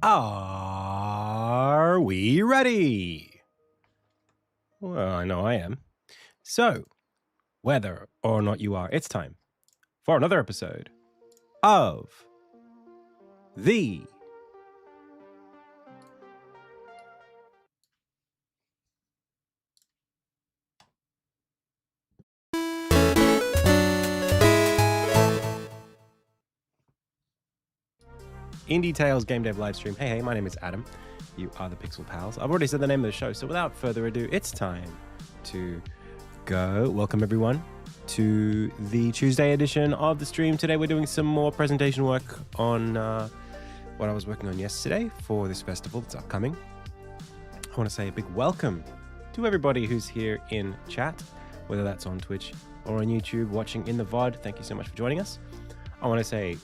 Are we ready? Well, I know I am. So, whether or not you are, it's time for another episode of the Indie Tales Game Dev Livestream. Hey, my name is Adam. You are the Pixel Pals. I've already said the name of the show, so without further ado, it's time to go. Welcome, everyone, to the Tuesday edition of the stream. Today, we're doing some more presentation work on what I was working on yesterday for this festival that's upcoming. I want to say a big welcome to everybody who's here in chat, whether that's on Twitch or on YouTube, watching in the VOD. Thank you so much for joining us. I want to say,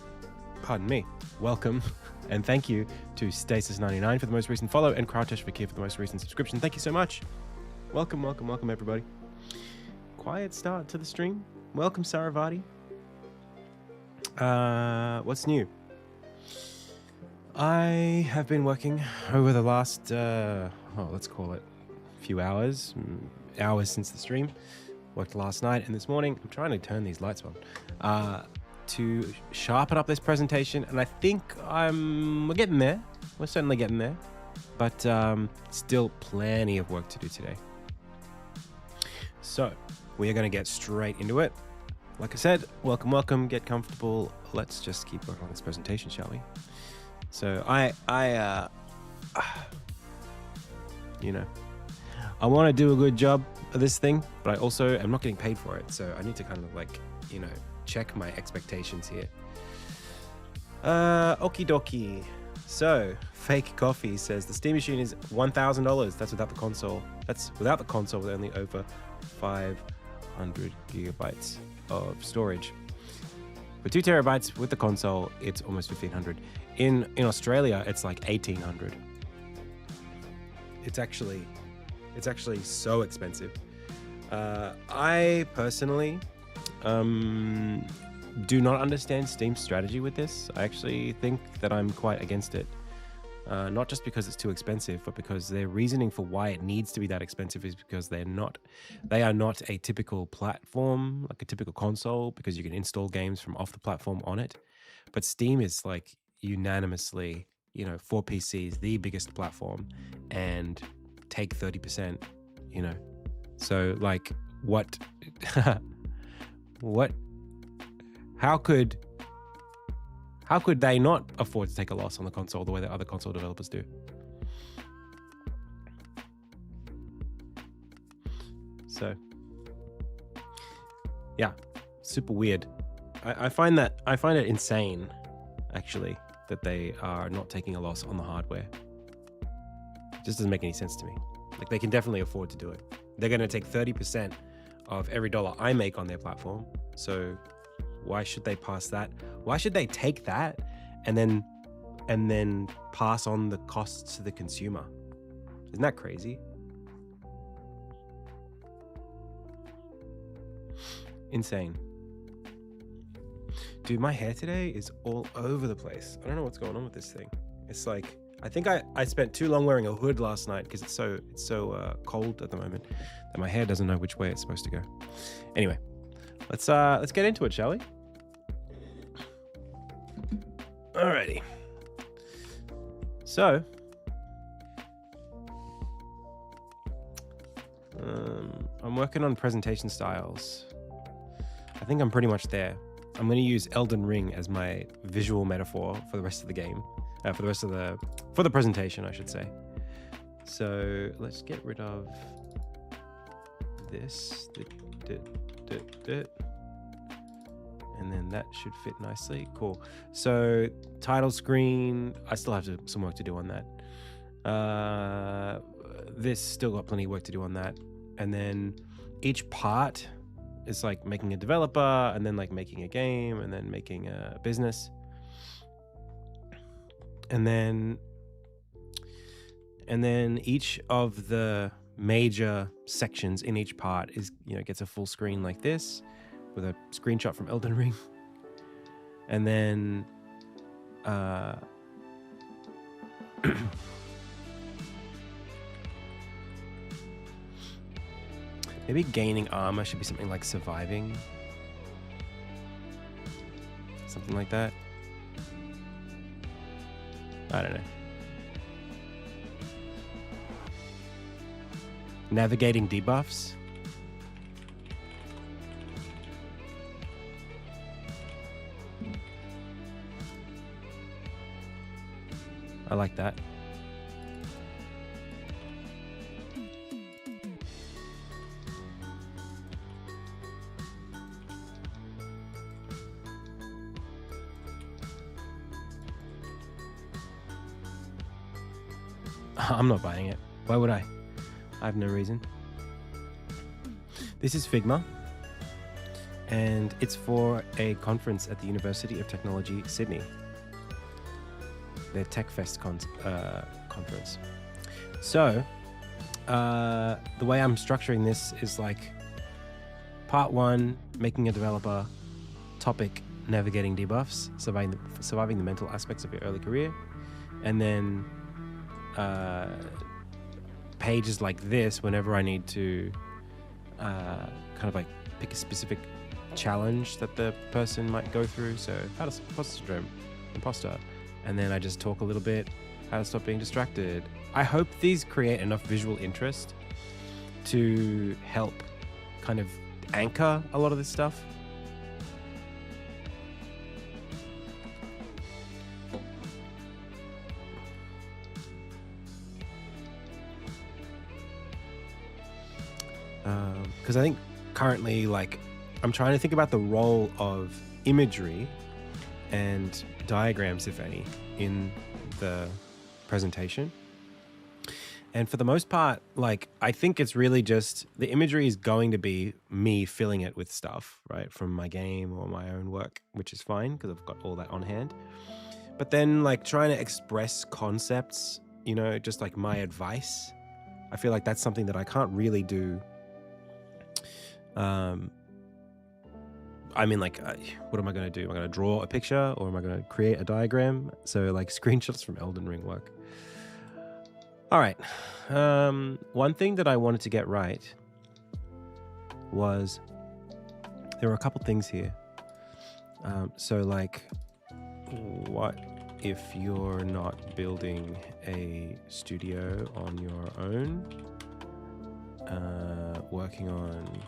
pardon me, welcome and thank you to Stasis99 for the most recent follow and Croutesh Fakir for the most recent subscription. Thank you so much. Welcome, everybody. Quiet start to the stream. Welcome, Saravati. What's new? I have been working over the last, let's call it a few hours since the stream. Worked last night and this morning. I'm trying to turn these lights on to sharpen up this presentation, and I think we're getting there. We're certainly getting there, but still plenty of work to do today. So we are going to get straight into it. Like I said, welcome, get comfortable. Let's just keep working on this presentation, shall we? So I want to do a good job of this thing, but I also am not getting paid for it. So I need to kind of check my expectations here. Okie dokie. So Fake Coffee says the Steam Machine is $1,000. That's without the console. That's without the console with only over 500 gigabytes of storage. For 2 terabytes with the console, it's almost 1,500. In Australia, it's like 1,800. It's actually so expensive. I personally do not understand Steam's strategy with this. I actually think that I'm quite against it. Not just because it's too expensive, but because their reasoning for why it needs to be that expensive is because they are not a typical platform, like a typical console, because you can install games from off the platform on it. But Steam is like unanimously, for PCs, the biggest platform, and take 30%, So like what how could they not afford to take a loss on the console the way that other console developers do? So yeah, super weird. I find it insane, actually, that they are not taking a loss on the hardware. It just doesn't make any sense to me. Like, they can definitely afford to do it. They're going to take 30% of every dollar I make on their platform. So why should they pass that? Why should they take that and then pass on the costs to the consumer? Isn't that crazy? Insane. Dude, my hair today is all over the place. I don't know what's going on with this thing. It's like, I think I spent too long wearing a hood last night because it's so cold at the moment that my hair doesn't know which way it's supposed to go. Anyway, let's get into it, shall we? Alrighty. So, I'm working on presentation styles. I think I'm pretty much there. I'm going to use Elden Ring as my visual metaphor for the rest of the game. For the presentation, I should say. So let's get rid of this. And then that should fit nicely. Cool. So title screen, I still have some work to do on that. This still got plenty of work to do on that. And then each part is like making a developer, and then like making a game, and then making a business. And then each of the major sections in each part is, gets a full screen like this with a screenshot from Elden Ring. And then Maybe gaining armor should be something like surviving. Something like that. I don't know. Navigating debuffs. I like that. I'm not buying it. Why would I? I have no reason. This is Figma, and it's for a conference at the University of Technology, Sydney. Their TechFest conference. So, the way I'm structuring this is like part 1, making a developer, topic, navigating debuffs, surviving the mental aspects of your early career, and then pages like this whenever I need to kind of like pick a specific challenge that the person might go through. So how to imposter syndrome, imposter, and then I just talk a little bit how to stop being distracted. I hope these create enough visual interest to help kind of anchor a lot of this stuff. Because I think currently, like, I'm trying to think about the role of imagery and diagrams, if any, in the presentation. And for the most part, like, I think it's really just the imagery is going to be me filling it with stuff, right, from my game or my own work, which is fine because I've got all that on hand. But then, like, trying to express concepts, you know, just like my advice, I feel like that's something that I can't really do. I mean, like, what am I going to do? Am I going to draw a picture or am I going to create a diagram? So, like, screenshots from Elden Ring work. All right. One thing that I wanted to get right was there were a couple things here. So, like, what if you're not building a studio on your own, working on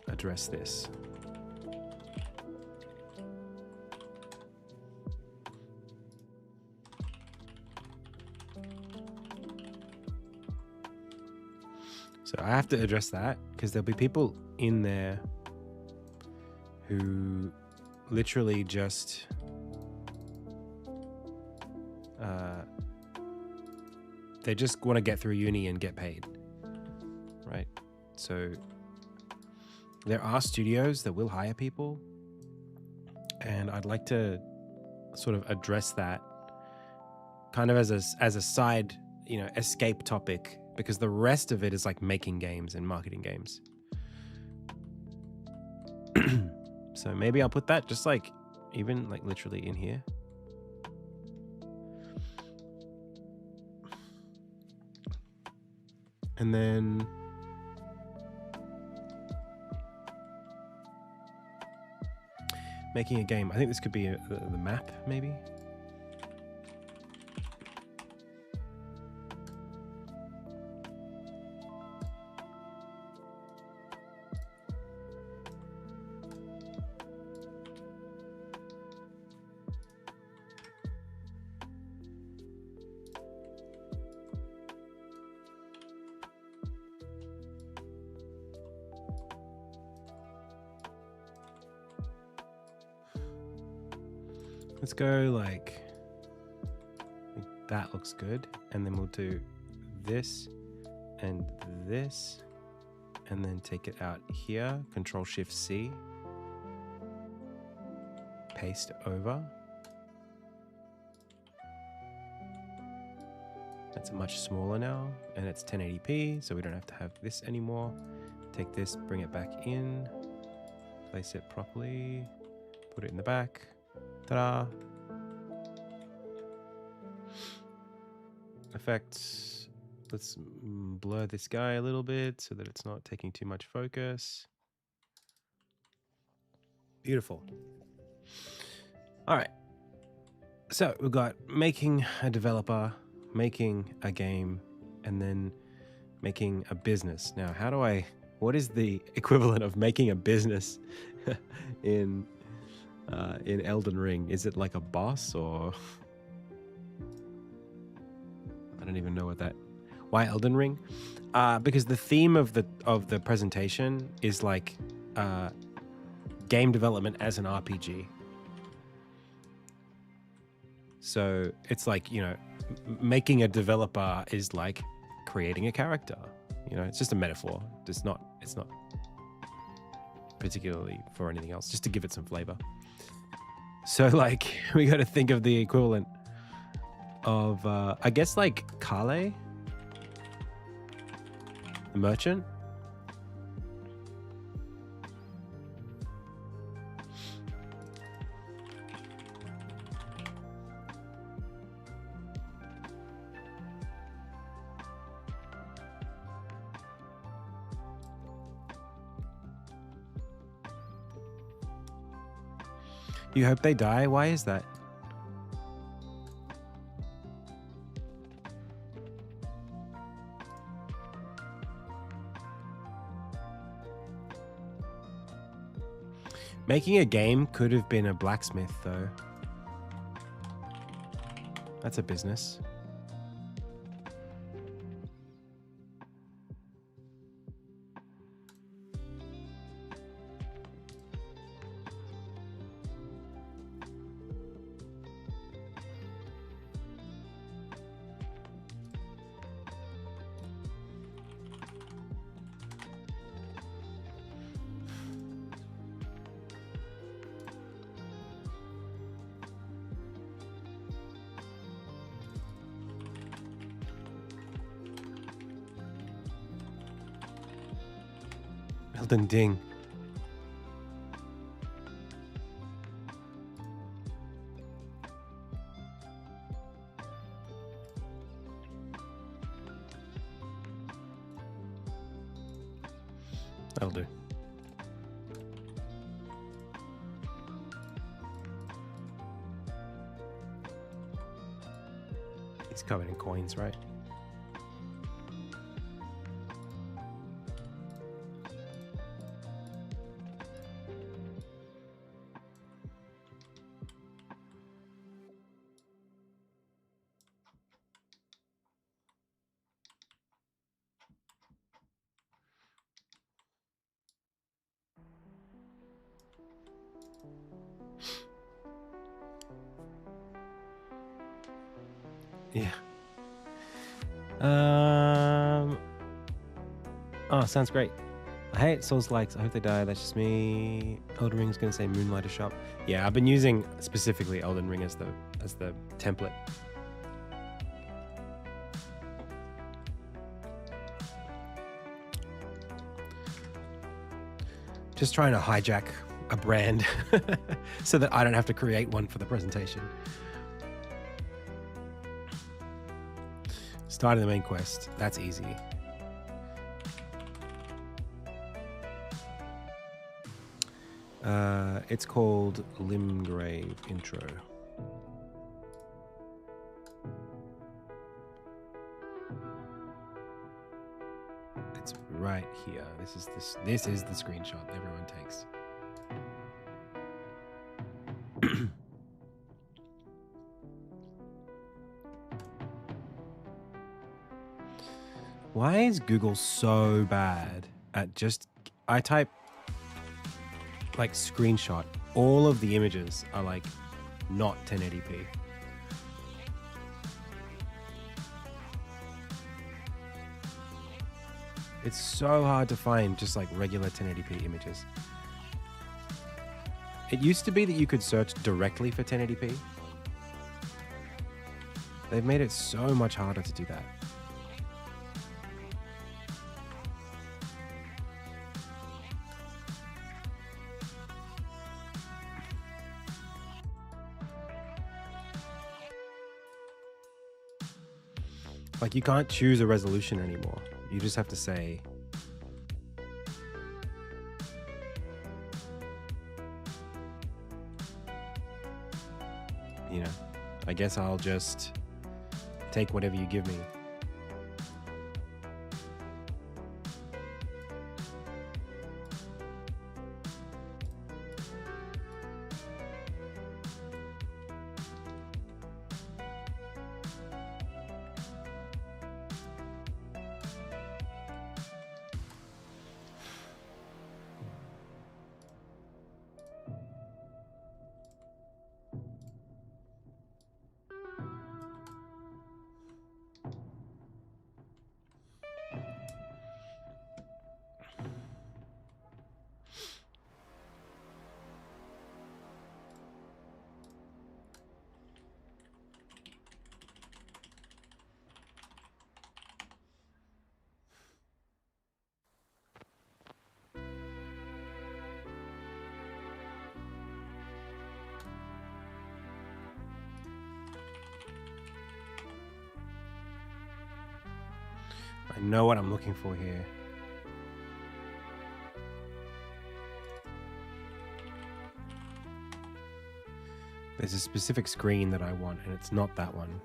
address this. So I have to address that because there'll be people in there who literally just they just want to get through uni and get paid, right? So there are studios that will hire people, and I'd like to sort of address that kind of as a side, you know, escape topic, because the rest of it is like making games and marketing games. So maybe I'll put that just like even like literally in here. And then making a game. I think this could be the map, maybe. Let's go like that looks good, and then we'll do this and this, and then take it out here, Control-Shift-C, paste over. That's much smaller now, and it's 1080p, so we don't have to have this anymore. Take this, bring it back in, place it properly, put it in the back. Ta-da! effects. Let's blur this guy a little bit so that it's not taking too much focus. Beautiful. All right. So we've got making a developer, making a game, and then making a business. Now, what is the equivalent of making a business in Elden Ring? Is it like a boss, or I don't even know why Elden Ring? Because the theme of the presentation is like game development as an RPG. So it's like, making a developer is like creating a character. It's just a metaphor. It's not particularly for anything else, just to give it some flavor. So like we got to think of the equivalent of I guess like Kale, the merchant. You hope they die? Why is that? Making a game could have been a blacksmith, though. That's a business. Elden Ding. That'll do. He's covered in coins, right? Yeah. Oh, sounds great. I hate Souls likes. I hope they die. That's just me. Elden Ring's gonna say Moonlighter Shop. Yeah, I've been using specifically Elden Ring as the template. Just trying to hijack a brand so that I don't have to create one for the presentation. Starting the main quest. That's easy. It's called Limgrave Intro. It's right here. This is the screenshot everyone takes. Why is Google so bad at I type like screenshot, all of the images are like not 1080p. It's so hard to find just like regular 1080p images. It used to be that you could search directly for 1080p. They've made it so much harder to do that. Like, you can't choose a resolution anymore. You just have to say, you know, I guess I'll just take whatever you give me. I know what I'm looking for here. There's a specific screen that I want, and it's not that one.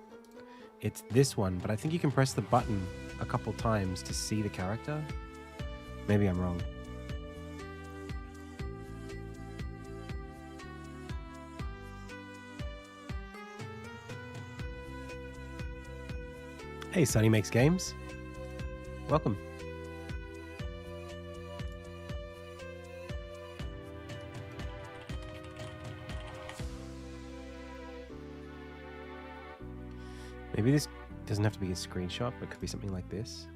It's this one, but I think you can press the button a couple times to see the character. Maybe I'm wrong. Hey, Sunny Makes Games. Welcome. Maybe this doesn't have to be a screenshot, but it could be something like this.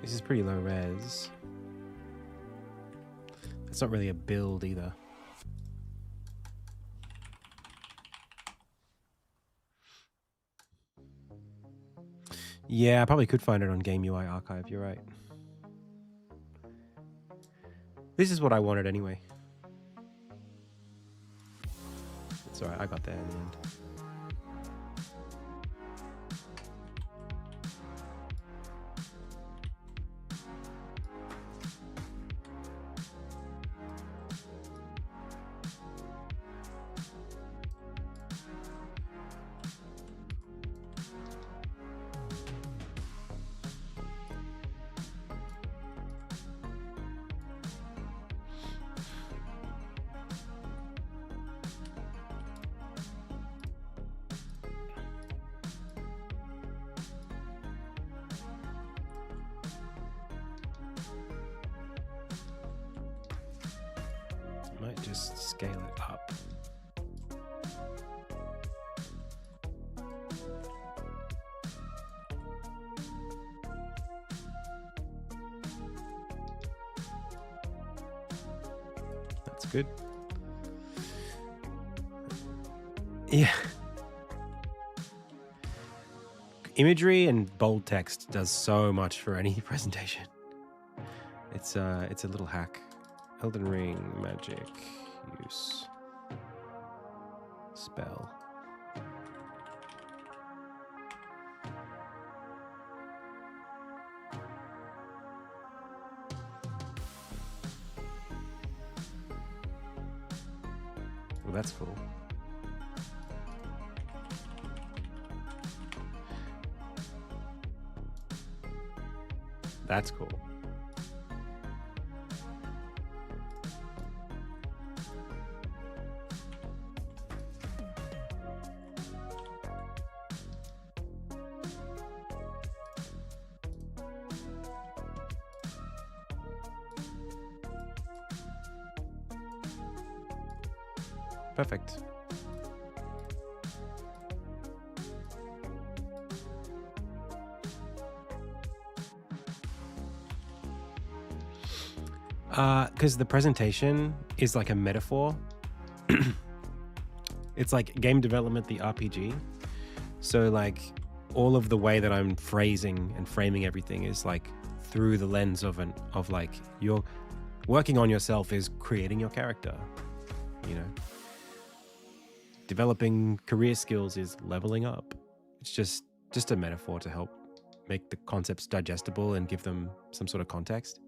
This is pretty low res. It's not really a build either. Yeah, I probably could find it on Game UI Archive, you're right. This is what I wanted anyway. It's alright, I got there in the end. Might just scale it up. That's good. Yeah. Imagery and bold text does so much for any presentation. It's a little hack. Elden Ring magic use spell. Well, that's cool. That's cool. Perfect. Because the presentation is like a metaphor. It's like game development, the RPG. So like all of the way that I'm phrasing and framing everything is like through the lens of like you're working on yourself is creating your character, you know. Developing career skills is leveling up. It's just a metaphor to help make the concepts digestible and give them some sort of context.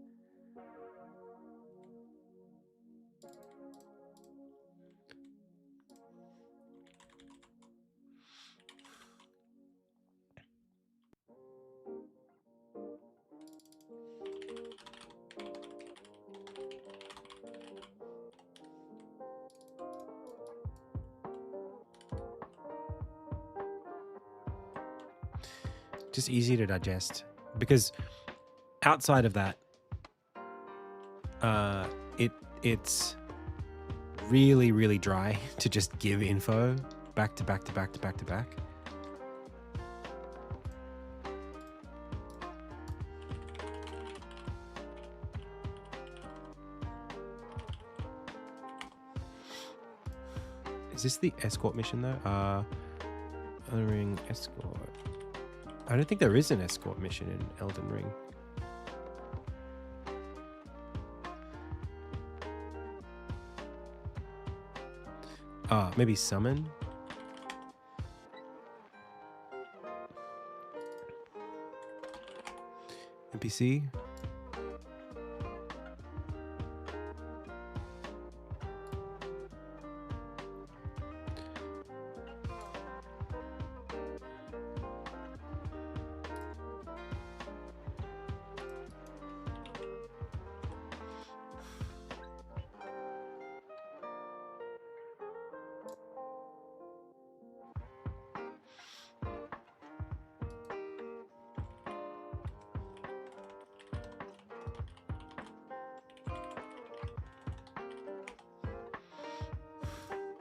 Just easy to digest, because outside of that, it's really, really dry to just give info back to back to back to back to back. Is this the escort mission though? Elden Ring escort. I don't think there is an escort mission in Elden Ring. Maybe summon? NPC?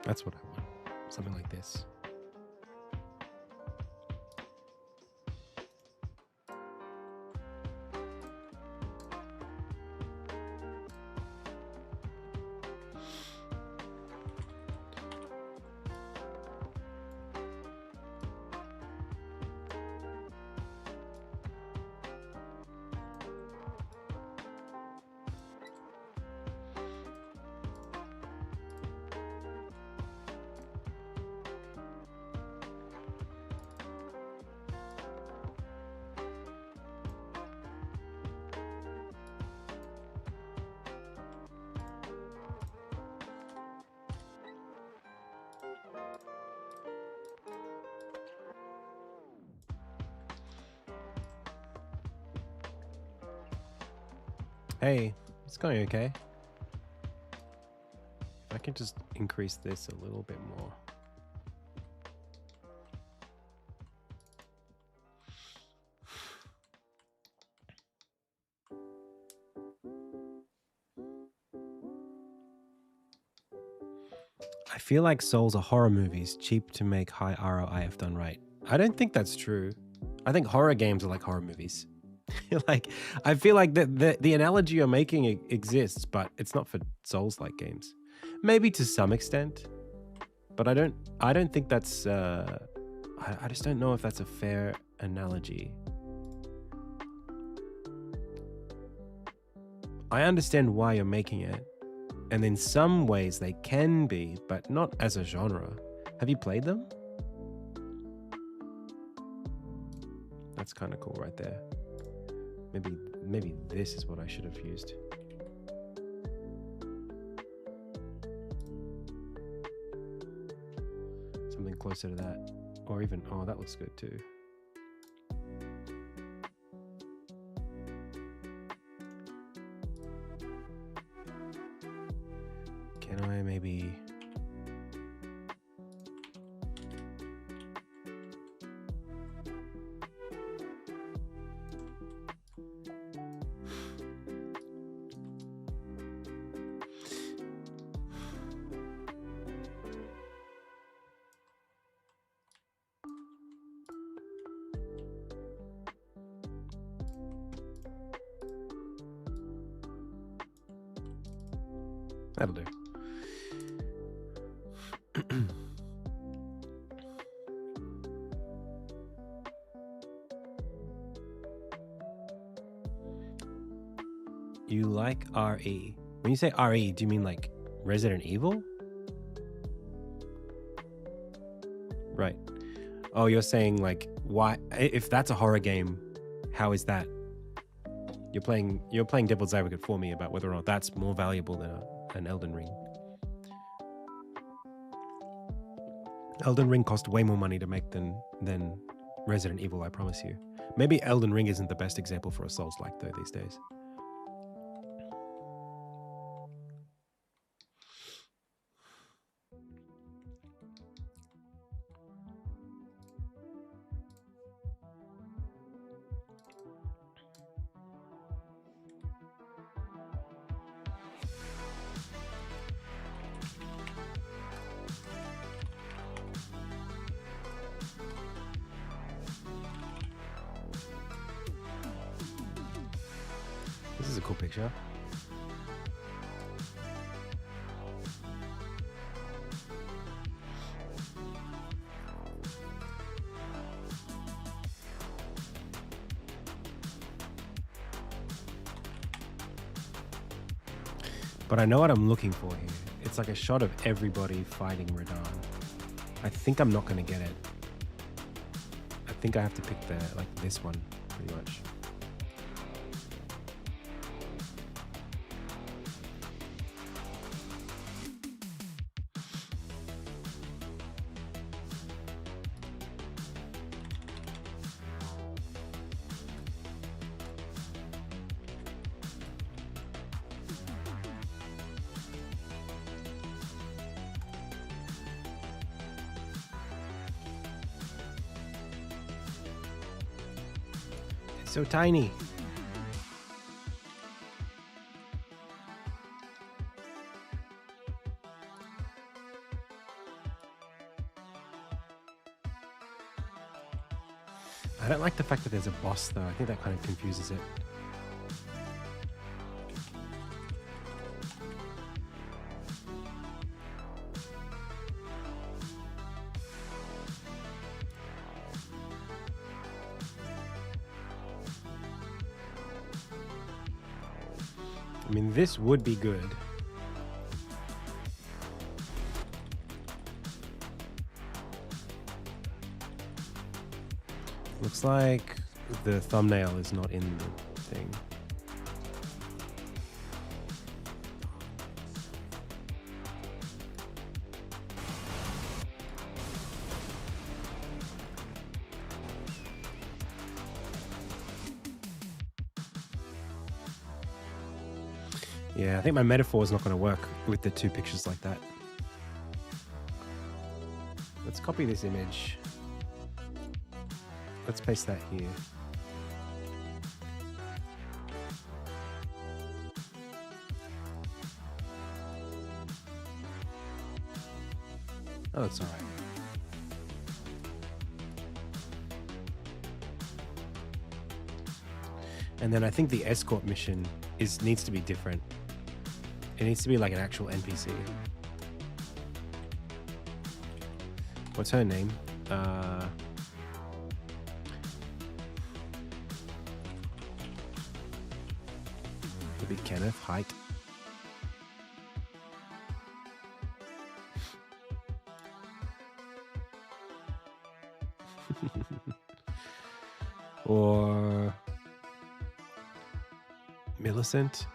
That's what I want. Something like this. Hey, it's going okay. If I can just increase this a little bit more. I feel like Souls are horror movies, cheap to make, high ROI if done right. I don't think that's true. I think horror games are like horror movies. Like, I feel like the analogy you're making exists, but it's not for Souls-like games. Maybe to some extent, but I don't think that's I just don't know if that's a fair analogy. I understand why you're making it, and in some ways they can be, but not as a genre. Have you played them? That's kind of cool right there. Maybe this is what I should have used. Something closer to that. Or even, oh, that looks good too. Can I maybe... That'll do. You like RE. When you say RE, do you mean like Resident Evil? Right. Oh, you're saying like, why? If that's a horror game, how is that? You're playing devil's advocate for me about whether or not that's more valuable than an Elden Ring. Elden Ring cost way more money to make than Resident Evil, I promise you. Maybe Elden Ring isn't the best example for a Souls-like though these days. This is a cool picture. But I know what I'm looking for here. It's like a shot of everybody fighting Radahn. I think I'm not going to get it. I think I have to pick this one, pretty much. So tiny. I don't like the fact that there's a boss though. I think that kind of confuses it. I mean, this would be good. Looks like the thumbnail is not in the thing. Yeah, I think my metaphor is not going to work with the two pictures like that. Let's copy this image. Let's paste that here. Oh, it's all right. And then I think the escort mission needs to be different. It needs to be like an actual NPC. What's her name? Maybe Kenneth Height. Or Millicent.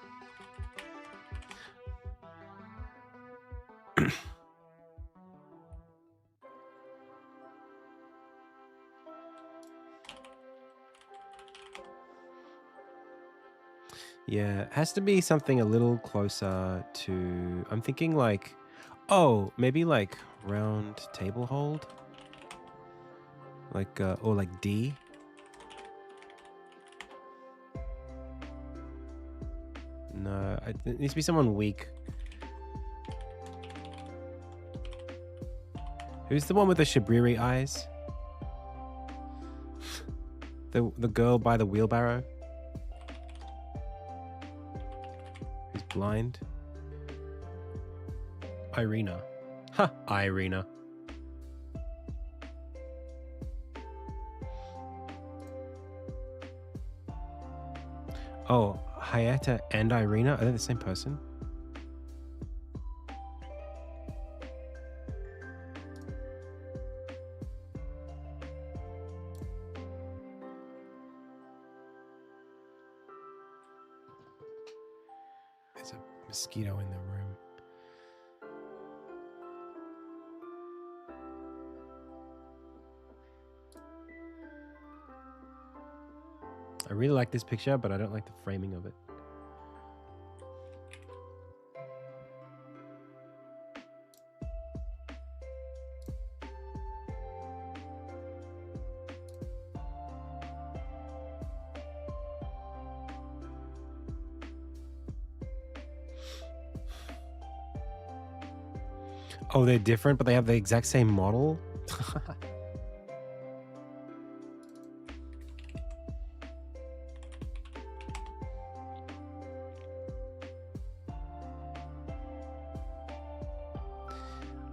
Yeah, it has to be something a little closer to, I'm thinking like, oh, maybe like round table hold? Like, or like D? No, it needs to be someone weak. Who's the one with the Shibriri eyes? The girl by the wheelbarrow? Who's blind? Irina. Ha! Irina. Oh, Hayata and Irina, are they the same person? There's a mosquito in the room. I really like this picture, but I don't like the framing of it. Oh, they're different, but they have the exact same model?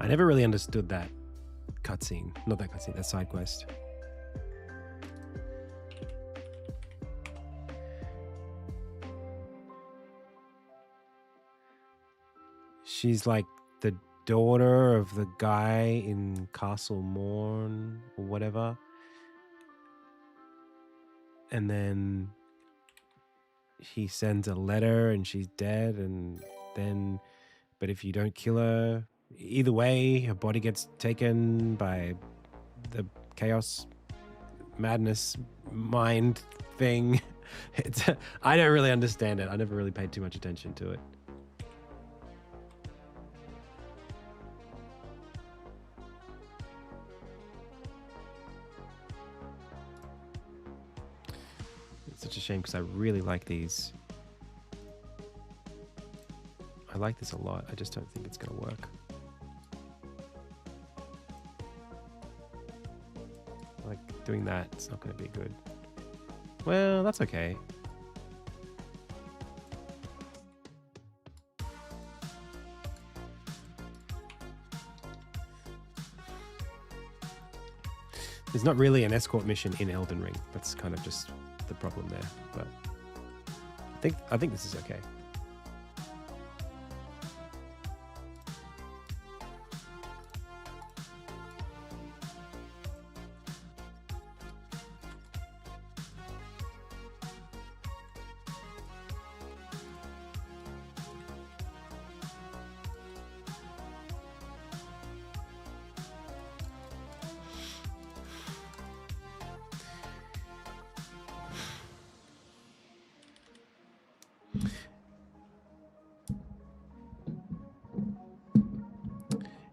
I never really understood that cutscene. Not that cutscene, that side quest. She's like the daughter of the guy in Castle Morn or whatever. And then he sends a letter and she's dead, and then, but if you don't kill her, either way, her body gets taken by the chaos madness mind thing. I don't really understand it. I never really paid too much attention to it. It's such a shame because I really like these. I like this a lot. I just don't think it's going to work. Like doing that, it's not going to be good. Well, that's okay. There's not really an escort mission in Elden Ring. That's kind of just the problem there. But I think this is okay.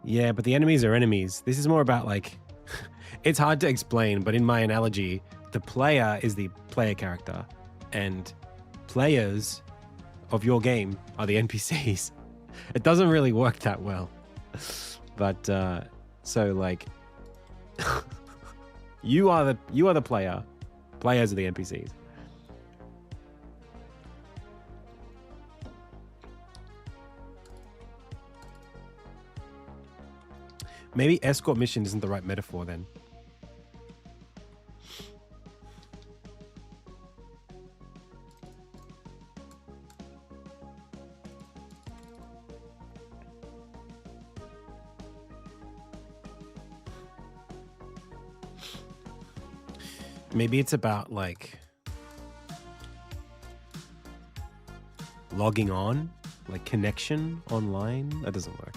Yeah, but the enemies are enemies. This is more about like, it's hard to explain, but in my analogy, the player is the player character and players of your game are the NPCs. It doesn't really work that well. But so like you are the player. Players are the NPCs. Maybe escort mission isn't the right metaphor then. Maybe it's about like logging on, like connection online. That doesn't work.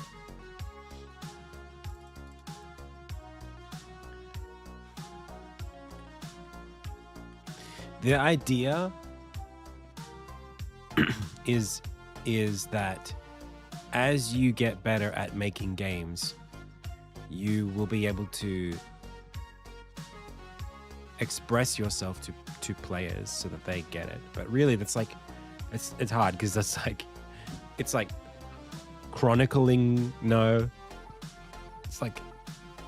The idea is that as you get better at making games, you will be able to express yourself to players so that they get it. But really, that's like it's hard because that's like it's like chronicling. No, it's like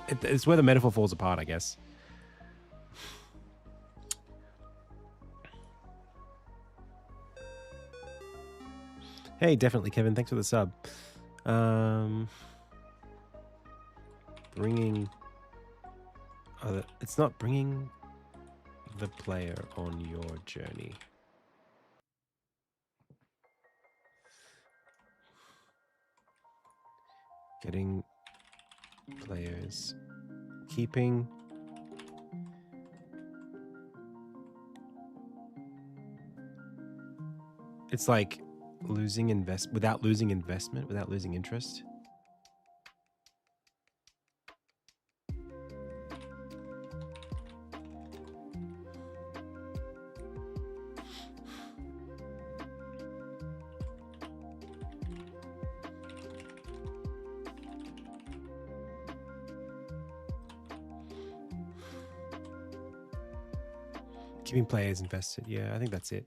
it's where the metaphor falls apart, I guess. Hey, definitely, Kevin. Thanks for the sub. Bringing... it's not bringing the player on your journey. Getting players. Keeping. It's like losing without losing investment, without losing interest. Keeping players invested. Yeah, I think that's it.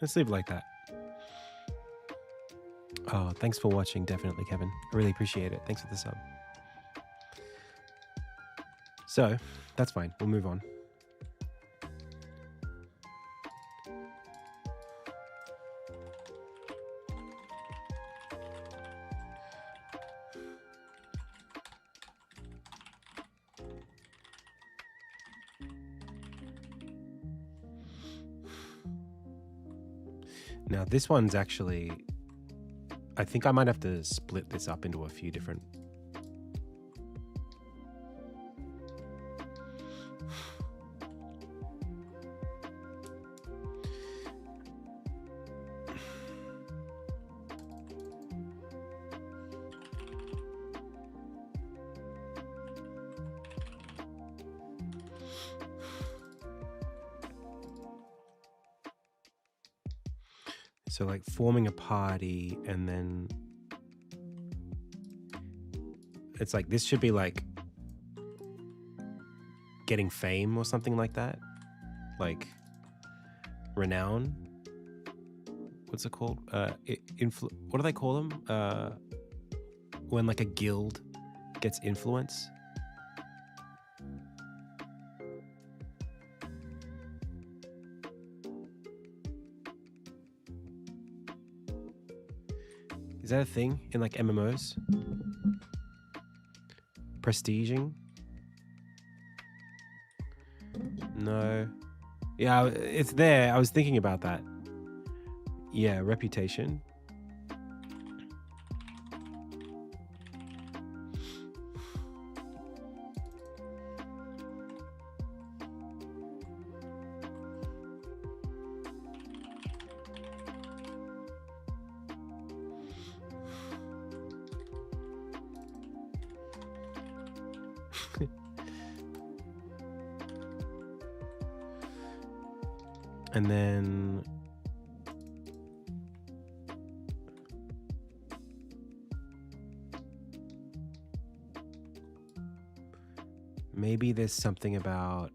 Let's leave it like that. Oh, thanks for watching, definitely, Kevin. I really appreciate it. Thanks for the sub. So, that's fine. We'll move on. Now, this one's actually... I think I might have to split this up into a few different... So like forming a party, and then it's like this should be like getting fame or something like that, like renown. What's it called? What do they call them? When like a guild gets influence. Is that a thing in like MMOs? Prestiging? No. Yeah, it's there. I was thinking about that. Yeah, reputation. And then maybe there's something about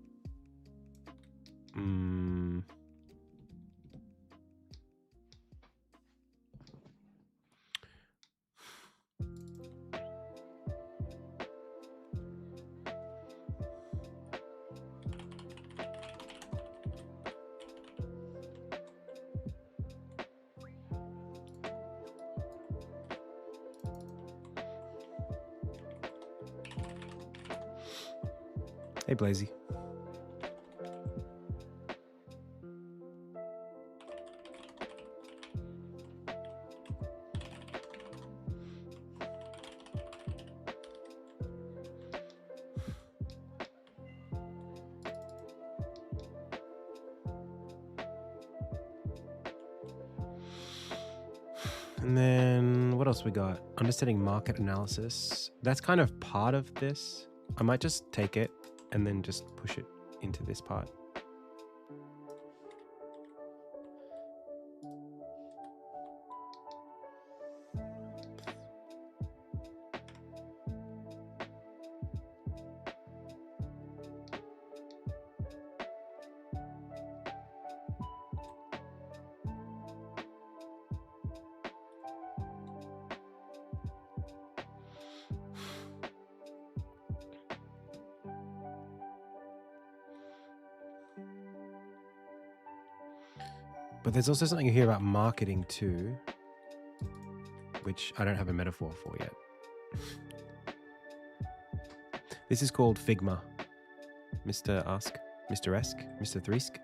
hey, Blazy. And then what else we got? Understanding market analysis. That's kind of part of this. I might just take it and then just push it into this part. But there's also something here about marketing too, which I don't have a metaphor for yet. This is called Figma. Mr. Ask, Mr. Esk, Mr. Threesk.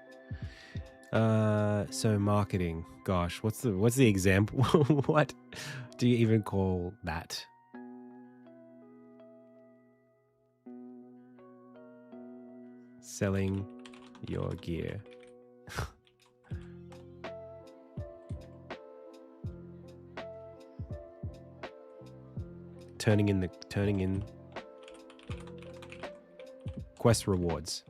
So marketing. Gosh, what's the example? What do you even call that? Selling your gear. turning in quest rewards.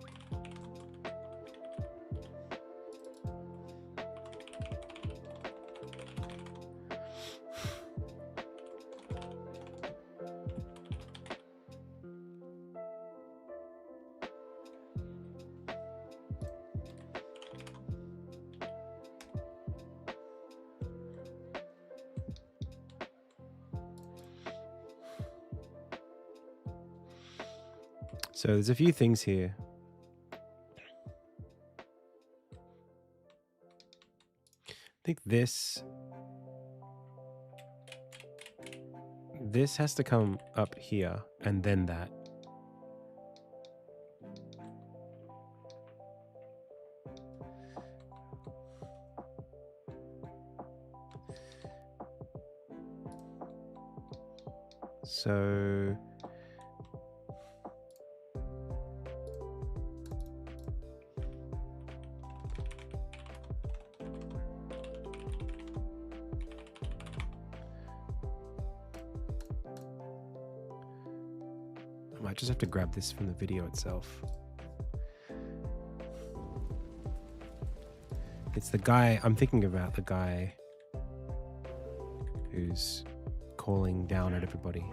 So there's a few things here. I think this has to come up here and then that. So I might just have to grab this from the video itself. It's the guy, I'm thinking about the guy who's calling down at everybody.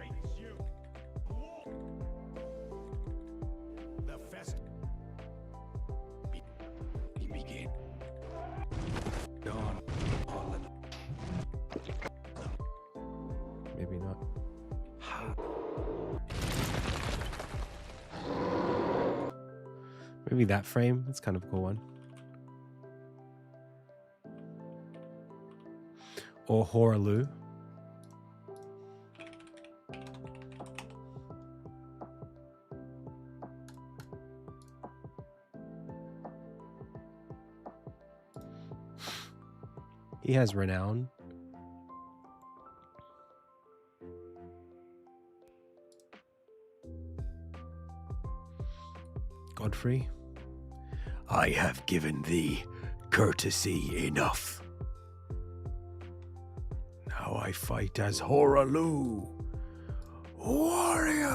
Maybe not. Maybe that frame. That's kind of a cool one. Or Horaloo. He has renown. Godfrey. I have given thee courtesy enough. Now I fight as Horaloo, warrior.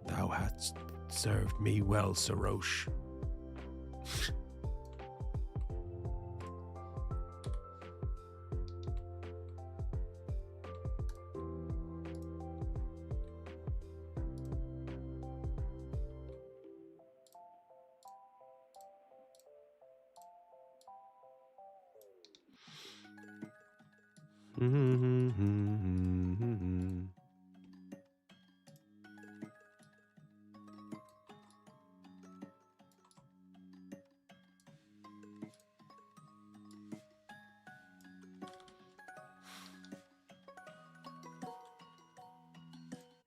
Thou hast served me well, Sarosh.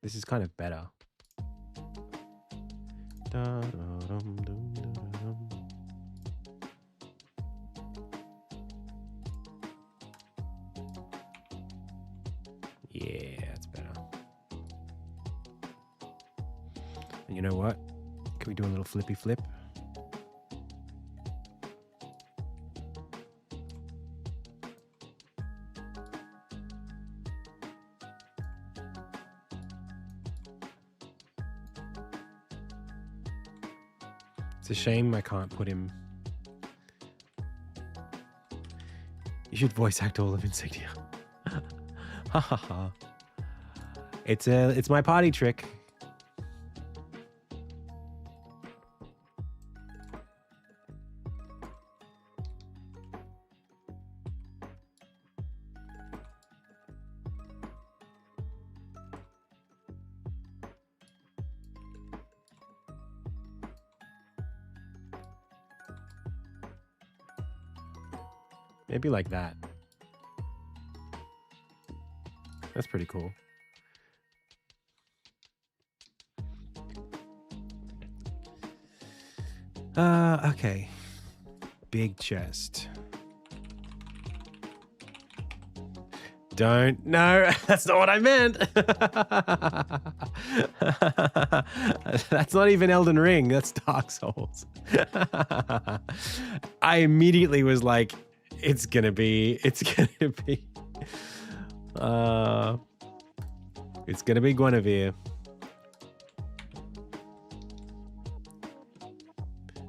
This is kind of better. Yeah, that's better. And you know what? Can we do a little flippy flip? It's a shame I can't put him. You should voice act all of Insignia. Ha ha ha. It's my party trick. Maybe like that. That's pretty cool. Okay. Big chest. Don't. No, that's not what I meant. That's not even Elden Ring. That's Dark Souls. I immediately was like, it's gonna be Guinevere.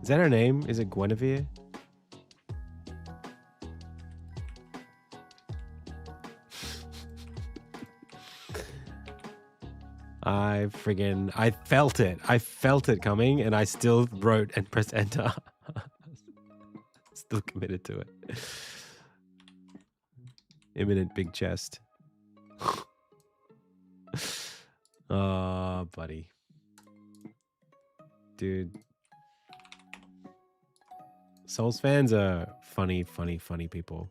Is that her name? Is it Guinevere? I felt it. I felt it coming, and I still wrote and pressed enter. Still committed to it. Imminent big chest. Oh, buddy. Dude. Souls fans are funny people.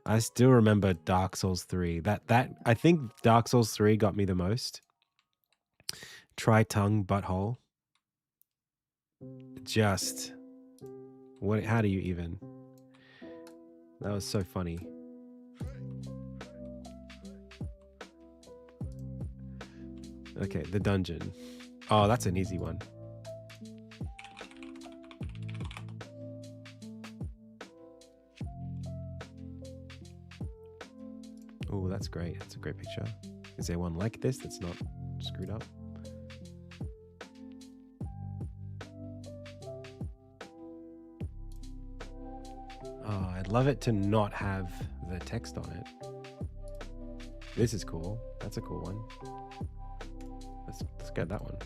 I still remember Dark Souls 3. I think Dark Souls 3 got me the most. Try tongue butthole. Just what? How do you even? That was so funny. Okay, the dungeon. Oh, that's an easy one. Oh, that's great. That's a great picture. Is there one like this that's not screwed up? Oh, I'd love it to not have the text on it. This is cool. That's a cool one. Let's get that one.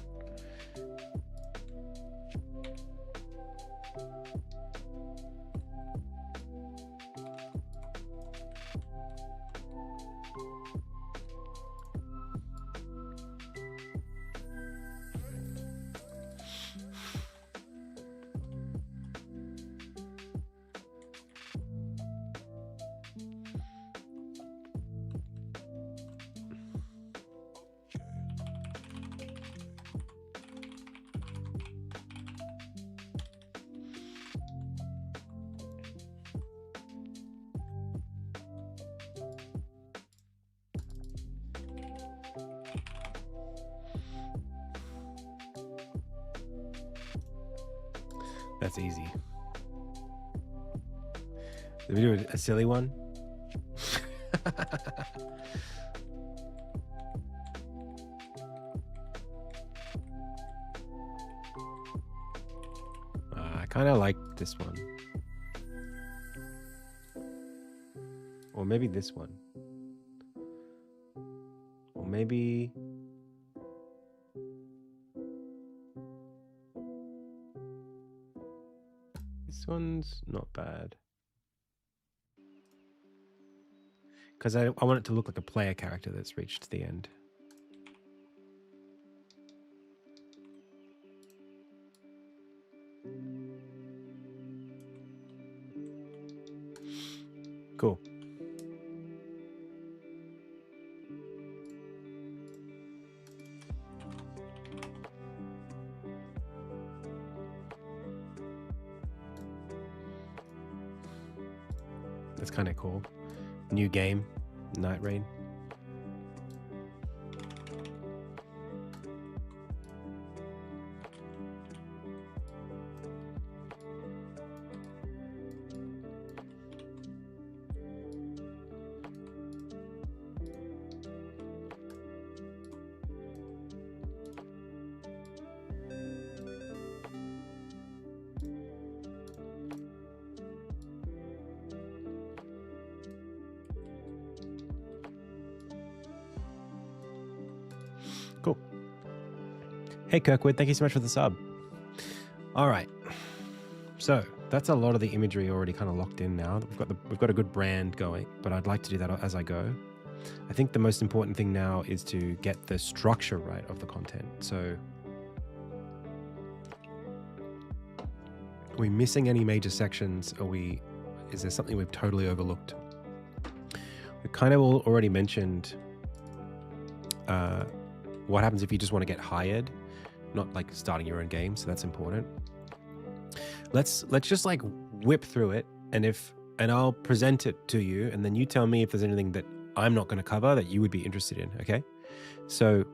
That's easy. Did we do a silly one? I kind of like this one. Or maybe this one. Or maybe... This one's not bad. Because I want it to look like a player character that's reached the end. Cool. That's kind of cool. New game, Night Rain. Cool. Hey Kirkwood, thank you so much for the sub. All right, so that's a lot of the imagery already kind of locked in now. We've got a good brand going, but I'd like to do that as I go. I think the most important thing now is to get the structure right of the content. So, are we missing any major sections? Is there something we've totally overlooked? We kind of already mentioned what happens if you just want to get hired, not like starting your own game. So that's important. Let's just like whip through it, and I'll present it to you, and then you tell me if there's anything that I'm not going to cover that you would be interested in. Okay. So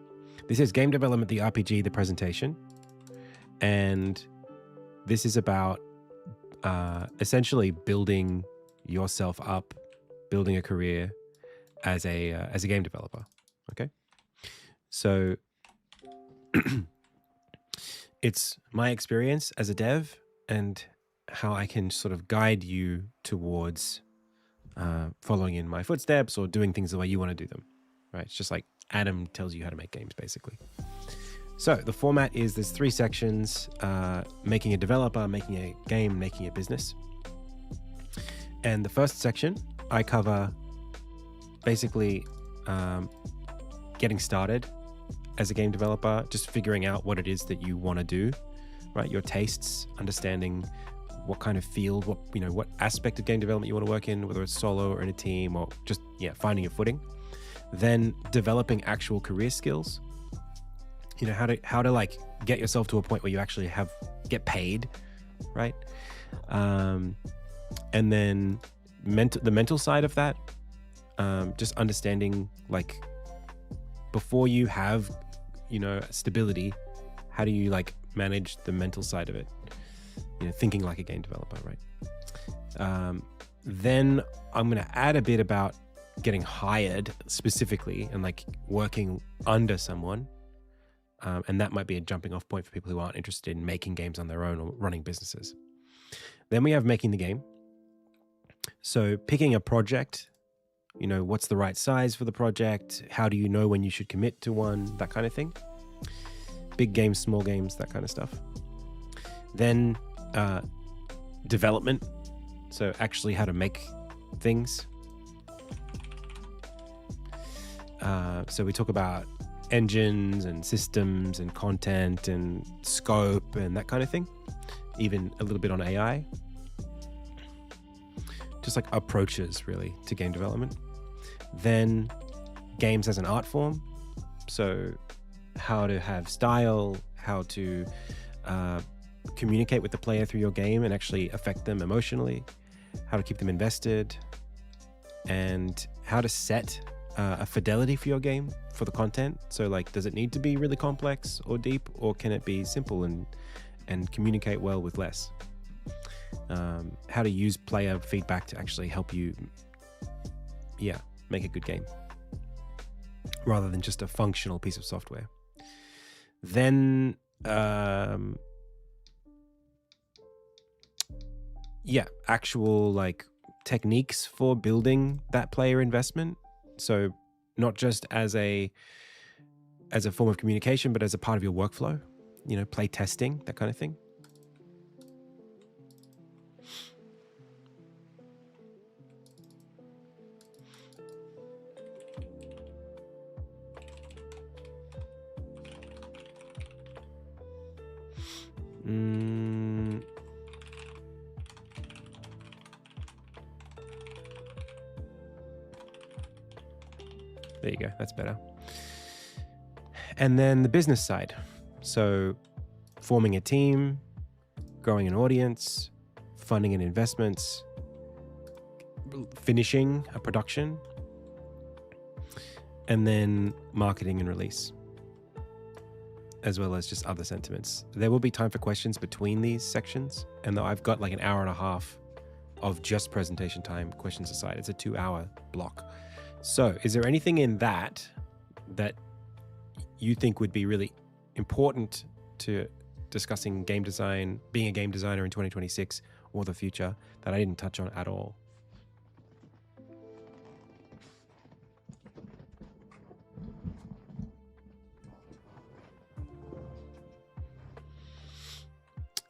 this is Game Development, the RPG, the presentation. And this is about essentially building yourself up, building a career as a game developer. Okay. So it's my experience as a dev and how I can sort of guide you towards following in my footsteps or doing things the way you want to do them, right? It's just like Adam tells you how to make games, basically. So the format is there's 3 sections: making a developer, making a game, making a business. And the first section, I cover basically getting started as a game developer, just figuring out what it is that you want to do, right? Your tastes, understanding what kind of field, what aspect of game development you want to work in, whether it's solo or in a team, or just finding your footing. Then developing actual career skills, how to like get yourself to a point where you actually get paid, right? And then the mental side of that, just understanding like before you have stability, how do you like manage the mental side of it, thinking like a game developer, right? Then I'm going to add a bit about getting hired specifically and like working under someone. And that might be a jumping off point for people who aren't interested in making games on their own or running businesses. Then we have making the game. So picking a project, what's the right size for the project? How do you know when you should commit to one? That kind of thing. Big games, small games, that kind of stuff. Then development. So actually how to make things. So we talk about engines and systems and content and scope and that kind of thing. Even a little bit on AI. Just like approaches really to game development. Then games as an art form. So how to have style, how to communicate with the player through your game and actually affect them emotionally, how to keep them invested, and how to set a fidelity for your game, for the content. So like, does it need to be really complex or deep, or can it be simple and communicate well with less? How to use player feedback to actually help you make a good game rather than just a functional piece of software. Then actual like techniques for building that player investment. So not just as a form of communication, but as a part of your workflow, play testing, that kind of thing. There you go. That's better. And then the business side. So forming a team, growing an audience, funding and investments, finishing a production, and then marketing and release, as well as just other sentiments. There will be time for questions between these sections. And though I've got like an hour and a half of just presentation time, questions aside, it's a 2-hour block. So is there anything in that you think would be really important to discussing game design, being a game designer in 2026 or the future, that I didn't touch on at all?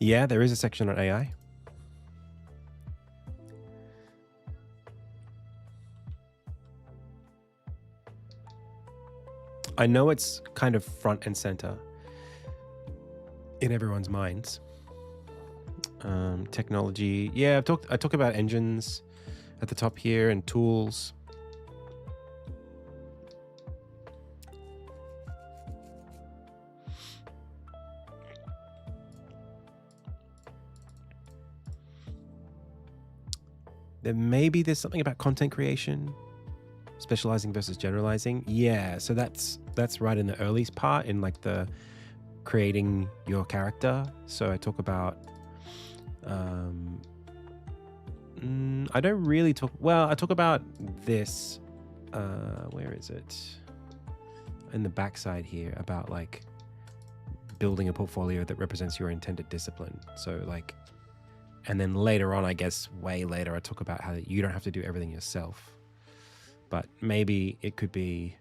Yeah, there is a section on AI. I know it's kind of front and center in everyone's minds. Technology. Yeah, I talk about engines at the top here and tools. there's something about content creation, specializing versus generalizing. Yeah, so that's right in the early part, in like the creating your character. So I talk about I don't really talk, well, I talk about this, where is it? In the backside here, about like building a portfolio that represents your intended discipline. So like, and then later on, I guess way later, I talk about how you don't have to do everything yourself, but maybe it could be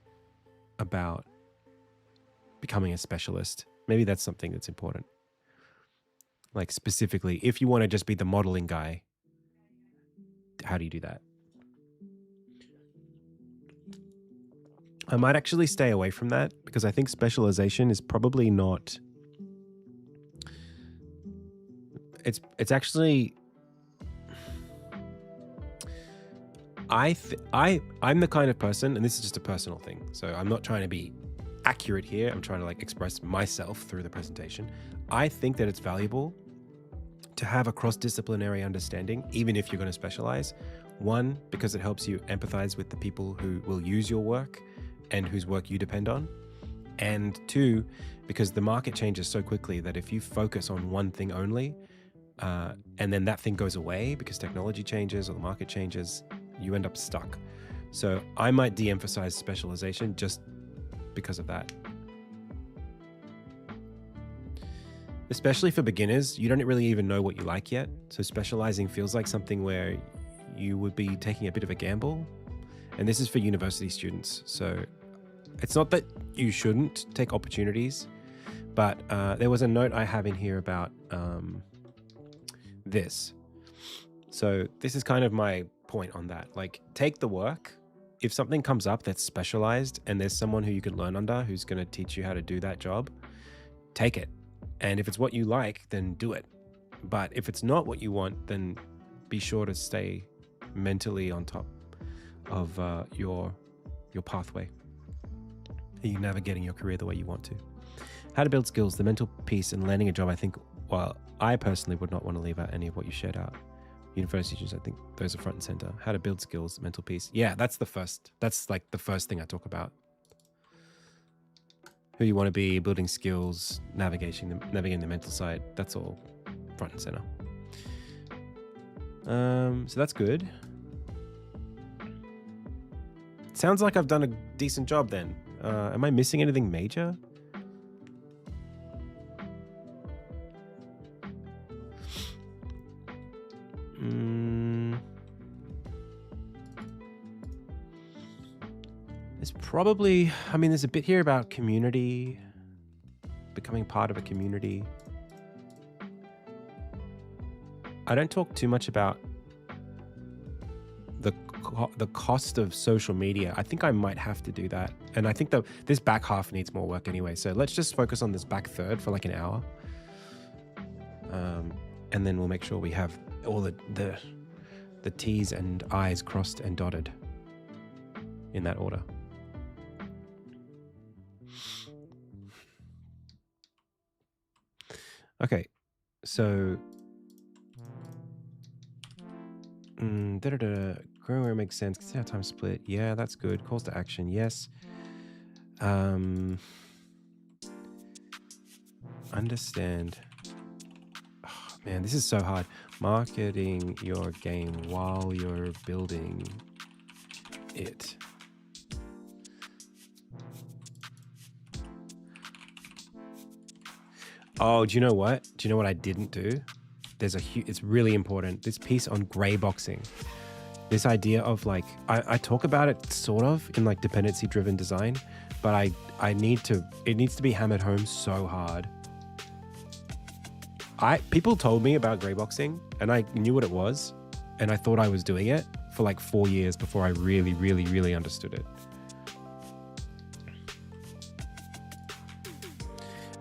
about becoming a specialist. Maybe that's something that's important. Like specifically, if you want to just be the modeling guy, how do you do that? I might actually stay away from that, because I think specialization is probably not... It's actually... I'm the kind of person, and this is just a personal thing, so I'm not trying to be accurate here. I'm trying to like express myself through the presentation. I think that it's valuable to have a cross-disciplinary understanding, even if you're going to specialize. One, because it helps you empathize with the people who will use your work and whose work you depend on. And two, because the market changes so quickly that if you focus on one thing only, and then that thing goes away because technology changes or the market changes, you end up stuck. So I might de-emphasize specialization just because of that. Especially for beginners, you don't really even know what you like yet. So specializing feels like something where you would be taking a bit of a gamble. And this is for university students. So it's not that you shouldn't take opportunities, but there was a note I have in here about this. So this is kind of my point on that. Like, take the work. If something comes up that's specialized and there's someone who you can learn under who's going to teach you how to do that job, take it. And if it's what you like, then do it. But if it's not what you want, then be sure to stay mentally on top of your pathway. Are you navigating your career the way you want to? How to build skills, the mental piece, and landing a job. I think, well, I personally would not want to leave out any of what you shared out. University students, I think those are front and center. How to build skills, mental piece. Yeah, that's like the first thing I talk about. Who you want to be, building skills, navigating the mental side. That's all front and center. So that's good. Sounds like I've done a decent job then. Am I missing anything major? There's probably, I mean, there's a bit here about community, becoming part of a community. I don't talk too much about the cost of social media. I think I might have to do that. And I think this back half needs more work anyway. So let's just focus on this back third for like an hour. And then we'll make sure we have all the T's and I's crossed and dotted in that order. Okay, so growing where it makes sense. Consider time split. Yeah, that's good. Calls to action. Yes. Understand. Oh, man, this is so hard. Marketing your game while you're building it. Oh, do you know what? Do you know what I didn't do? It's really important. This piece on gray boxing. This idea of like, I talk about it sort of in like dependency driven design, but it needs to be hammered home so hard. People told me about gray boxing and I knew what it was and I thought I was doing it for like 4 years before I really, really, really understood it.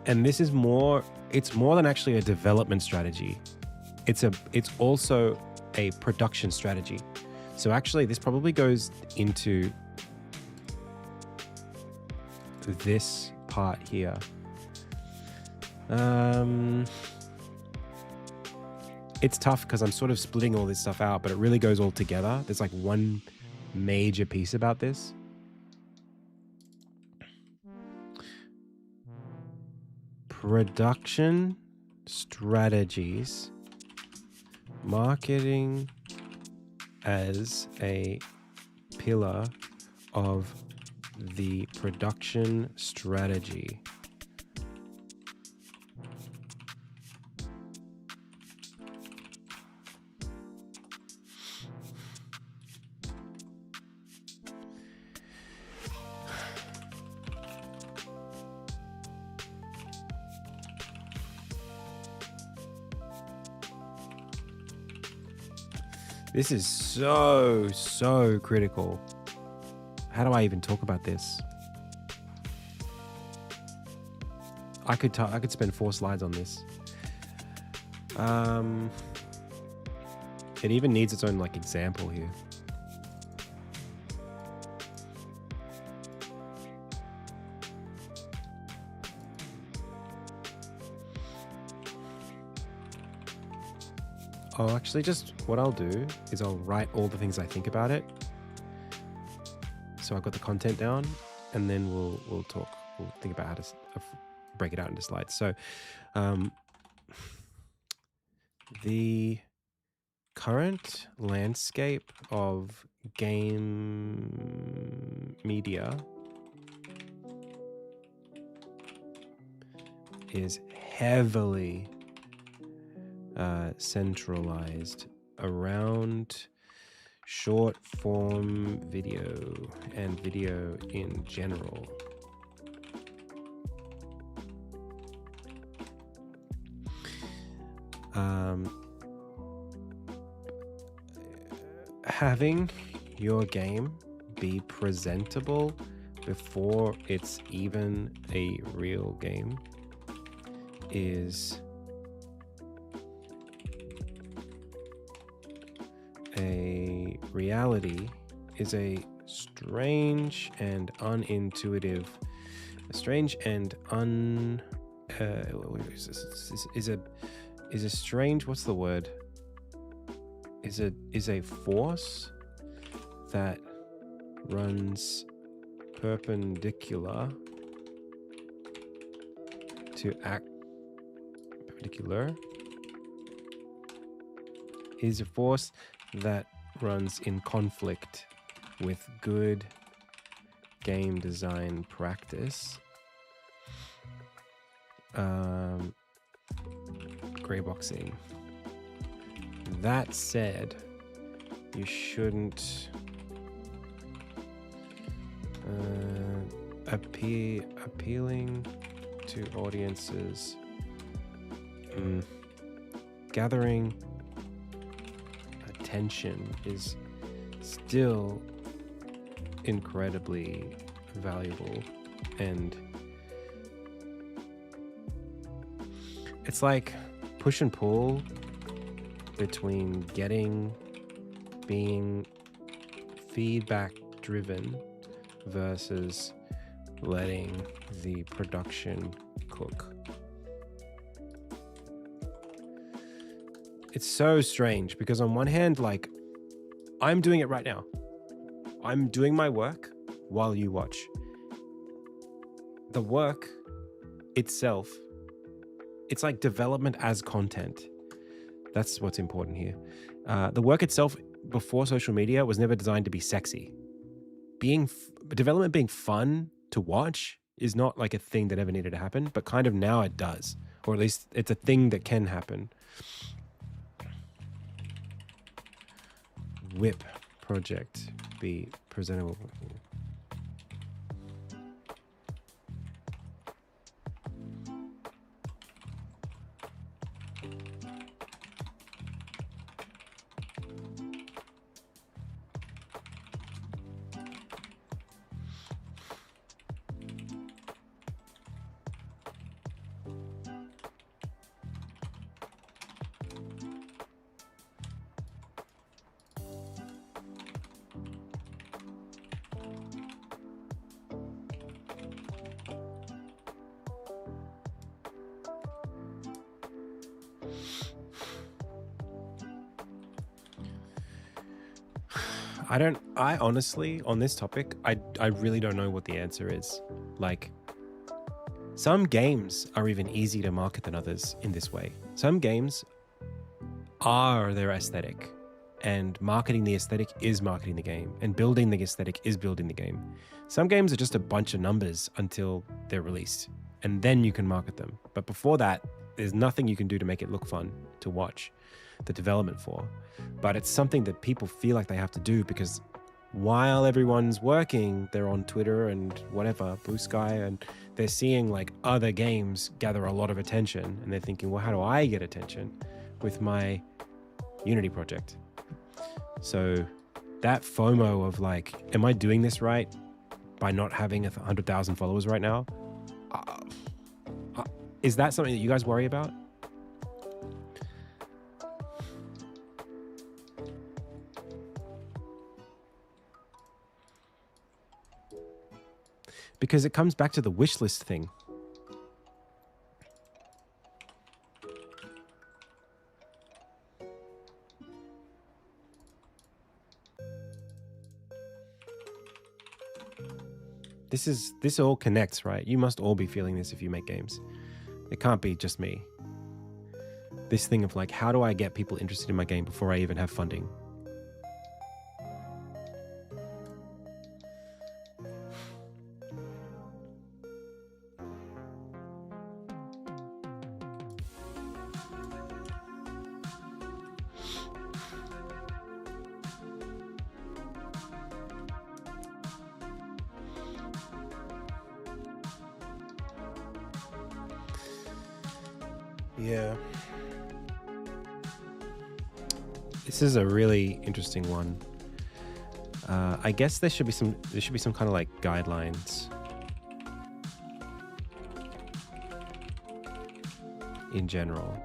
And this is it's more than actually a development strategy. It's also a production strategy. So actually this probably goes into this part here. it's tough because I'm sort of splitting all this stuff out, but it really goes all together. There's like one major piece about this. Production strategies, marketing as a pillar of the production strategy. This is so critical. How do I even talk about this? I could spend 4 slides on this. It even needs its own like example here. Oh, actually, just what I'll do is I'll write all the things I think about it. So I've got the content down, and then we'll talk. We'll think about how to break it out into slides. So, the current landscape of game media is heavily centralized around short form video and video in general. Having your game be presentable before it's even a real game is a reality, is a strange and unintuitive, is a strange, what's the word? Is a force that runs perpendicular to is a force that runs in conflict with good game design practice. Gray boxing. That said, you shouldn't appealing to audiences, gathering attention is still incredibly valuable, and it's like push and pull between being feedback driven versus letting the production cook. It's so strange because on one hand, like, I'm doing it right now. I'm doing my work while you watch. The work itself, it's like development as content. That's what's important here. The work itself before social media was never designed to be sexy. Development being fun to watch is not like a thing that ever needed to happen, but kind of now it does, or at least it's a thing that can happen. Whip project be presentable. I honestly, on this topic, I really don't know what the answer is. Like, some games are even easier to market than others in this way. Some games are their aesthetic, and marketing the aesthetic is marketing the game, and building the aesthetic is building the game. Some games are just a bunch of numbers until they're released, and then you can market them. But before that, there's nothing you can do to make it look fun to watch the development for. But it's something that people feel like they have to do because while everyone's working, they're on Twitter and whatever, Blue Sky, and they're seeing like other games gather a lot of attention, and they're thinking, well, how do I get attention with my Unity project? So that FOMO of like, am I doing this right by not having 100,000 followers right now? Is that something that you guys worry about? Because it comes back to the wish list thing. This all connects, right? You must all be feeling this if you make games. It can't be just me. This thing of like, how do I get people interested in my game before I even have funding? Yeah. This is a really interesting one. I guess there should be some kind of like guidelines in general.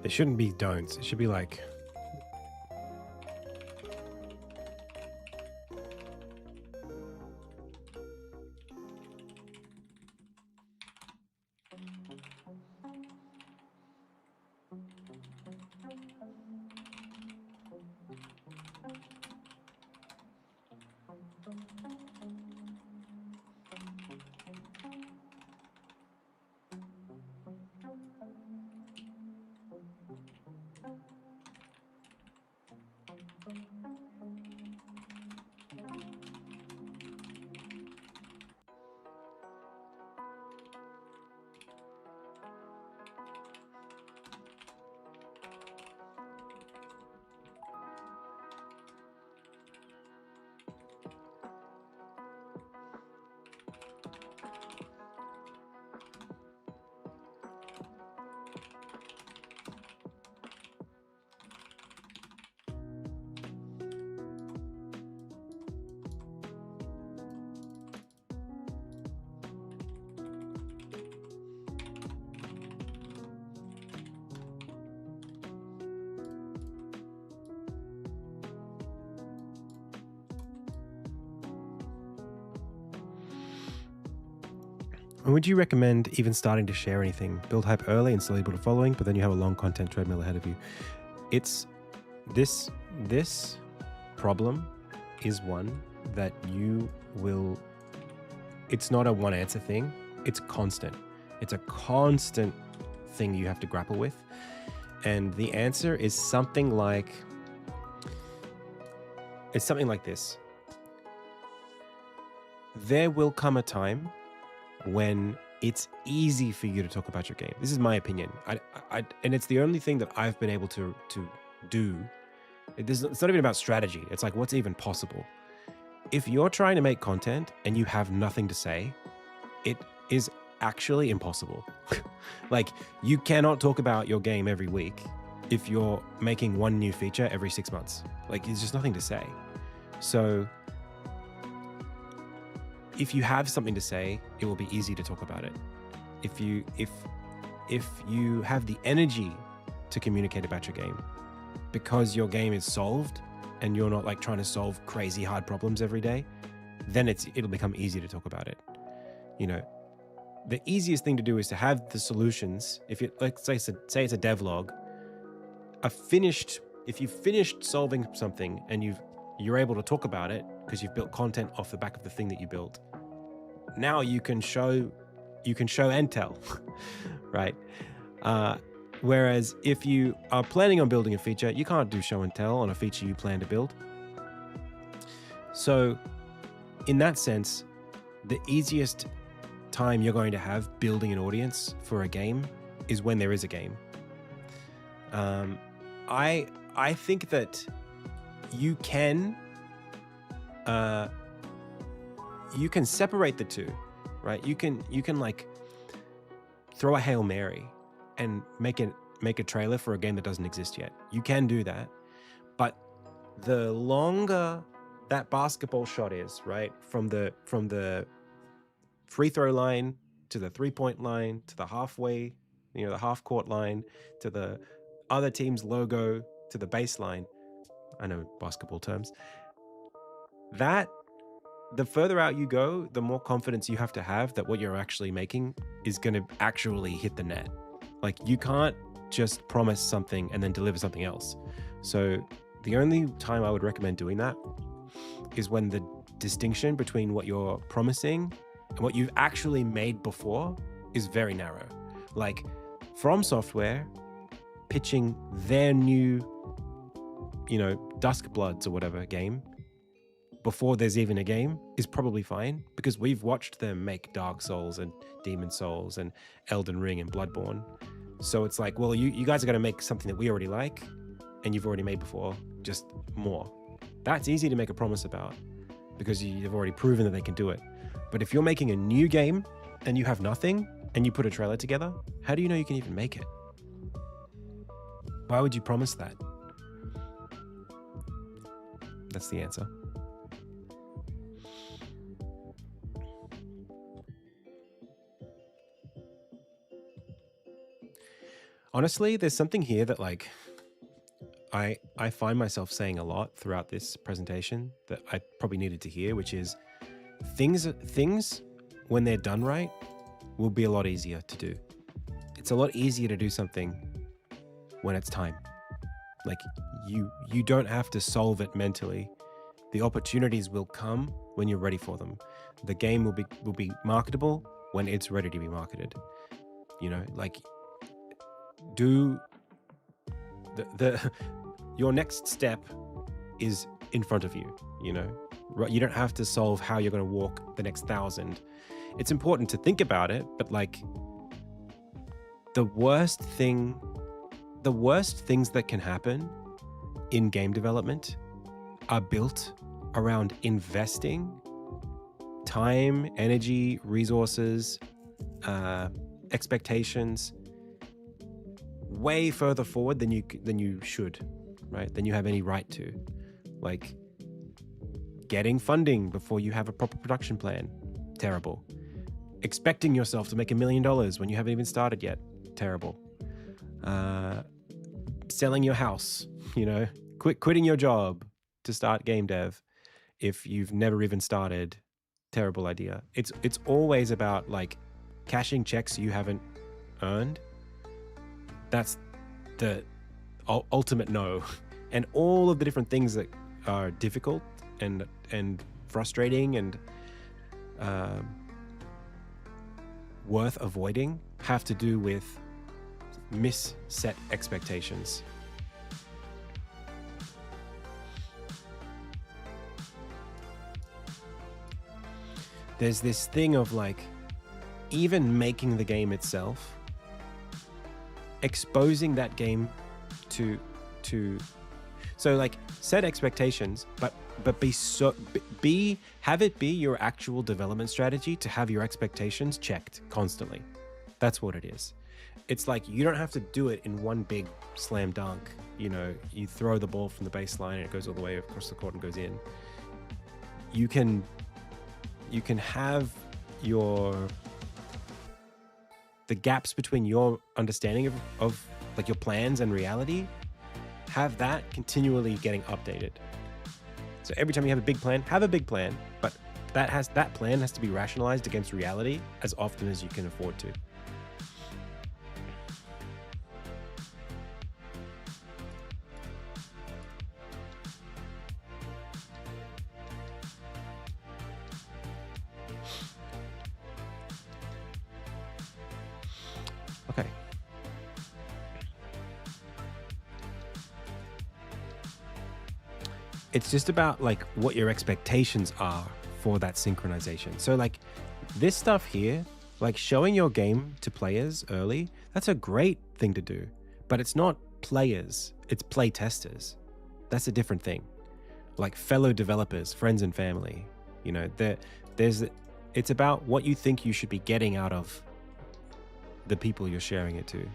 It shouldn't be don'ts. It should be like, And would you recommend even starting to share anything? Build hype early and slowly build a following, but then you have a long content treadmill ahead of you. It's this problem is one that you will, it's not a one answer thing. It's constant. It's a constant thing you have to grapple with. And the answer is something like, it's something like this. There will come a time when it's easy for you to talk about your game. This is my opinion. And it's the only thing that I've been able to do. It's not even about strategy. It's like, what's even possible? If you're trying to make content and you have nothing to say, it is actually impossible. Like, you cannot talk about your game every week if you're making one new feature every 6 months. Like, there's just nothing to say. So if you have something to say, it will be easy to talk about it. If you have the energy to communicate about your game because your game is solved and you're not like trying to solve crazy hard problems every day, then it'll become easy to talk about it. You know, the easiest thing to do is to have the solutions. If you like, say it's a devlog, if you've finished solving something and you're able to talk about it because you've built content off the back of the thing that you built. Now you can show and tell, right? Whereas if you are planning on building a feature, you can't do show and tell on a feature you plan to build. So in that sense, the easiest time you're going to have building an audience for a game is when there is a game. I think that you can separate the two, right? You can like throw a Hail Mary and make a trailer for a game that doesn't exist yet. You can do that, but the longer that basketball shot is, right, from the free throw line to the 3-point line to the halfway, the half court line to the other team's logo to the baseline. I know basketball terms. That the further out you go, the more confidence you have to have that what you're actually making is going to actually hit the net. Like, you can't just promise something and then deliver something else. So the only time I would recommend doing that is when the distinction between what you're promising and what you've actually made before is very narrow. Like, From Software pitching their new, Duskbloods or whatever game before there's even a game is probably fine, because we've watched them make Dark Souls and Demon Souls and Elden Ring and Bloodborne. So it's like, well, you guys are going to make something that we already like and you've already made before, just more. That's easy to make a promise about because you've already proven that they can do it. But if you're making a new game and you have nothing and you put a trailer together, how do you know you can even make it? Why would you promise that? That's the answer. Honestly, there's something here that like I find myself saying a lot throughout this presentation that I probably needed to hear, which is things when they're done right will be a lot easier to do. It's a lot easier to do something when it's time. Like, you don't have to solve it mentally. The opportunities will come when you're ready for them. The game will be marketable when it's ready to be marketed. Like, do your next step is in front of you. You don't have to solve how you're going to walk the next 1,000. It's important to think about it, but like, the worst things that can happen in game development are built around investing time, energy, resources, expectations way further forward than you should, right? Than you have any right to. Like, getting funding before you have a proper production plan, terrible. Expecting yourself to make $1 million when you haven't even started yet, terrible. Selling your house, quitting your job to start game dev if you've never even started, terrible idea. It's always about like cashing checks you haven't earned, that's the ultimate no. And all of the different things that are difficult and frustrating and worth avoiding have to do with misset expectations. There's this thing of like, even making the game itself, exposing that game to so like set expectations, but have it be your actual development strategy to have your expectations checked constantly. That's what it is. It's like you don't have to do it in one big slam dunk. You know, you throw the ball from the baseline and it goes all the way across the court and goes in. You can have the gaps between your understanding of like your plans and reality, have that continually getting updated. So every time you have a big plan, but that plan has to be rationalized against reality as often as you can afford to. Okay. It's just about like what your expectations are for that synchronization. So like this stuff here, like showing your game to players early, that's a great thing to do, but it's not players, it's play testers. That's a different thing. Like fellow developers, friends and family, you know, it's about what you think you should be getting out of the people you're sharing it to.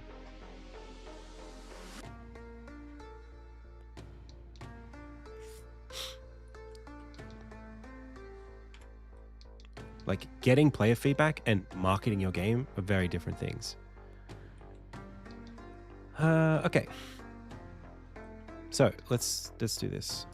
Like getting player feedback and marketing your game are very different things. Okay. So let's do this.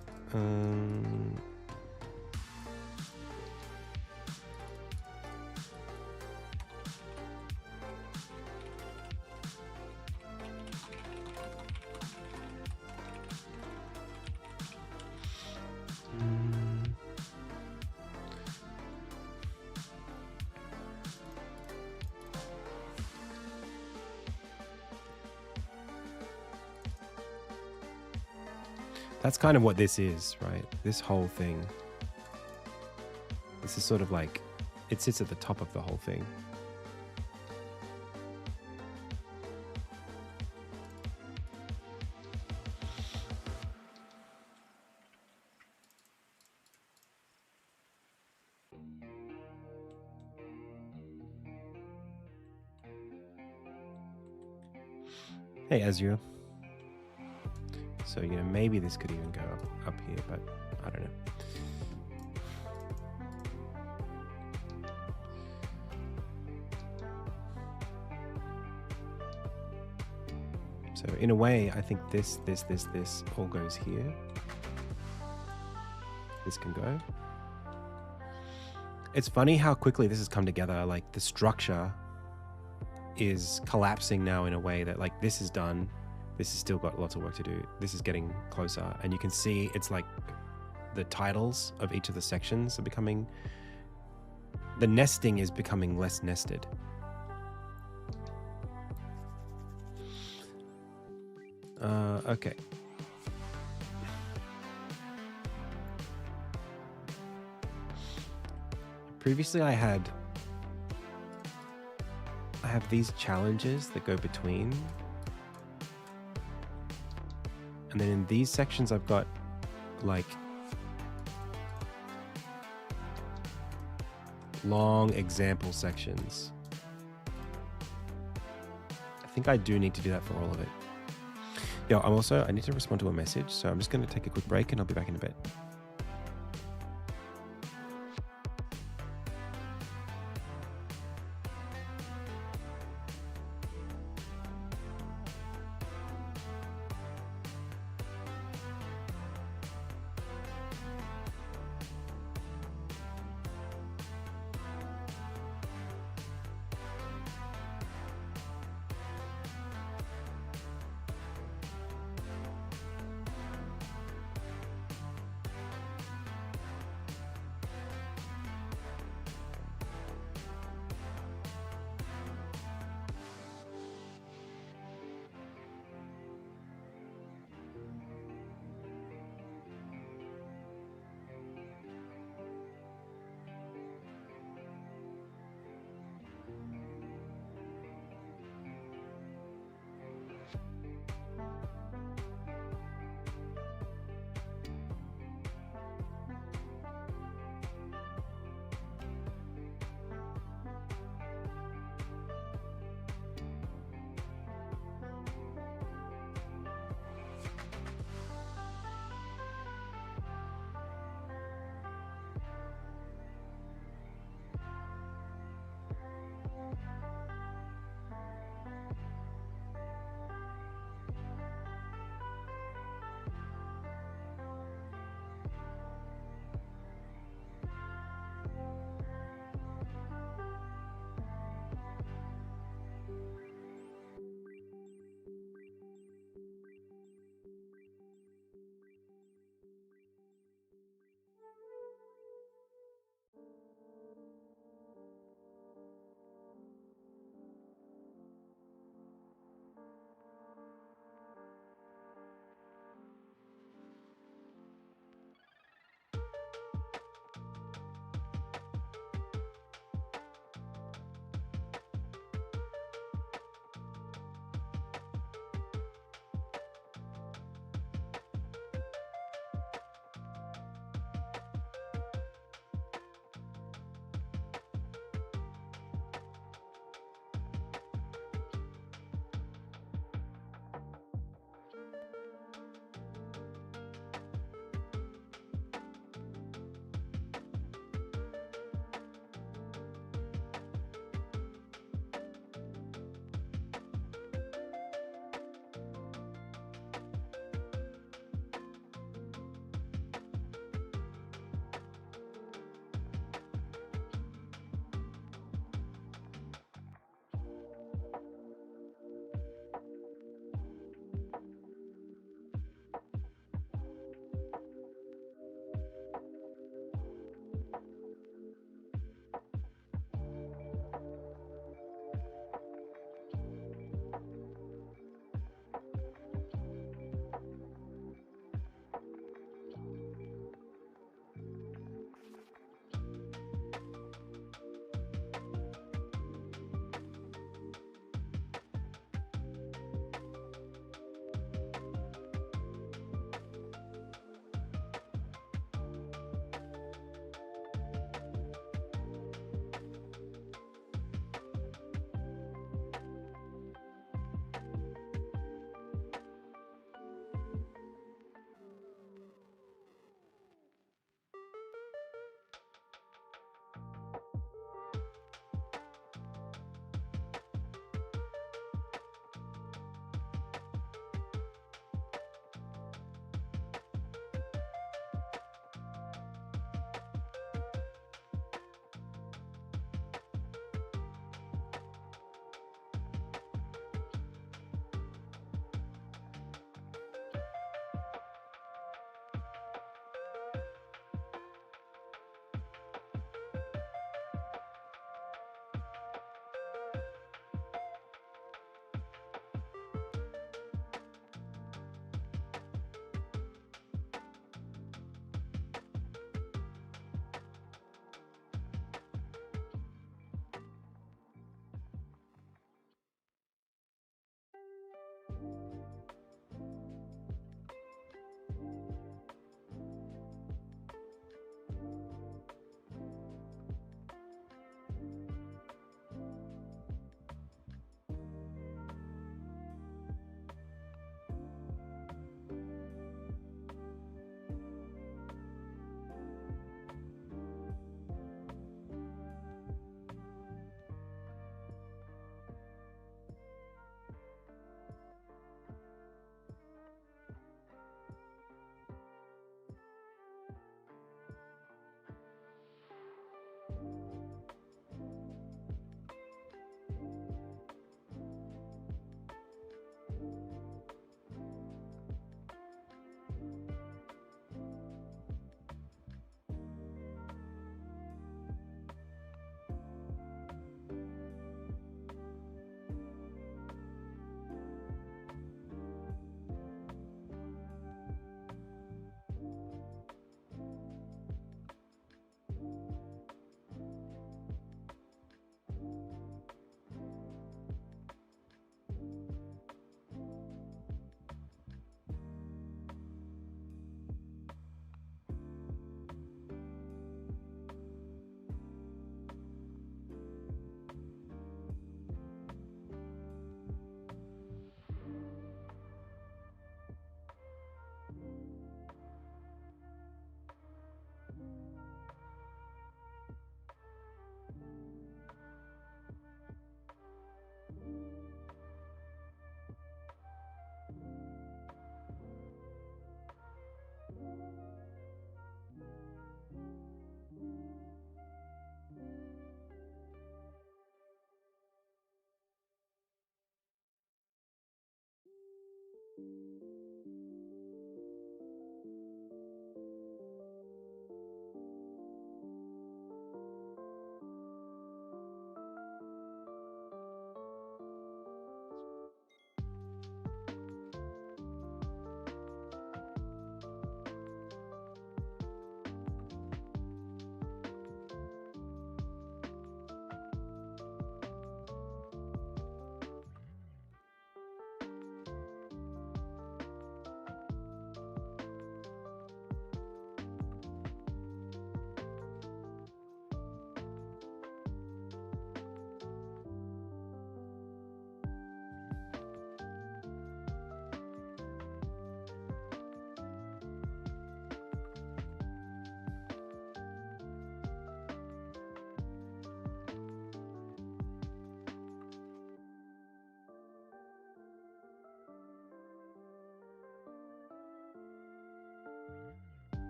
That's kind of what this is, right? This whole thing. This is sort of like, it sits at the top of the whole thing. Hey, Azure. So, you know, maybe this could even go up here, but I don't know. So in a way, I think this all goes here. This can go. It's funny how quickly this has come together. Like the structure is collapsing now in a way that like this is done. This has still got lots of work to do. This is getting closer. And you can see it's like the titles of each of the sections are becoming, the nesting is becoming less nested. Okay. Previously I have these challenges that go between. And then in these sections, I've got like long example sections. I think I do need to do that for all of it. Yo, I need to respond to a message. So I'm just going to take a quick break and I'll be back in a bit.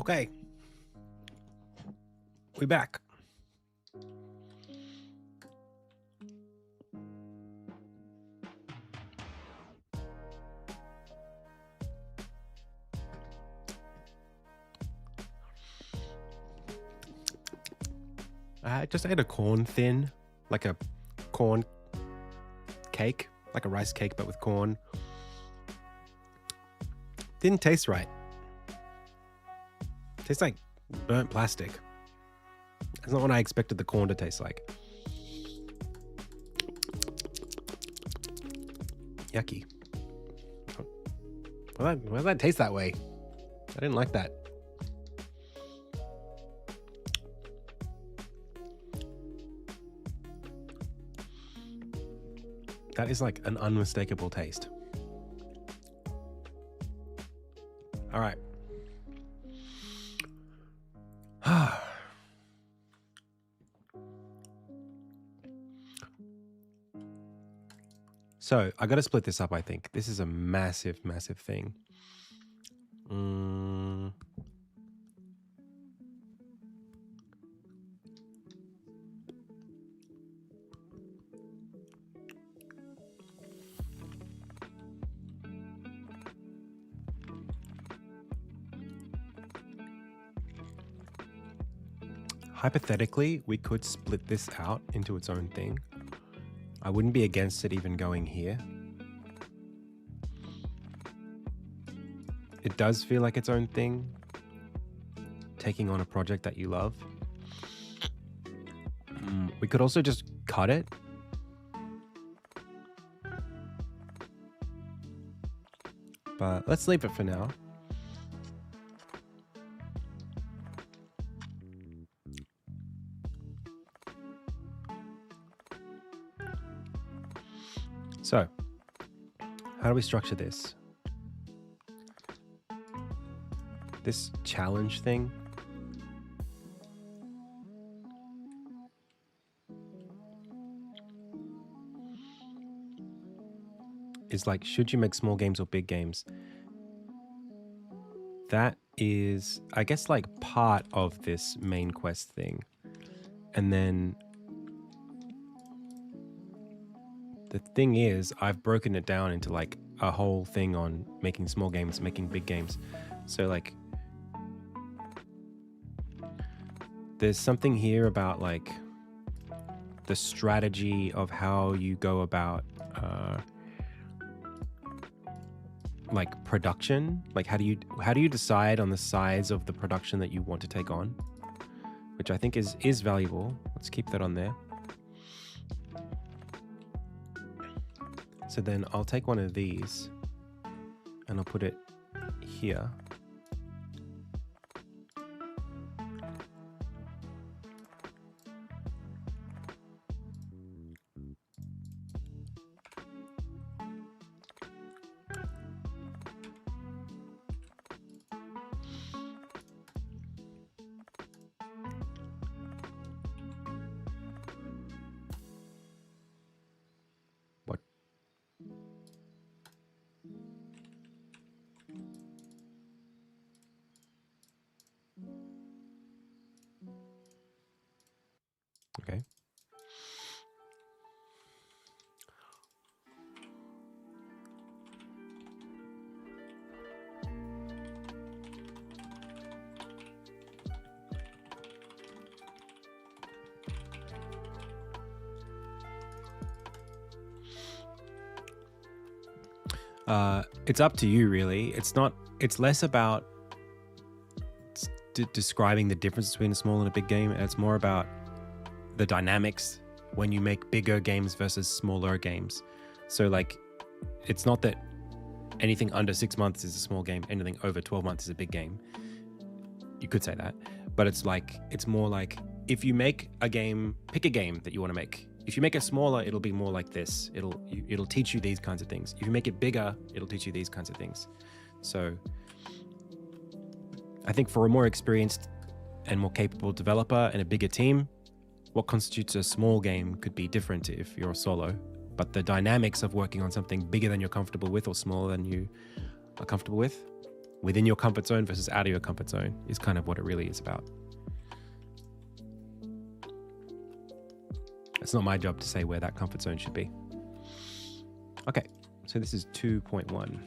Okay. We back. I just ate a corn thin, like a corn cake, like a rice cake, but with corn. Didn't taste right. Tastes like burnt plastic. That's not what I expected the corn to taste like. Yucky. Why does that taste that way? I didn't like that. That is like an unmistakable taste. All right. So I got to split this up, I think. This is a massive, massive thing. hypothetically, we could split this out into its own thing. I wouldn't be against it even going here. It does feel like its own thing, taking on a project that you love. We could also just cut it. But let's leave it for now. So, how do we structure this? This challenge thing is like, should you make small games or big games? That is, I guess, like part of this main quest thing. And then the thing is, I've broken it down into like a whole thing on making small games, making big games. So like, there's something here about like the strategy of how you go about like production. Like how do you decide on the size of the production that you want to take on, which I think is valuable. Let's keep that on there. So then I'll take one of these and I'll put it here. What? Okay. It's up to you, really. It's less about describing the difference between a small and a big game. It's more about the dynamics when you make bigger games versus smaller games. So like, it's not that anything under 6 months is a small game, anything over 12 months is a big game. You could say that, but it's more like, if you make a game, pick a game that you want to make. If you make it smaller, it'll be more like this. It'll teach you these kinds of things. If you make it bigger, it'll teach you these kinds of things. So I think for a more experienced and more capable developer and a bigger team, what constitutes a small game could be different if you're a solo. But the dynamics of working on something bigger than you're comfortable with or smaller than you are comfortable with, within your comfort zone versus out of your comfort zone, is kind of what it really is about. It's not my job to say where that comfort zone should be. Okay, so this is 2.1.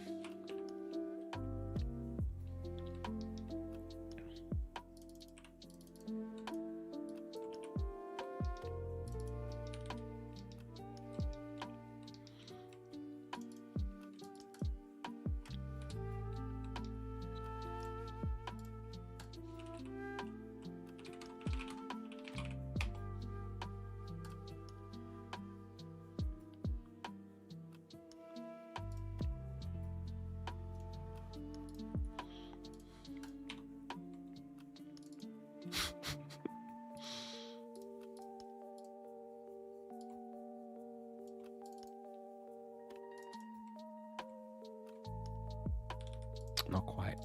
Not quite.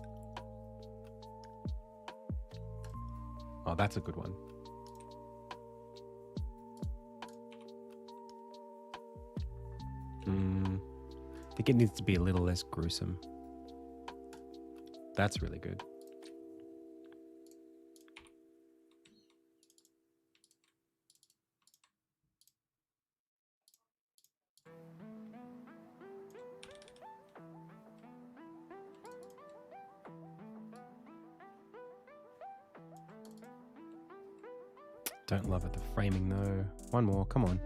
Oh, that's a good one. I think it needs to be a little less gruesome. That's really good. Don't love it. The framing though. One more. Come on.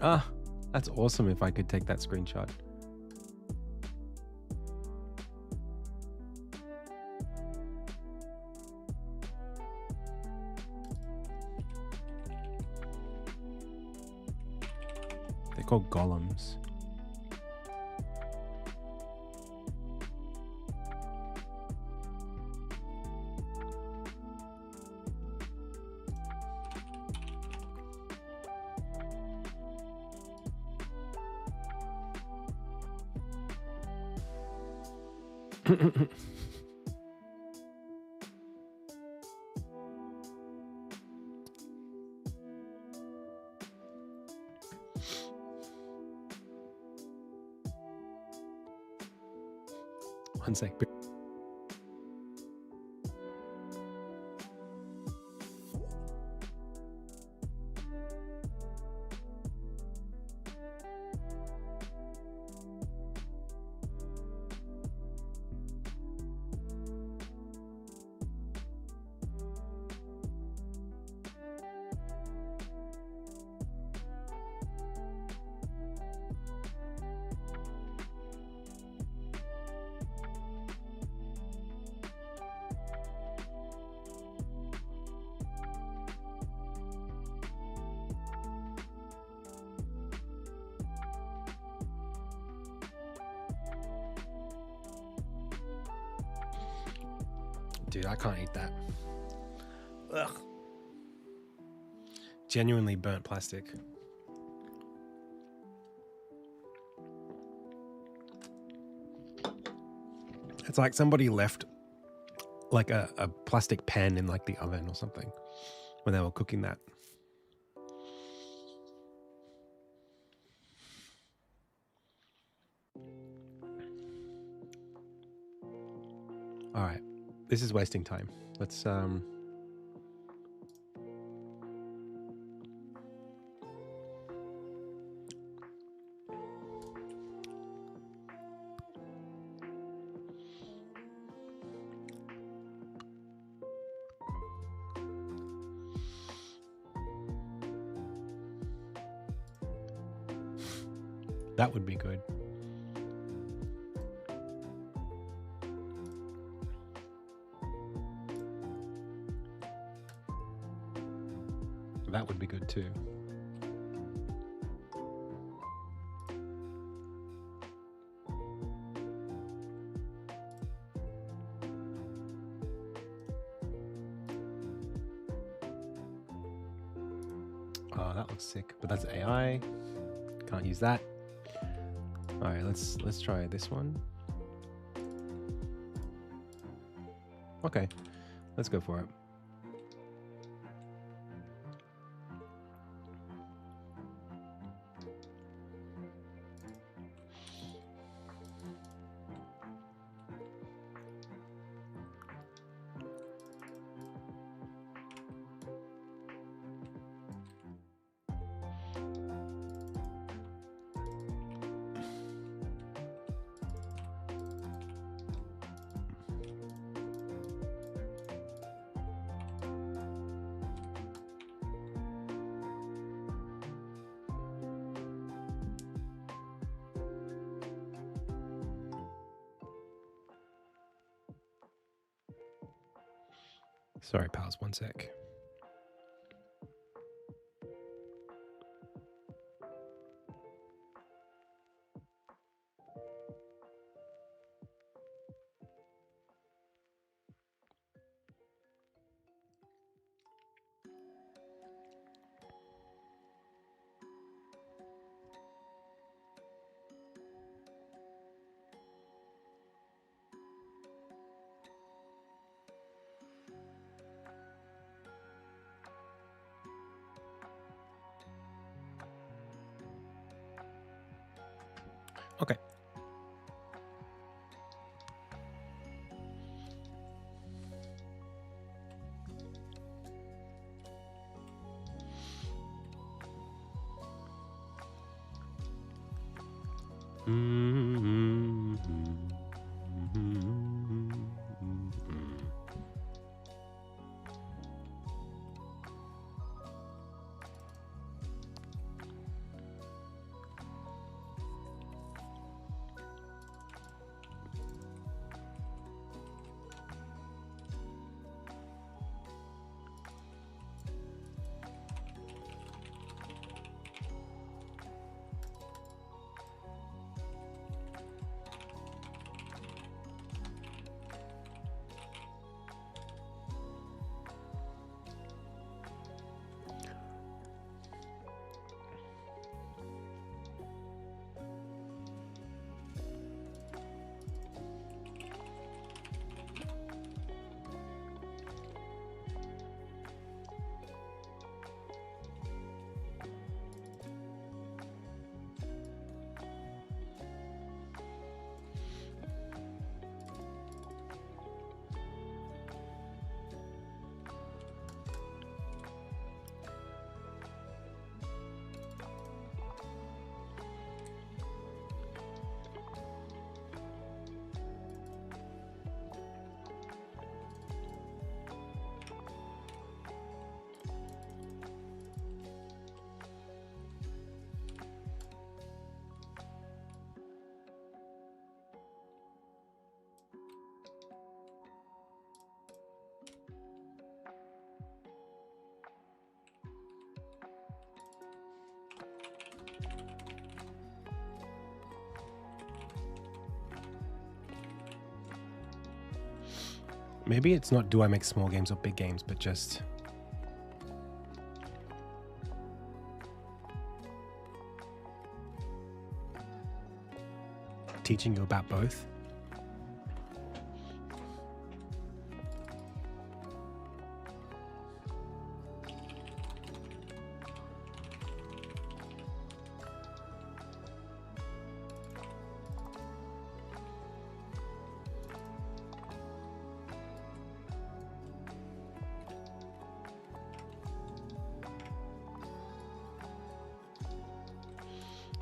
Ah, that's awesome if I could take that screenshot. They're called golems. One sec. Dude, I can't eat that. Ugh. Genuinely burnt plastic. It's like somebody left like a plastic pan in like the oven or something when they were cooking that. All right. This is wasting time. Let's that would be good. That would be good too. Oh, that looks sick, but that's AI. Can't use that. All right, let's try this one. Okay, let's go for it. Sorry, pals, one sec. Okay. Maybe it's not do I make small games or big games, but just teaching you about both.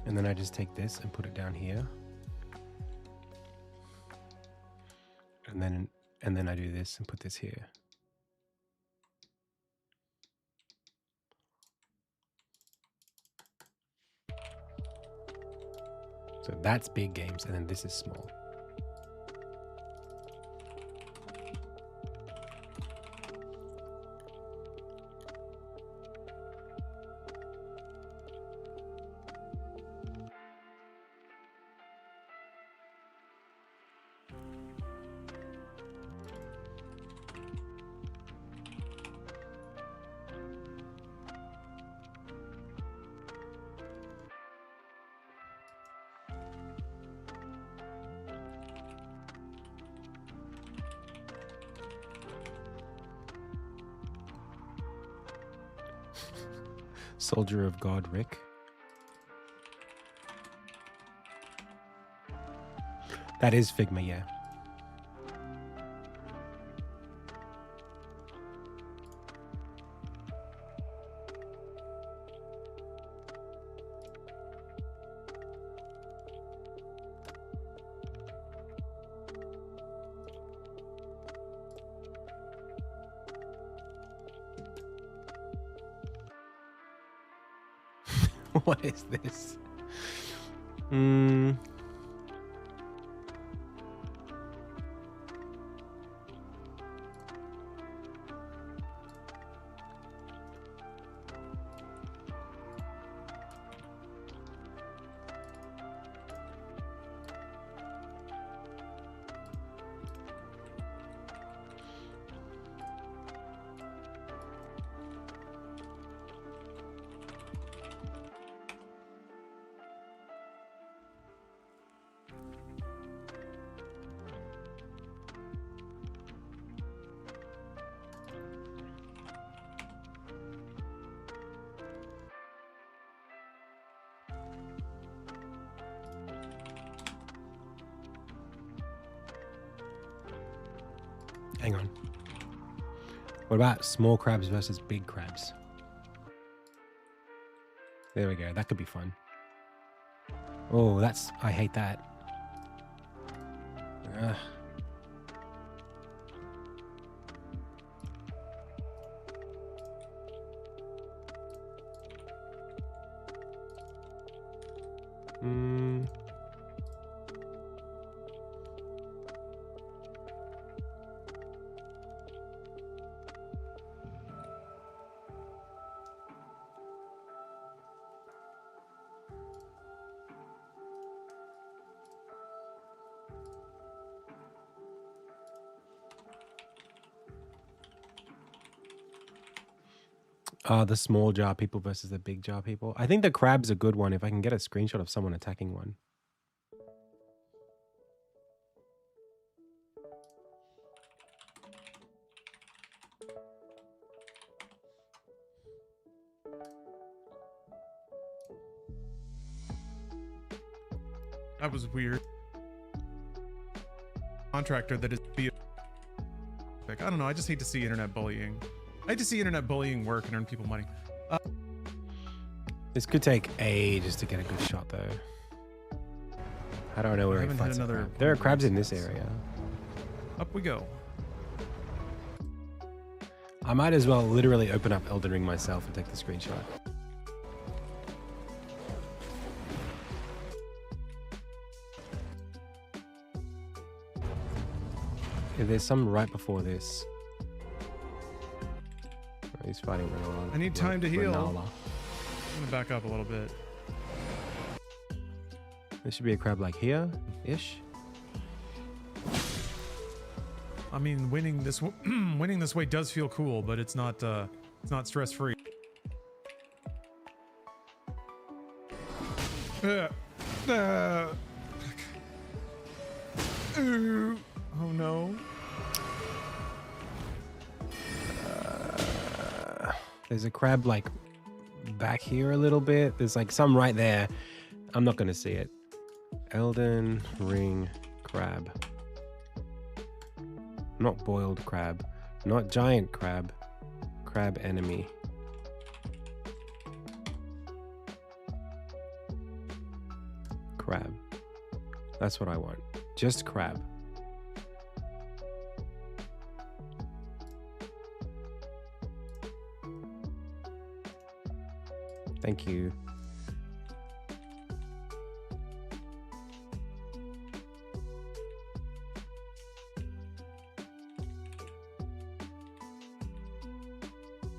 And then I just take this and put it down here. And then I do this and put this here. So that's big games, and then this is small. Soldier of God, Rick. That is Figma, yeah. What is this? Hang on. What about small crabs versus big crabs? There we go. That could be fun. Oh, I hate that. Ugh. The small jar people versus the big jar people. I think the crab's a good one if I can get a screenshot of someone attacking one. That was weird. Contractor that is I don't know. I just hate to see internet bullying. I hate to see internet bullying work and earn people money. This could take ages to get a good shot, though. I don't know where he fights another. There are crabs in this area. Up we go. I might as well literally open up Elden Ring myself and take the screenshot. Yeah, there's some right before this. Oh, he's fighting Renala. I need time to heal. Renala. I'm gonna back up a little bit. There should be a crab like here-ish. I mean, winning this winning this way does feel cool, but it's not stress free. Oh no. There's a crab like back here a little bit. There's like some right there. I'm not gonna see it. Elden Ring crab. Not boiled crab. Not giant crab. Crab enemy. Crab. That's what I want. Just crab. Thank you.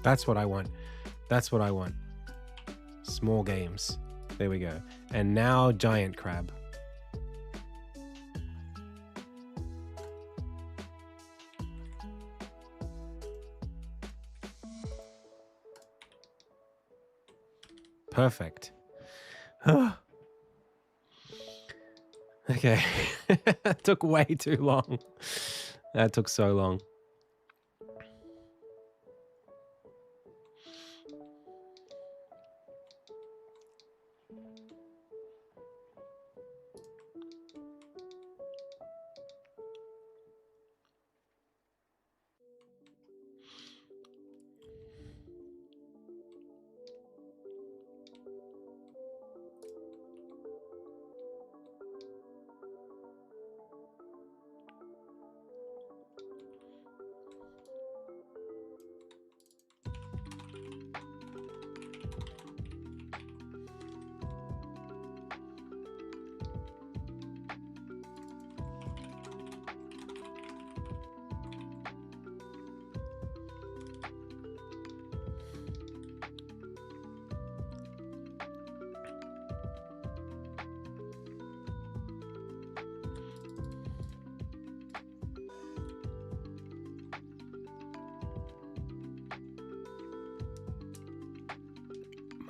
That's what I want. That's what I want. Small games. There we go. And now giant crab. Perfect. Okay. That took way too long. That took so long.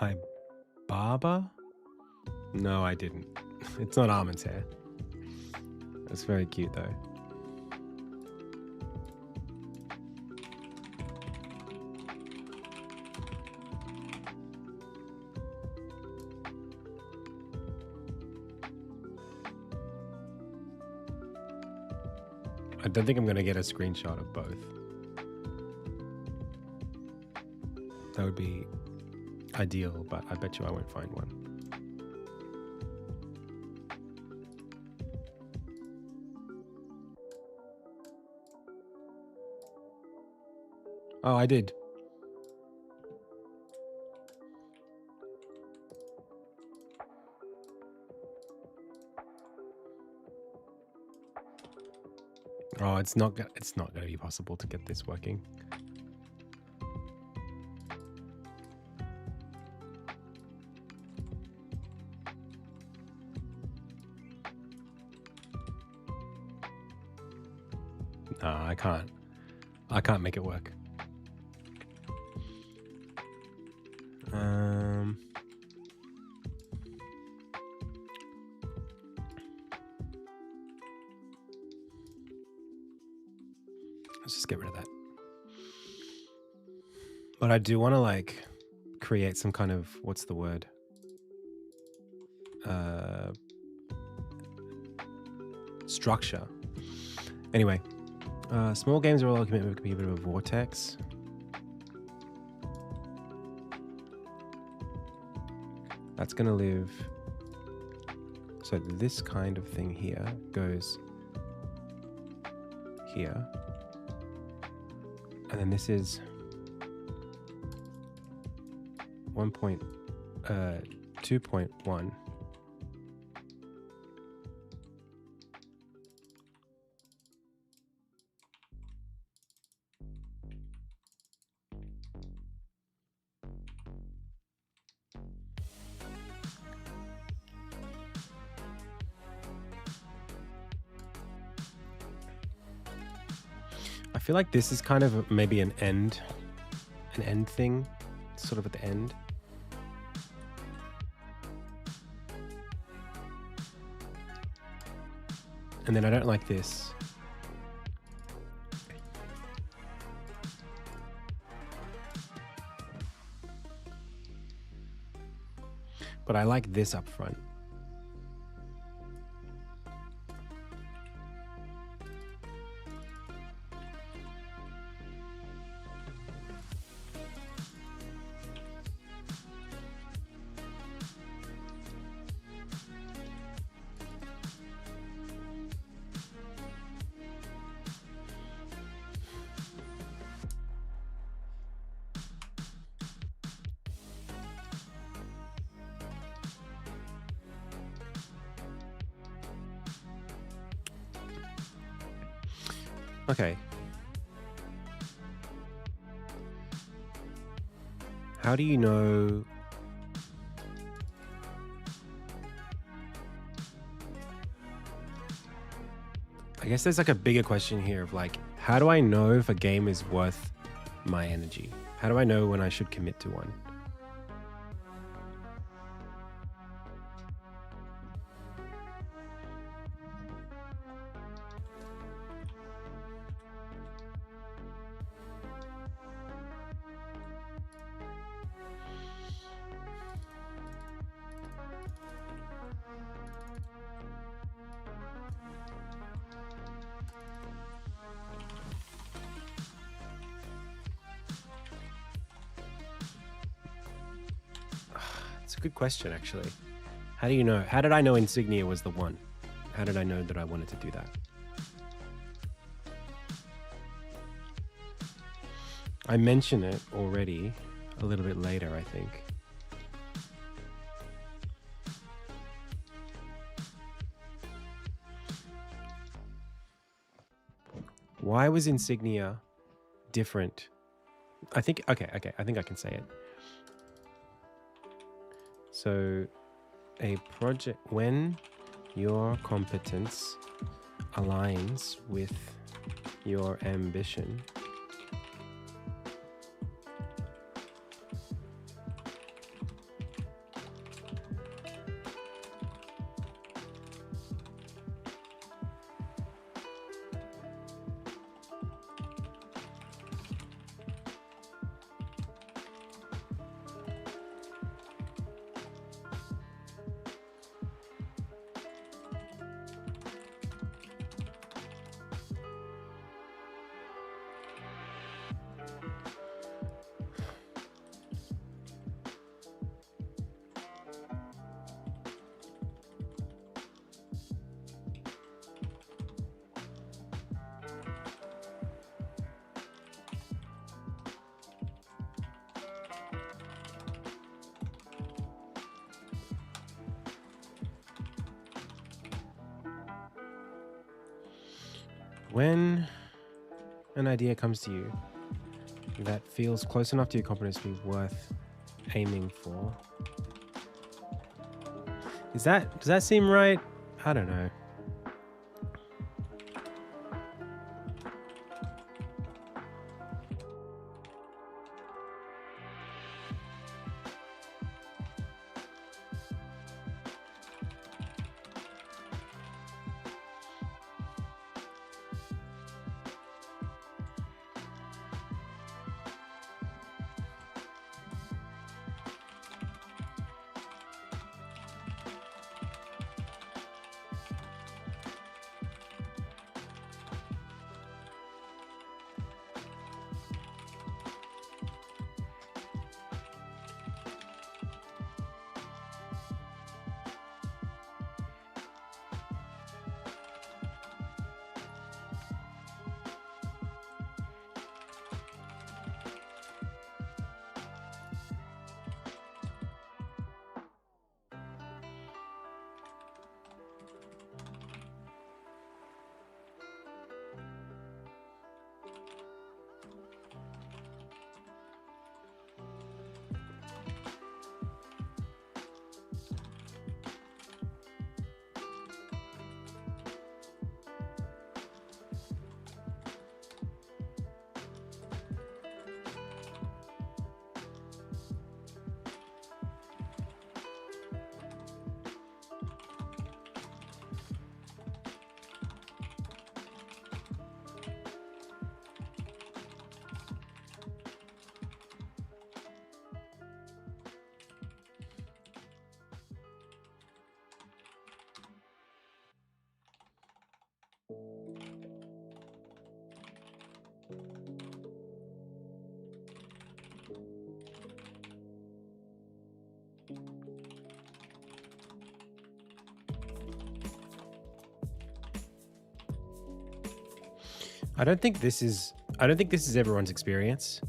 My barber? No, I didn't. It's not Armin's hair. That's very cute though. I don't think I'm going to get a screenshot of both. That would be ideal, but I bet you I won't find one. Oh, I did. Oh, it's not going to be possible to get this working. No, I can't. I can't make it work. Let's just get rid of that. But I do want to like create some kind of, what's the word? Structure. Anyway, small games are all commitment can be a bit of a vortex. That's going to live. So this kind of thing here goes here. And then this is 2.1. I feel like this is kind of maybe an end thing, sort of at the end. And then I don't like this. But I like this up front. Okay. How do you know? I guess there's like a bigger question here of like, how do I know if a game is worth my energy? How do I know when I should commit to one? It's a good question, actually. How do you know? How did I know Insignia was the one? How did I know that I wanted to do that? I mention it already a little bit later, I think. Why was Insignia different? I think, okay, I think I can say it. So, a project, when your competence aligns with your ambition, when an idea comes to you that feels close enough to your competence to be worth aiming for. Does that seem right? I don't know. I don't think this is everyone's experience.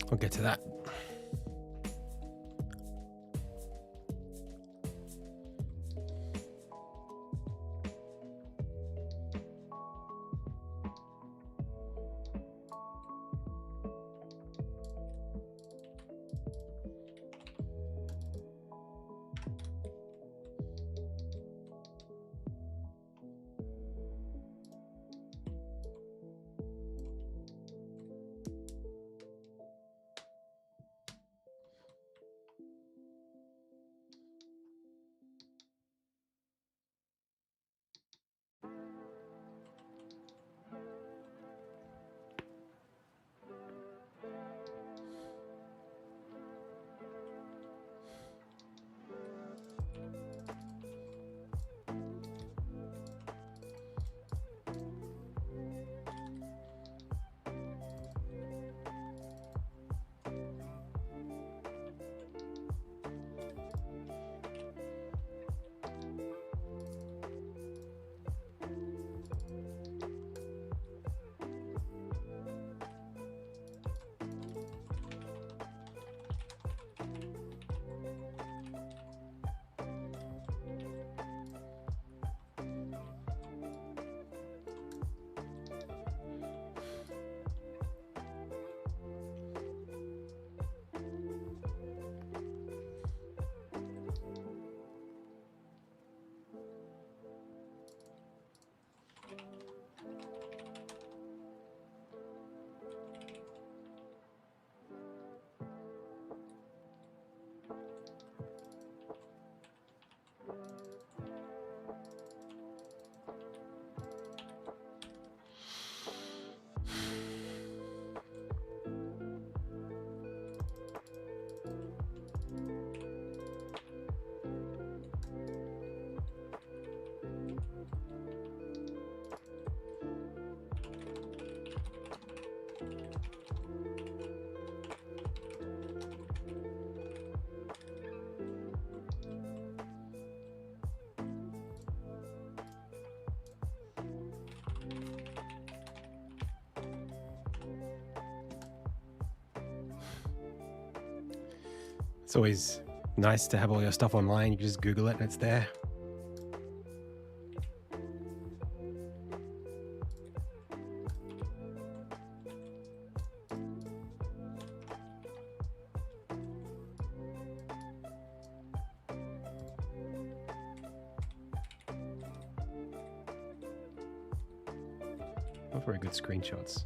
We'll get to that. It's always nice to have all your stuff online. You can just Google it and it's there. Not very good screenshots.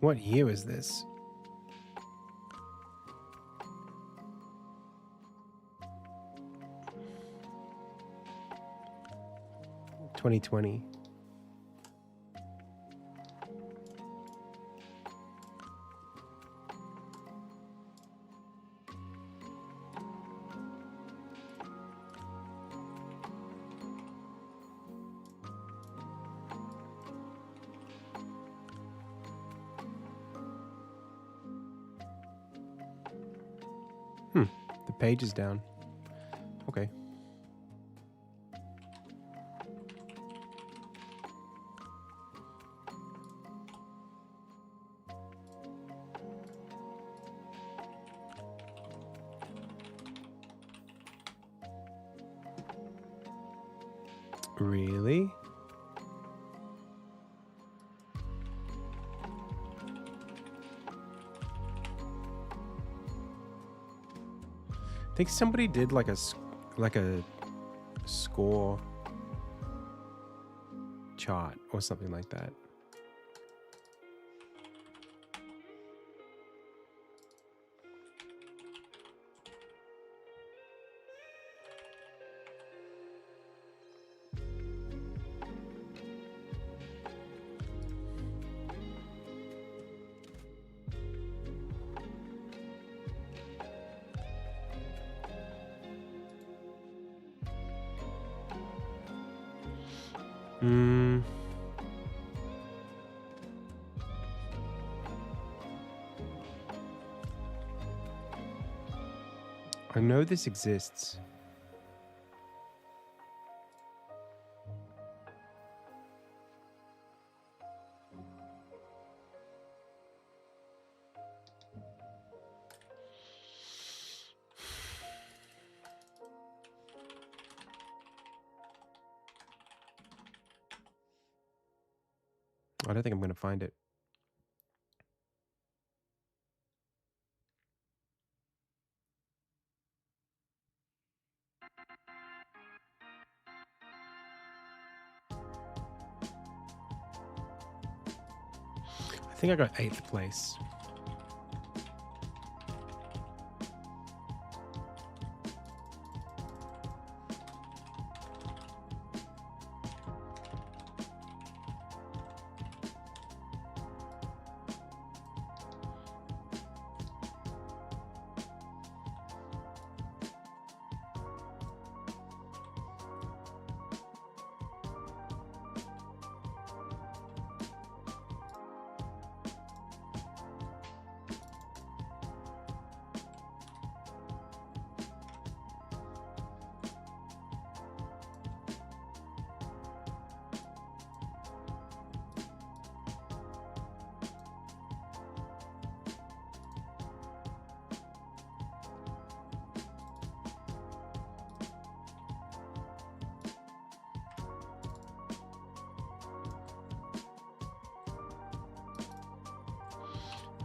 What year was this? $2020. The page is down. Okay. Really? I think somebody did like a score chart or something like that. I know this exists. I don't think I'm going to find it. I think I got 8th place.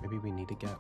Maybe we need a gap.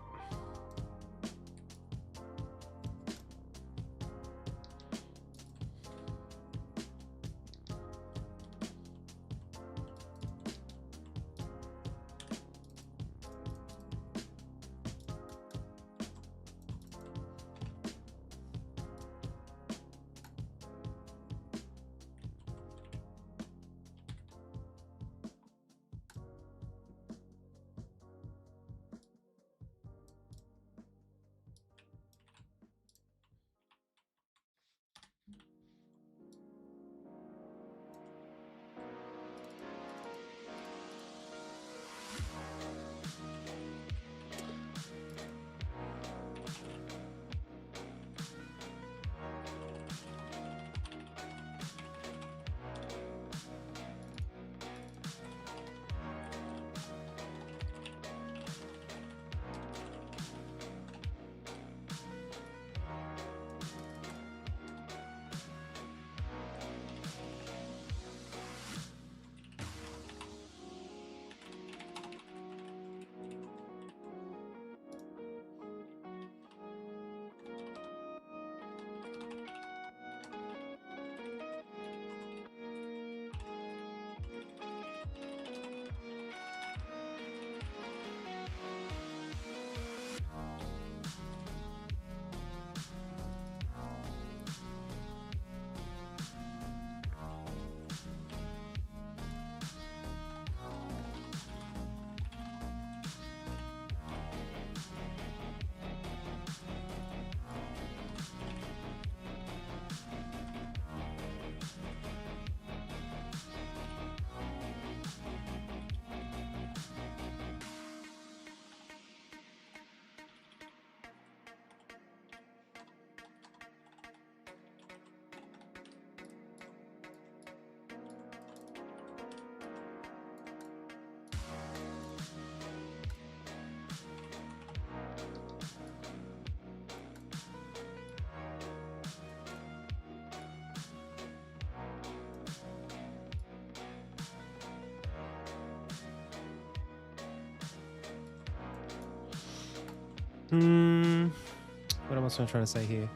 What am I trying to say here?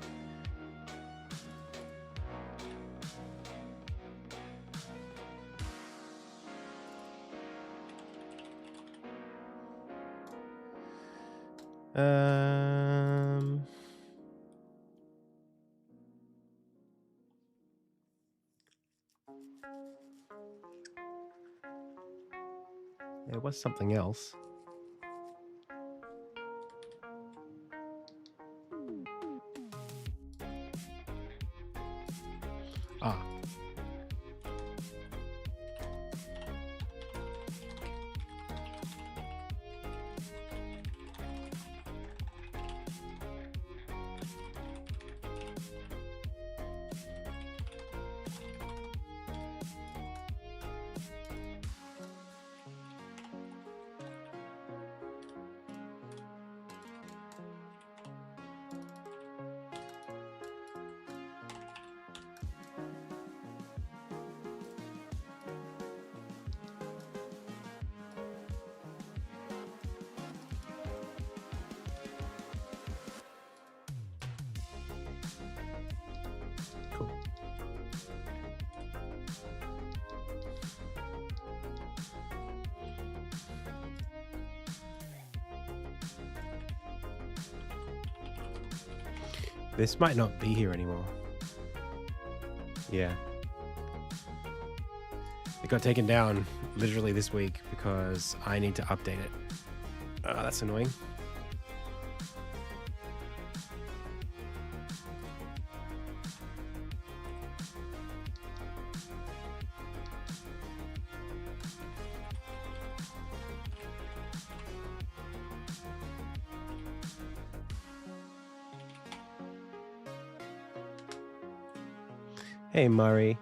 There was something else. Ah. Cool. This might not be here anymore. Yeah. It got taken down literally this week because I need to update it. That's annoying. Hey, Marie.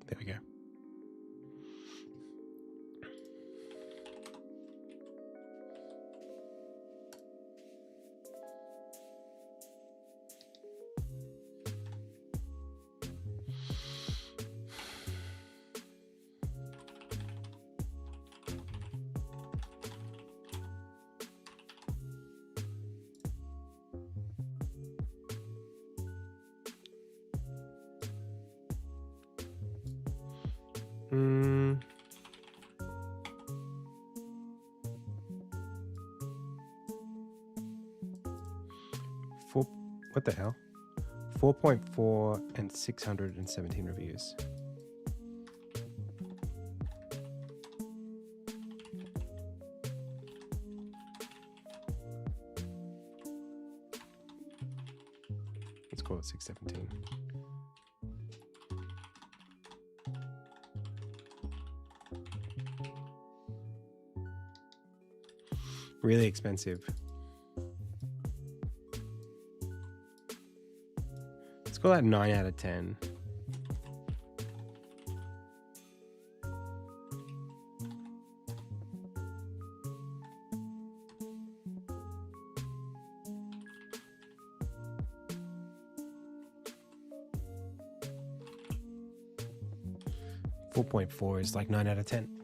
There we go. What the hell? 4.4 and 617 reviews. Let's call it 617. Really expensive. Let's call that 9 out of 10. .4 is like 9 out of 10.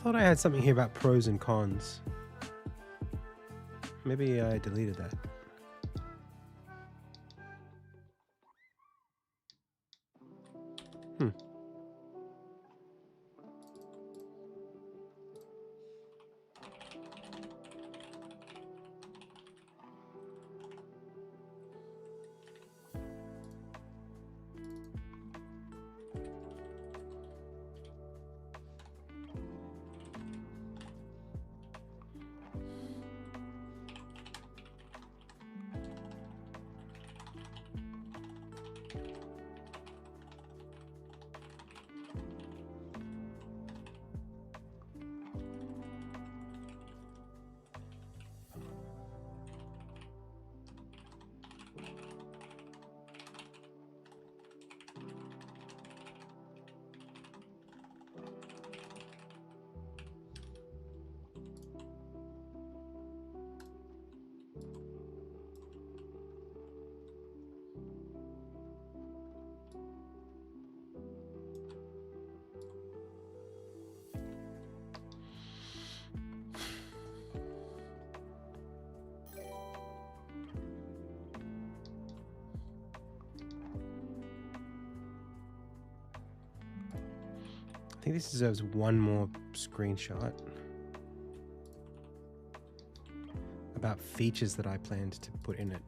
thought I had something here about pros and cons. Maybe I deleted that. Hmm. I think this deserves one more screenshot about features that I planned to put in it.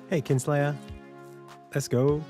Hey, Kinslayer. Let's go.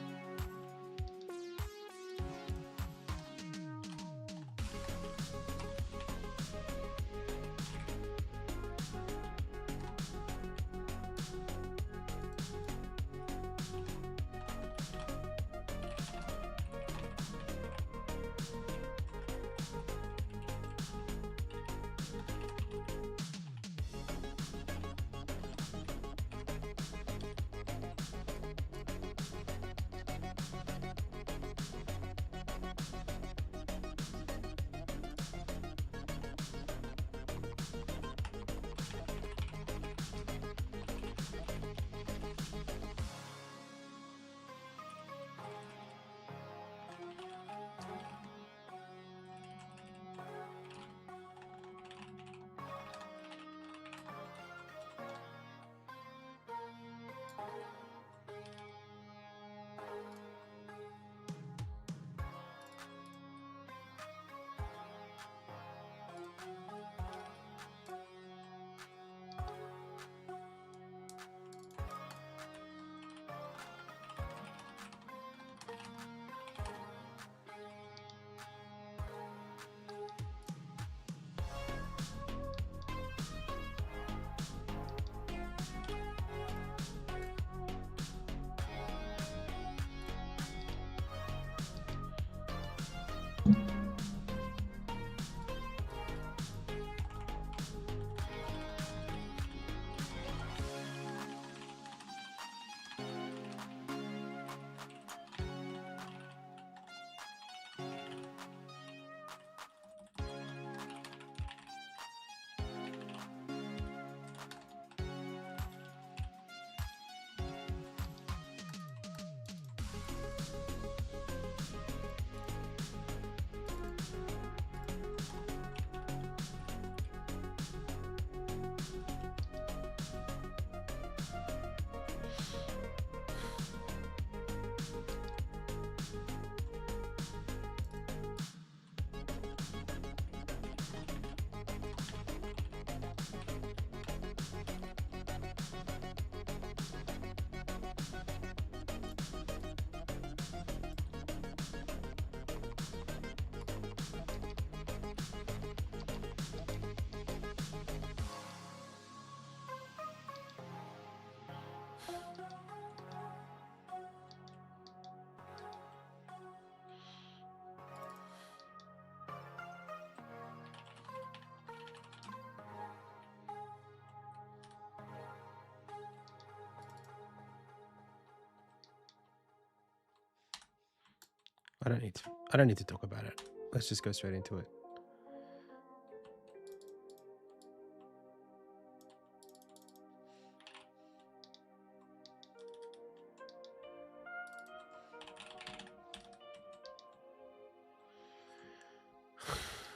I don't need to talk about it. Let's just go straight into it.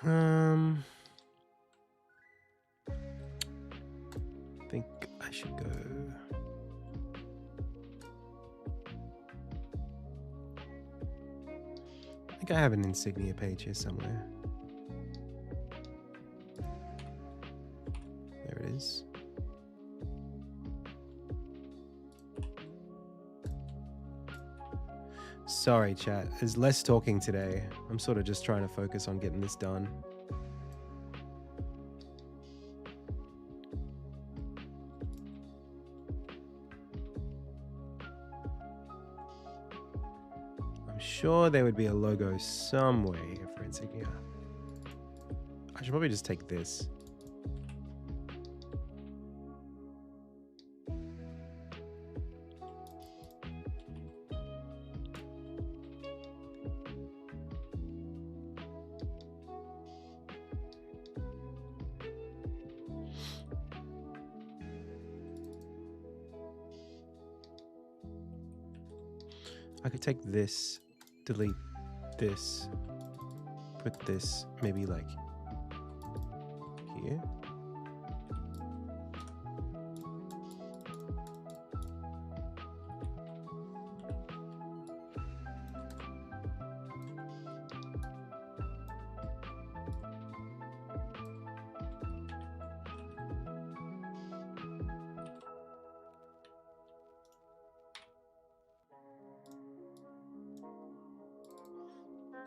I think I should go. I think I have an Insignia page here somewhere. There it is. Sorry, chat. There's less talking today. I'm sort of just trying to focus on getting this done. I'm sure there would be a logo somewhere here for Insignia. I should probably just take this. I could take this, delete this, put this maybe like here.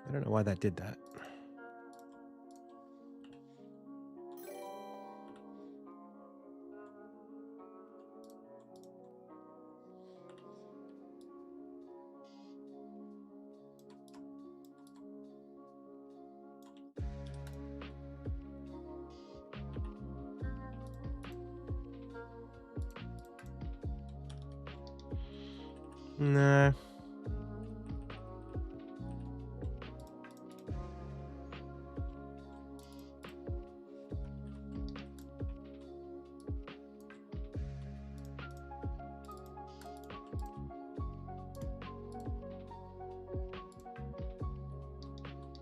I don't know why that did that. Nah.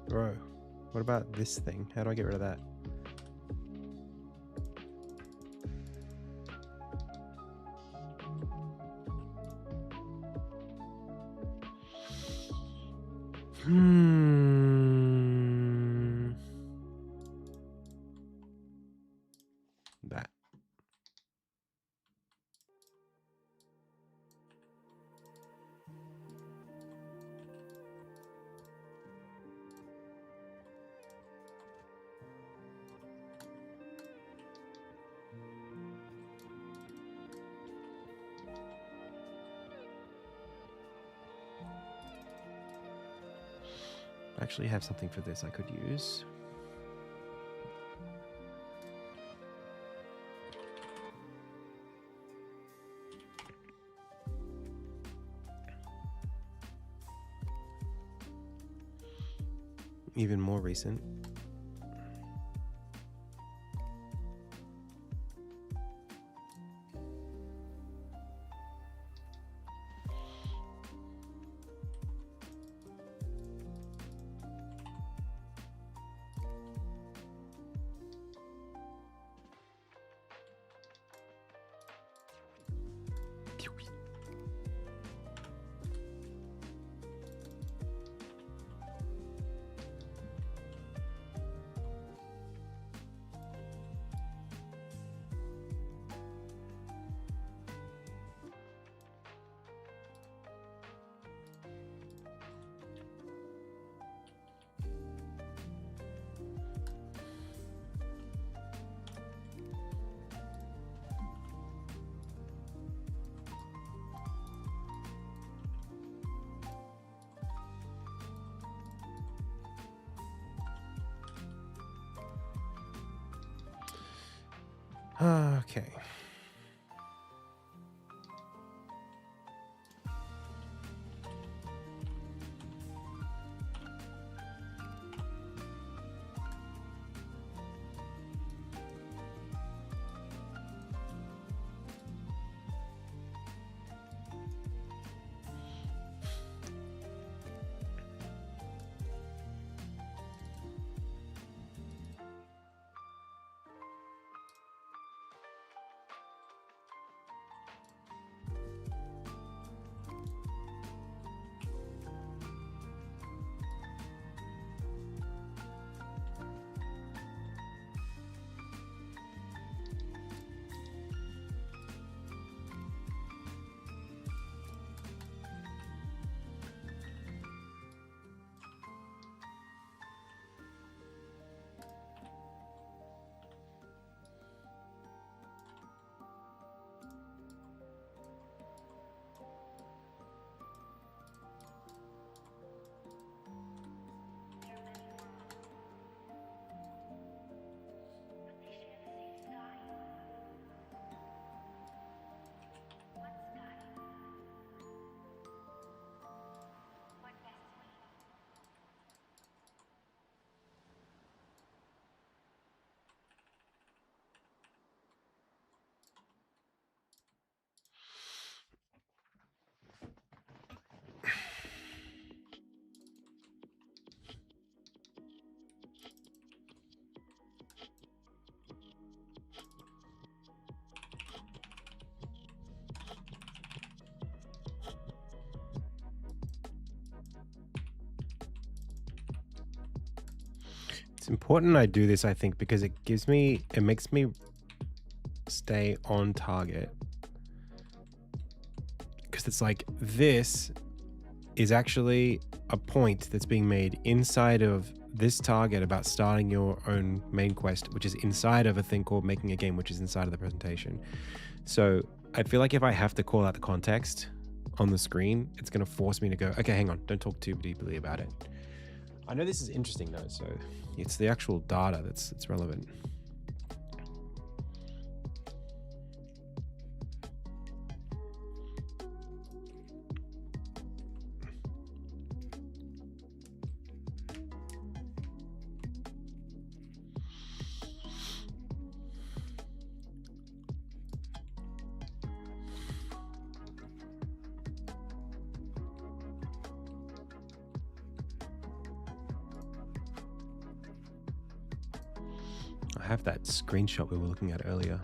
Bro, what about this thing? How do I get rid of that? That. I actually have something for this I could use. Even more recent. Okay. It's important I do this, I think, because it makes me stay on target. Because it's like this is actually a point that's being made inside of this target about starting your own main quest, which is inside of a thing called making a game, which is inside of the presentation. So I feel like if I have to call out the context on the screen, it's going to force me to go, okay, hang on, don't talk too deeply about it. I know this is interesting though, so it's the actual data that's relevant. I have that screenshot we were looking at earlier.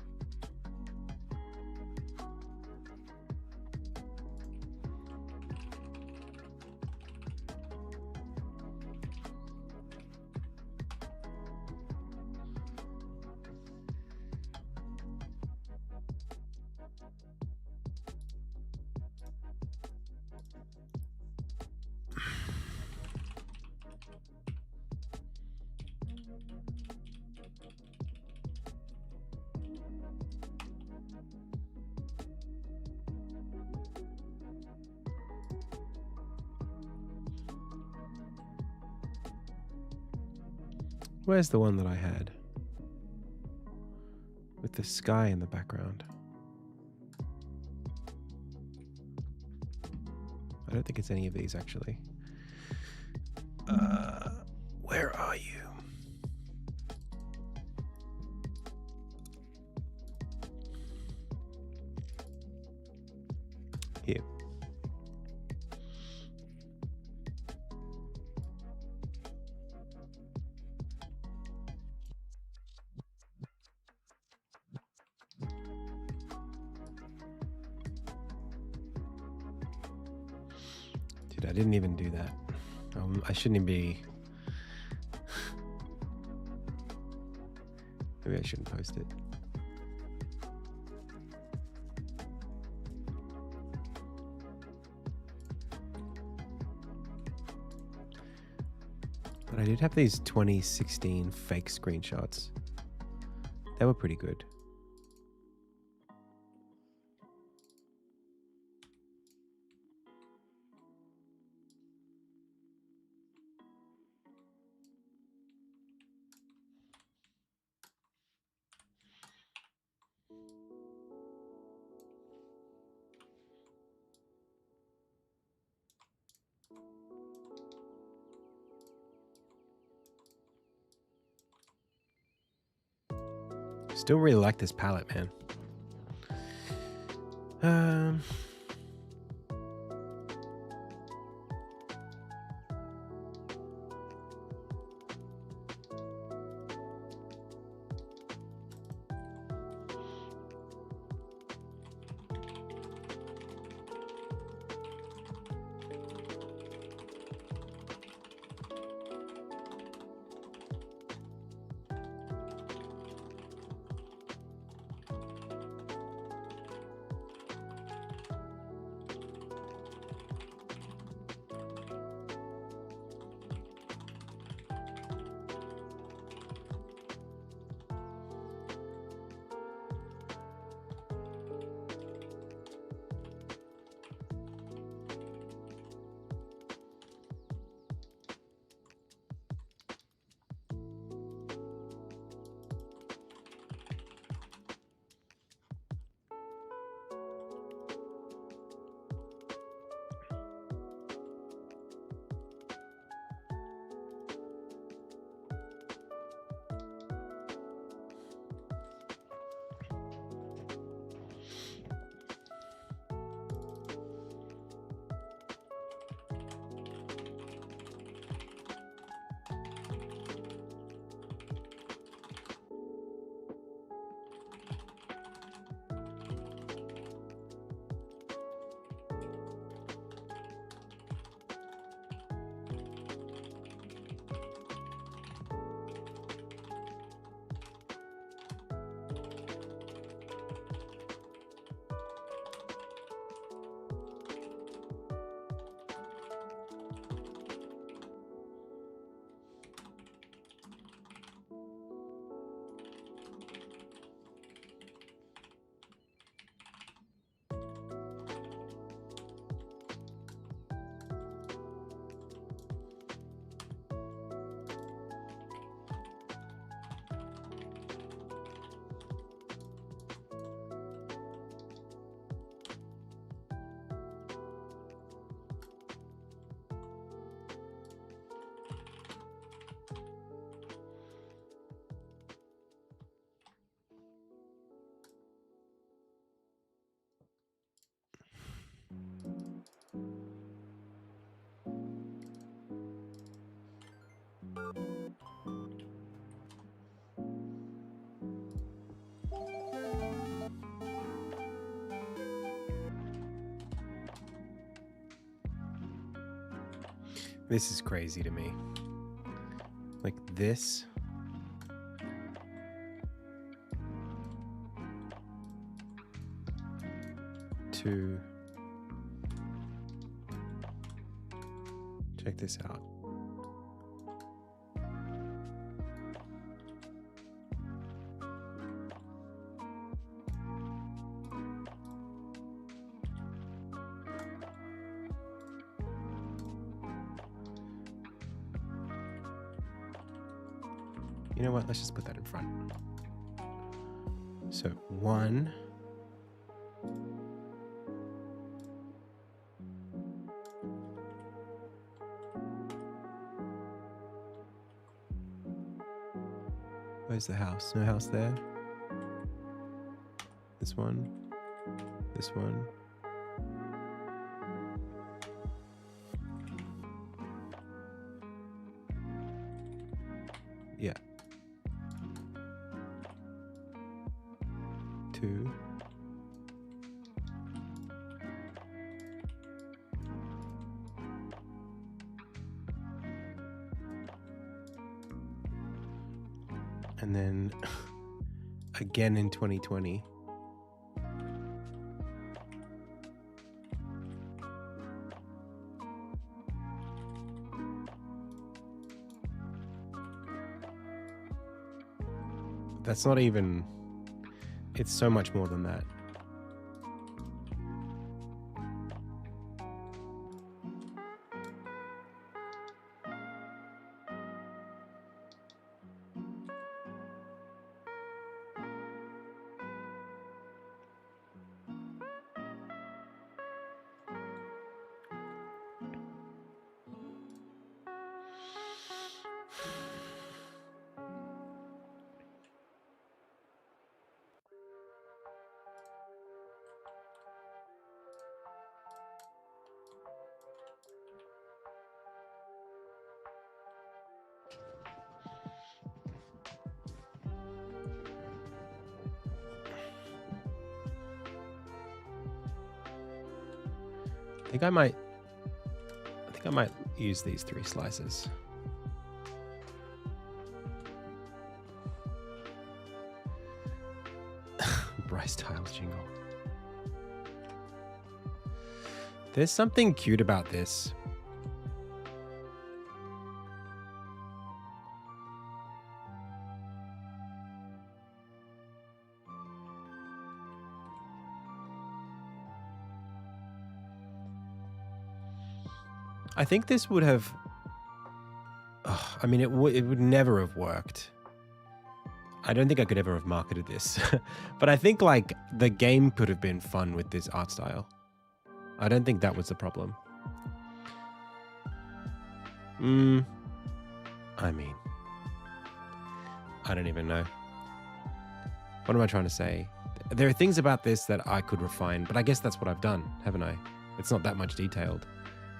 Where's the one that I had? With the sky in the background. I don't think it's any of these actually. Where are you? Here. Dude, I didn't even do that. I shouldn't be. Maybe I shouldn't post it. But I did have these 2016 fake screenshots. They were pretty good. Still really like this palette, man. This is crazy to me. Like this. To check this out. You know what? Let's just put that in front. So 1. Where's the house? No house there. This one. This one. Yeah. 2. And then again in 2020. That's not even, it's so much more than that. I think I might use these 3 slices. Bryce Tiles jingle. There's something cute about this. I think this would have, I mean, it would never have worked. I don't think I could ever have marketed this. But I think like the game could have been fun with this art style. I don't think that was the problem. I mean, I don't even know. What am I trying to say? There are things about this that I could refine, but I guess that's what I've done, haven't I? It's not that much detailed.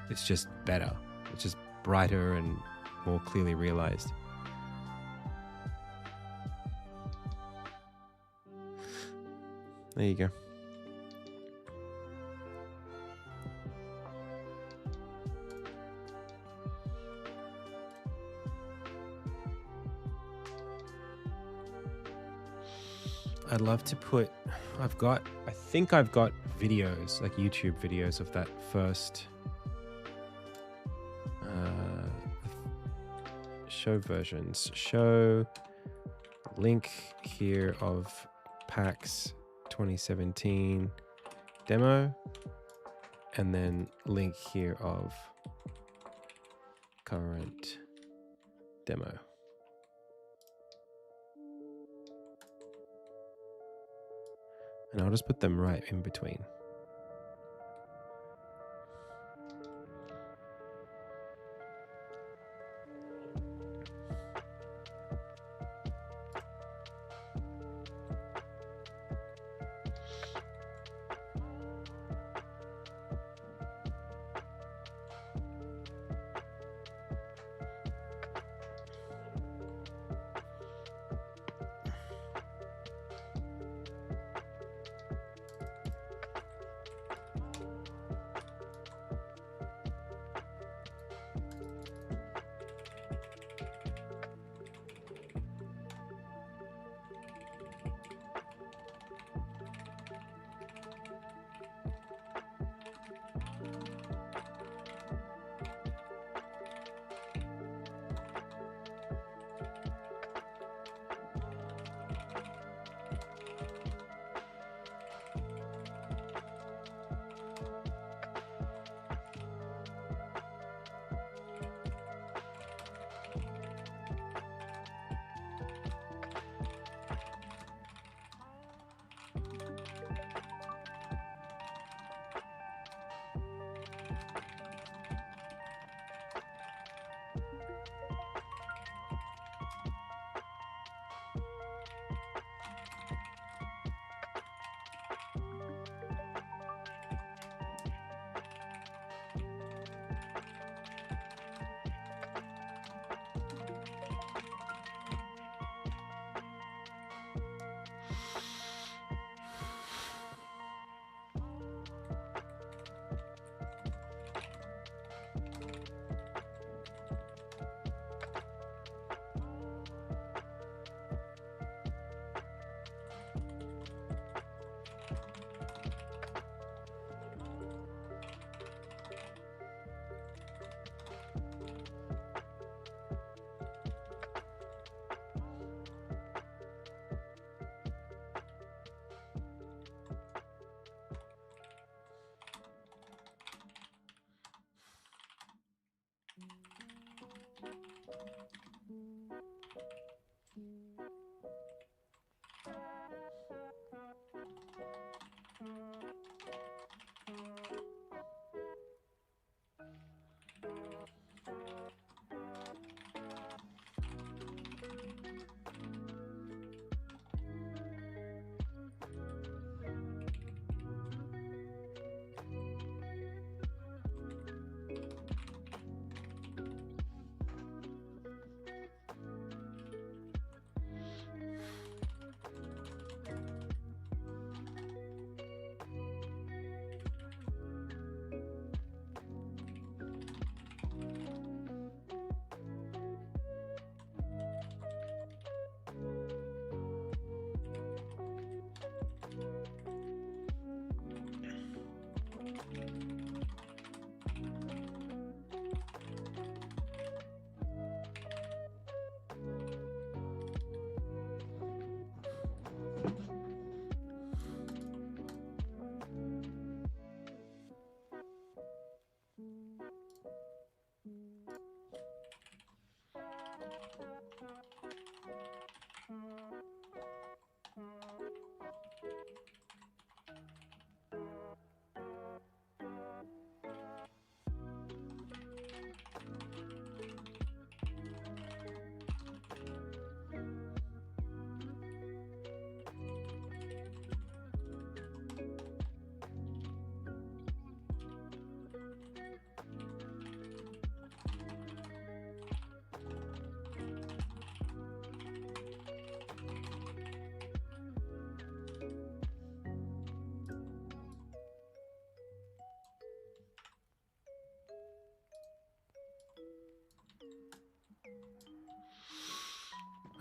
It's just better. It's just brighter and more clearly realized. There you go. I'd love to put, I think I've got videos, like YouTube videos of that first show versions. Show link here of PAX 2017 demo, and then link here of current demo. And I'll just put them right in between.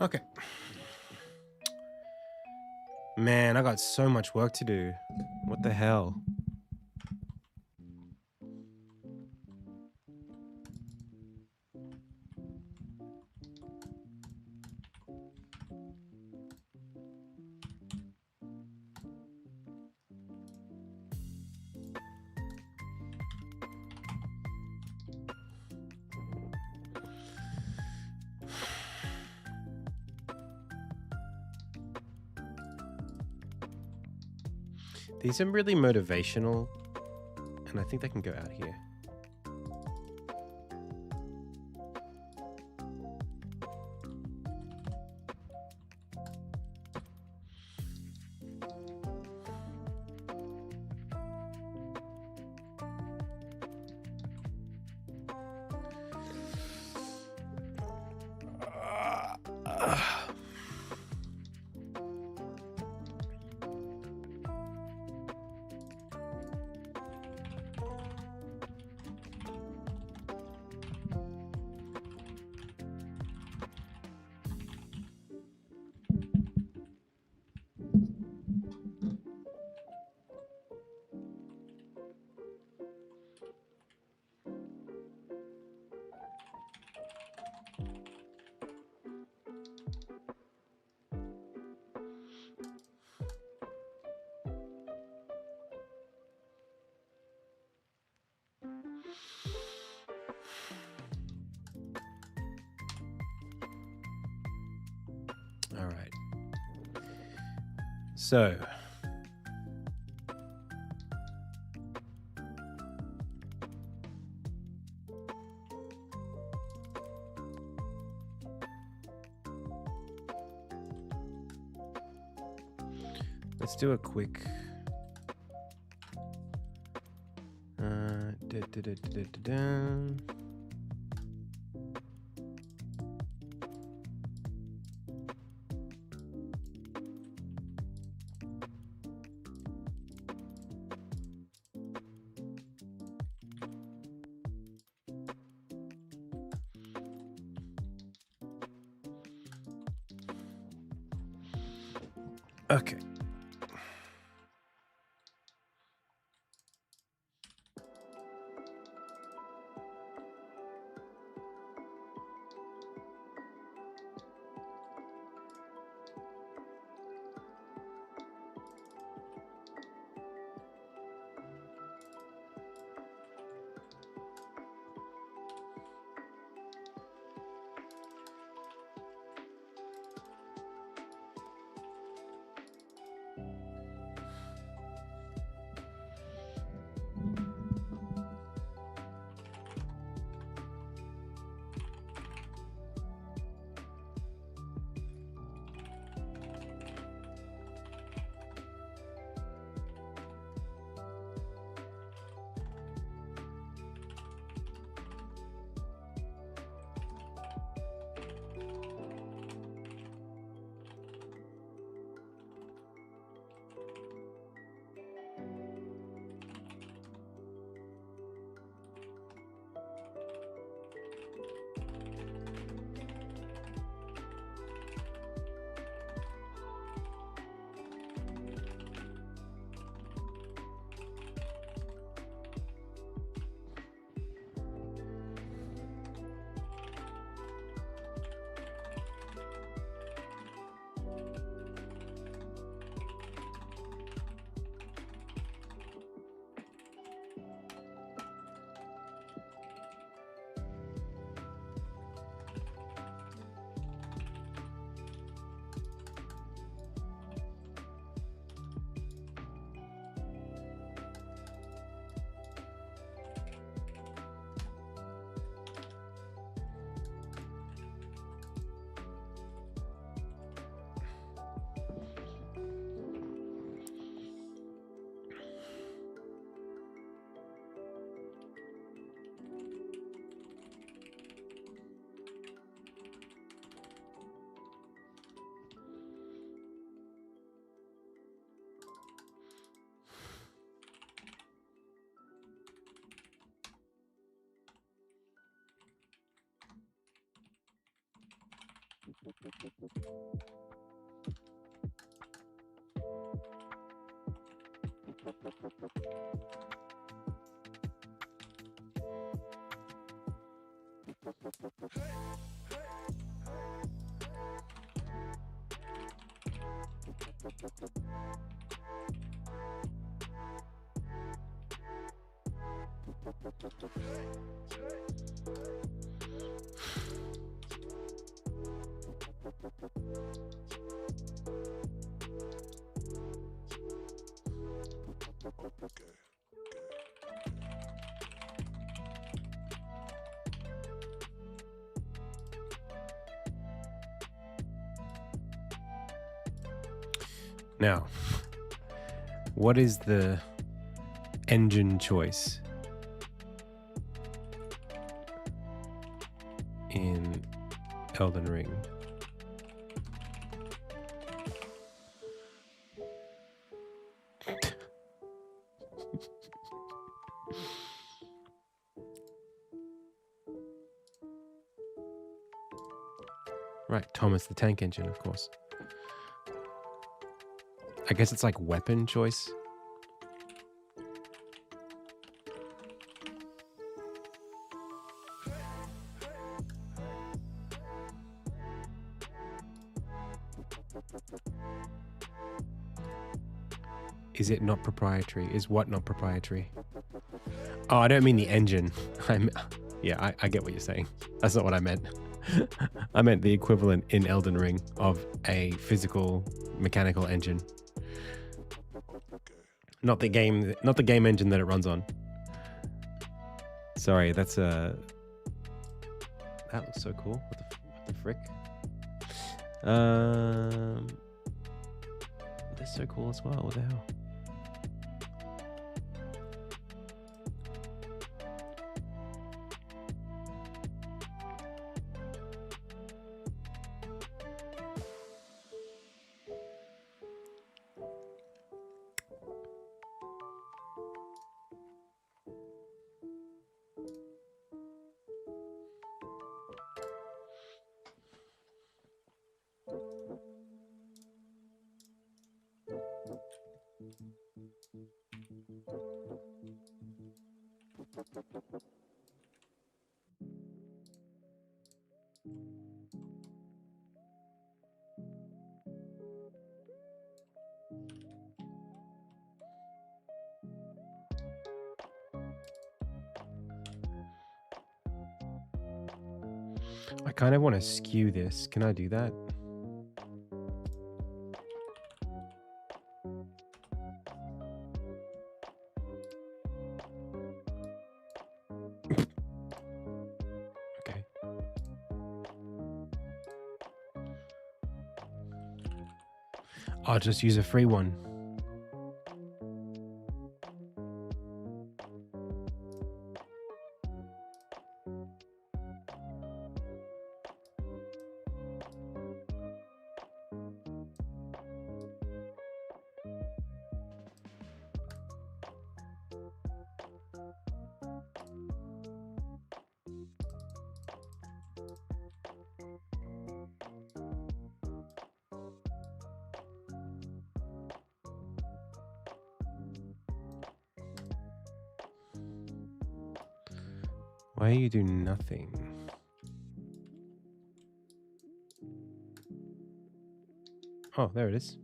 Okay. Man, I got so much work to do. What the hell? These are really motivational, and I think they can go out here. All right. So, let's do a quick okay. Now, what is the engine choice in Elden Ring? Right, Thomas the Tank Engine, of course. I guess it's like weapon choice. Is it not proprietary? Is what not proprietary? Oh, I don't mean the engine. Yeah, I get what you're saying. That's not what I meant. I meant the equivalent in Elden Ring of a physical mechanical engine. Not the game engine that it runs on. Sorry, that looks so cool. What the frick? That's so cool as well. What the hell? I kind of want to skew this. Can I do that? Okay. I'll just use a free one. Why are you doing nothing? Oh, there it is.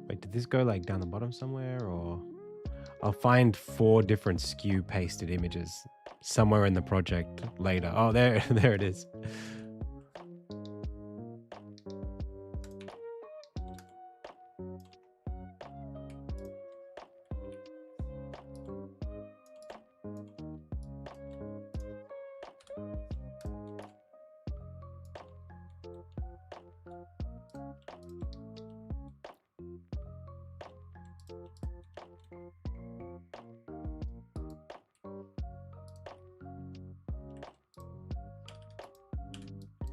Wait, did this go like down the bottom somewhere, or I'll find 4 different skew pasted images somewhere in the project later. Oh, there it is.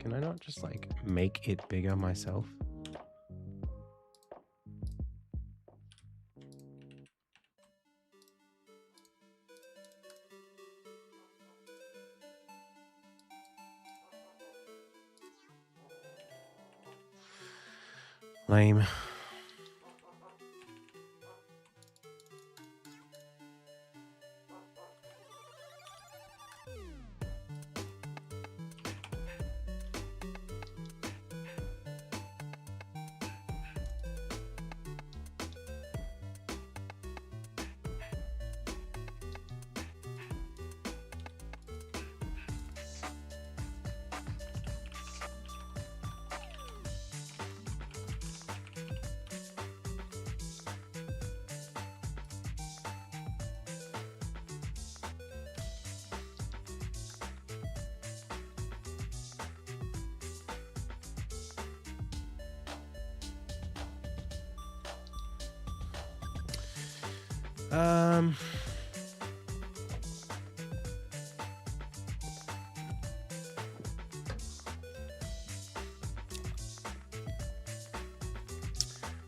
Can I not just like make it bigger myself? Lame.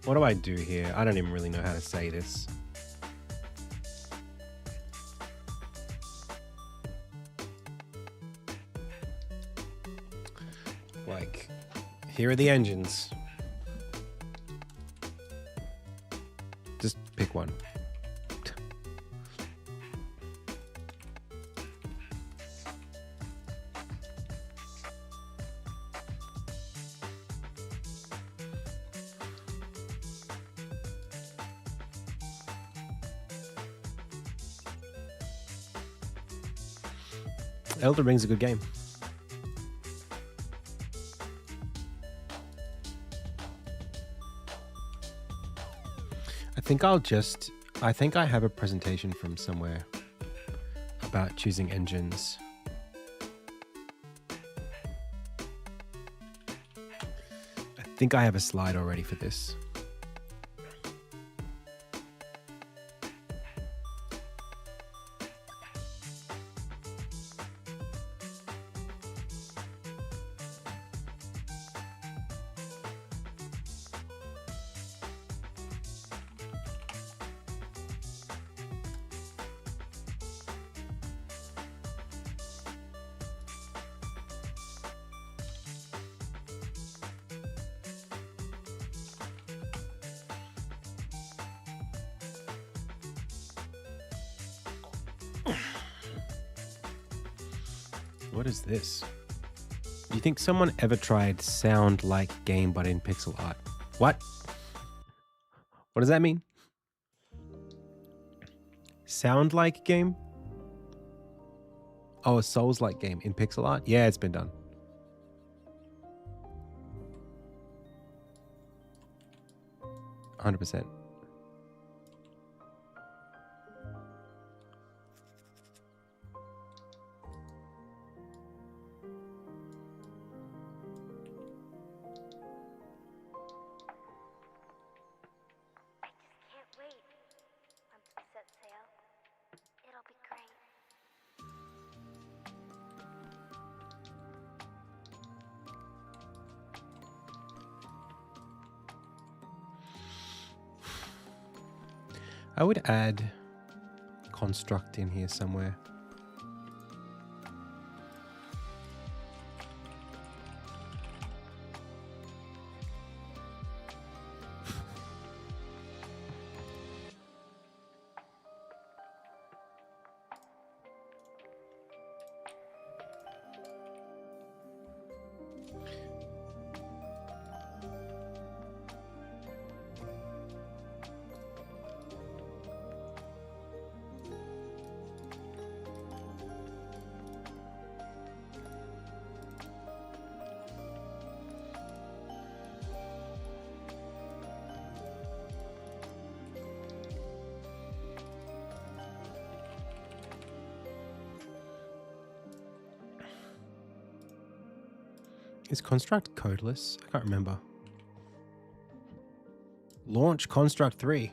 What do I do here? I don't even really know how to say this. Like, here are the engines. Just pick one. Elden Ring's a good game. I think I have a presentation from somewhere about choosing engines. I think I have a slide already for this. What is this? Do you think someone ever tried sound like game but in pixel art? What? What does that mean? Sound like game? Oh, a Souls like game in pixel art? Yeah, it's been done. %. I would add construct in here somewhere. Is Construct codeless? I can't remember. Launch Construct 3.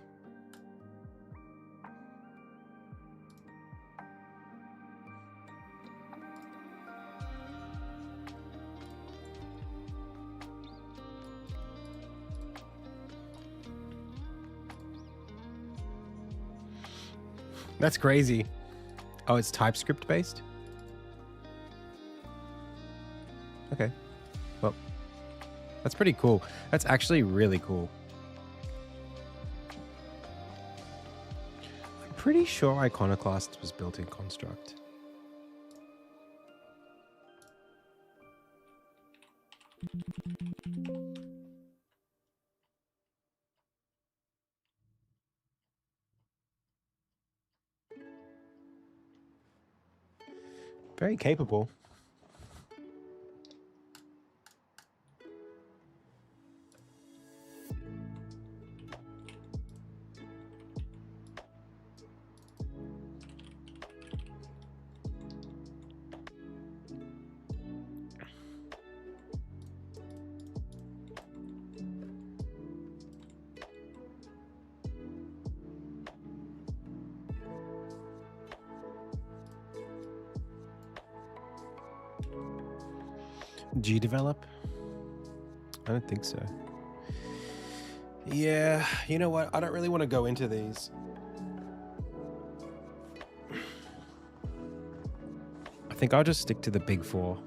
That's crazy. Oh, it's TypeScript based? Okay. Well, That's pretty cool. That's actually really cool. I'm pretty sure Iconoclast was built in Construct. Very capable. G develop? I don't think so. Yeah, you know what? I don't really want to go into these. I think I'll just stick to the big four.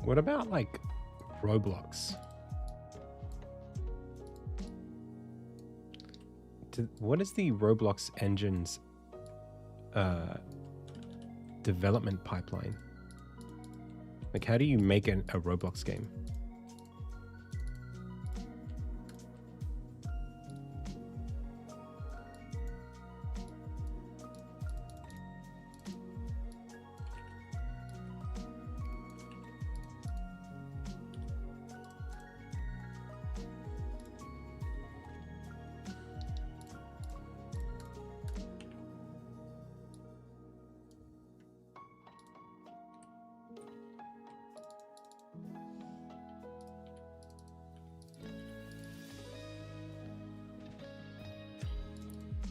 What about like Roblox? What is the Roblox engine's development pipeline? Like, how do you make a Roblox game?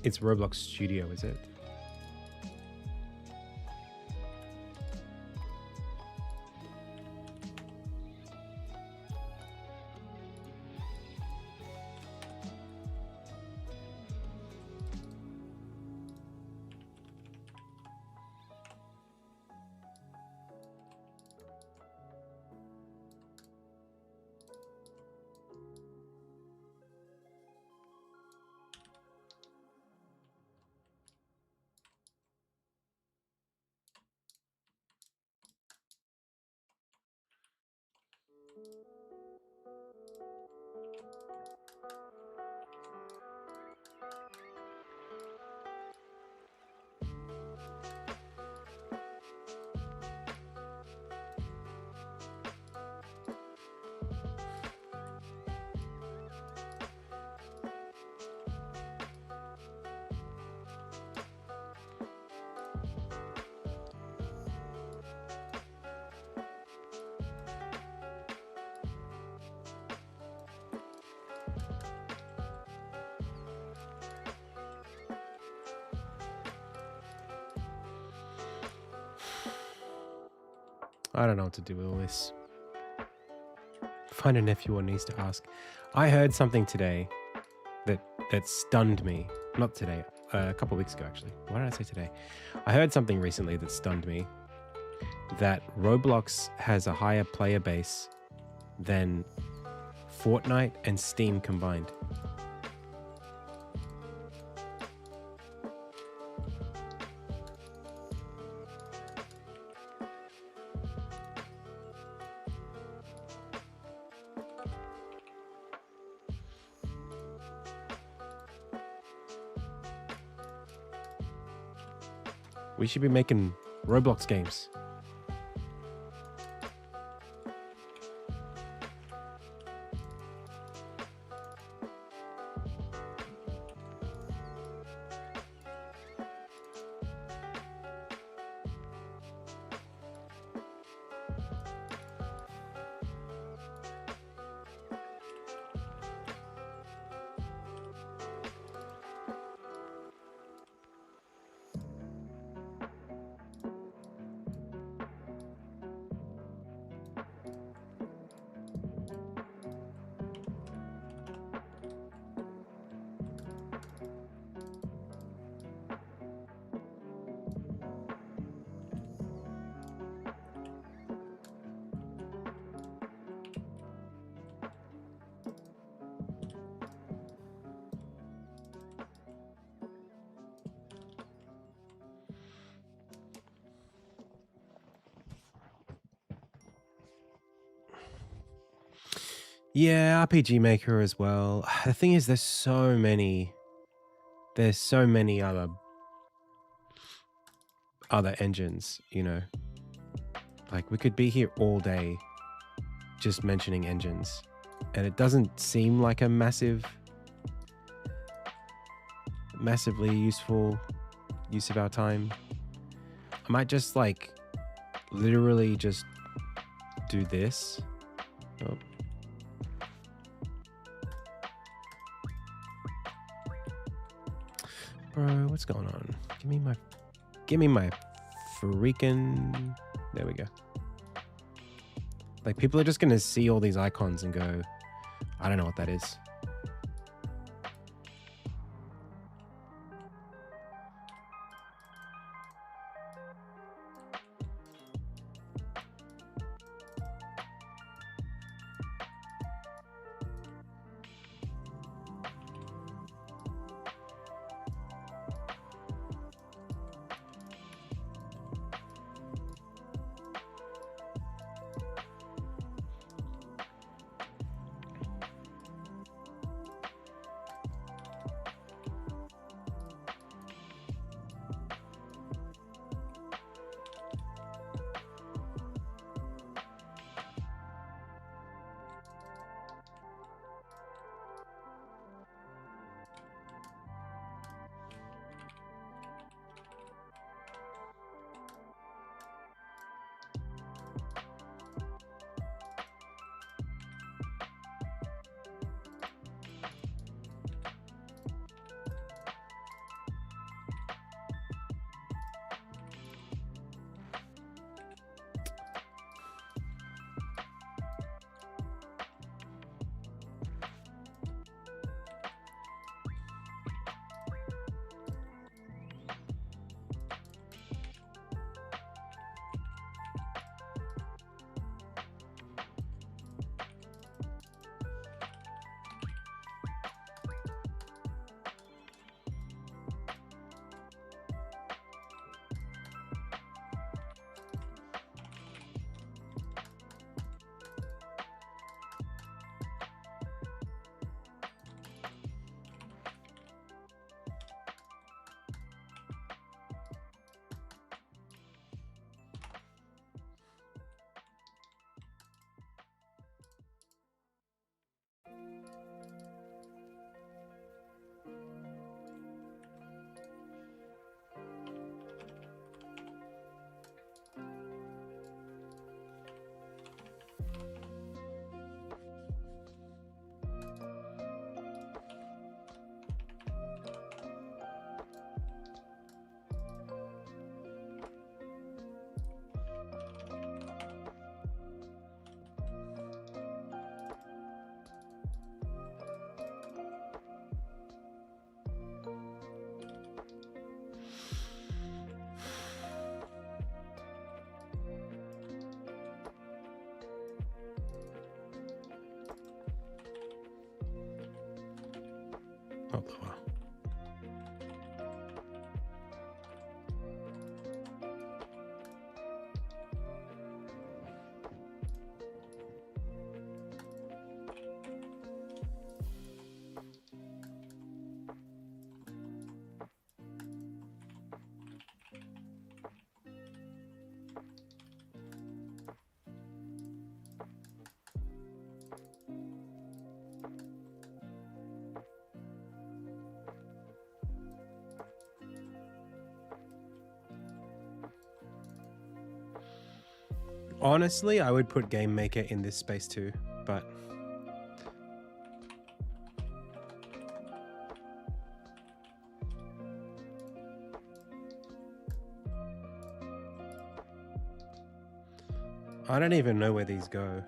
It's Roblox Studio, is it? I don't know what to do with all this. Find a nephew or niece to ask. I heard something today that stunned me. Not today, a couple of weeks ago actually. Why did I say today? I heard something recently that stunned me. That Roblox has a higher player base than Fortnite and Steam combined. We should be making Roblox games. Yeah, RPG Maker as well. The thing is, there's so many other engines, you know. Like we could be here all day just mentioning engines, and it doesn't seem like a massively useful use of our time. I might just like literally just do this. Oh. Bro, what's going on? Give me my freaking... There we go. Like, people are just gonna see all these icons and go, I don't know what that is. Not lower. Honestly, I would put Game Maker in this space too, but I don't even know where these go.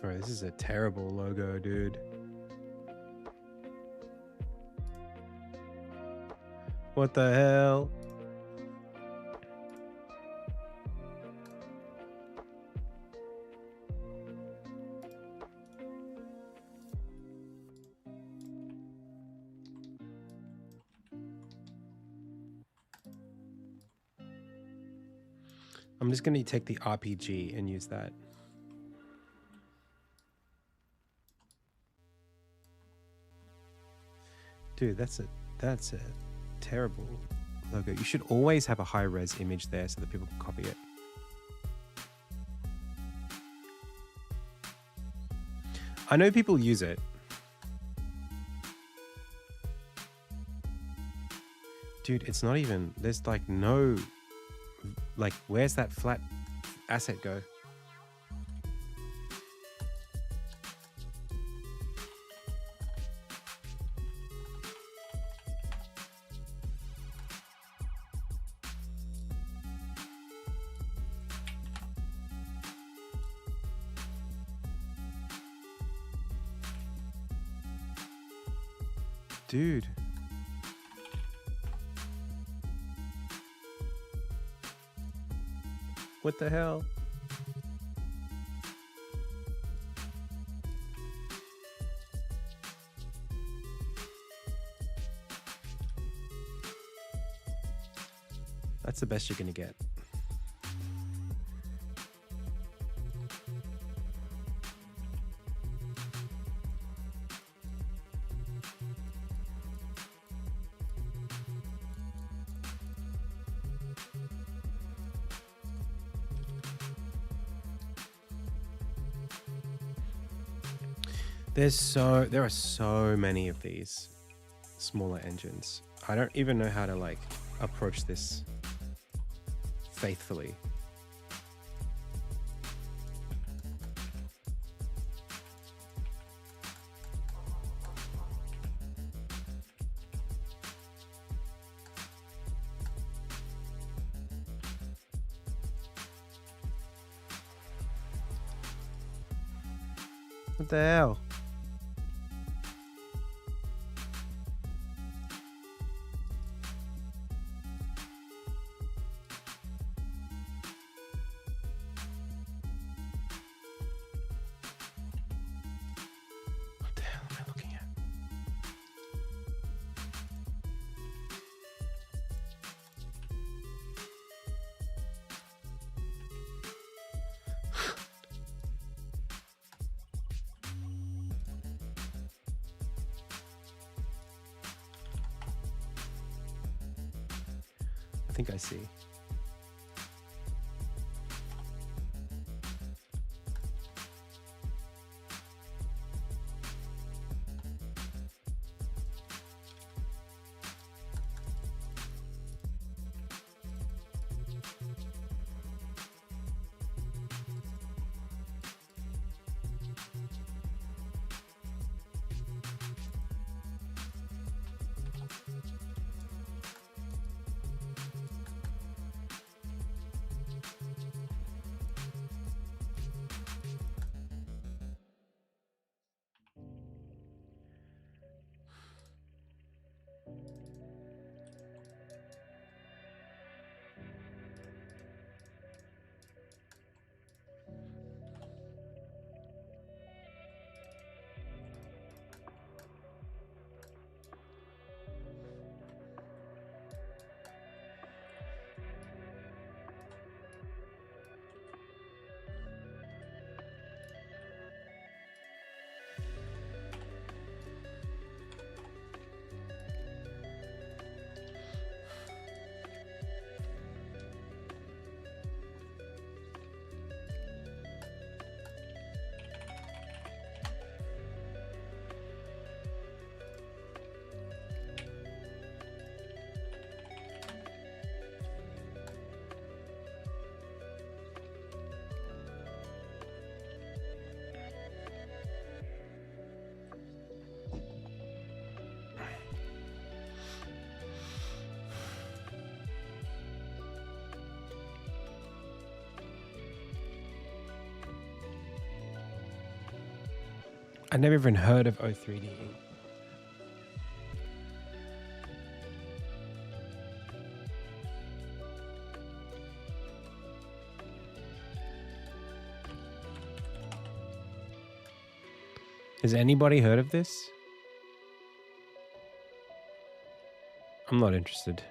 Bro, this is a terrible logo, dude. What the hell? I'm just gonna take the RPG and use that. Dude, that's a terrible logo. You should always have a high-res image there so that people can copy it. I know people use it. Dude, it's not even, there's like no, like, where's that flat asset go? Dude. What the hell? That's the best you're gonna get. There are so many of these smaller engines. I don't even know how to like approach this faithfully. What the hell? I think I see. I never even heard of O3D. Has anybody heard of this? I'm not interested.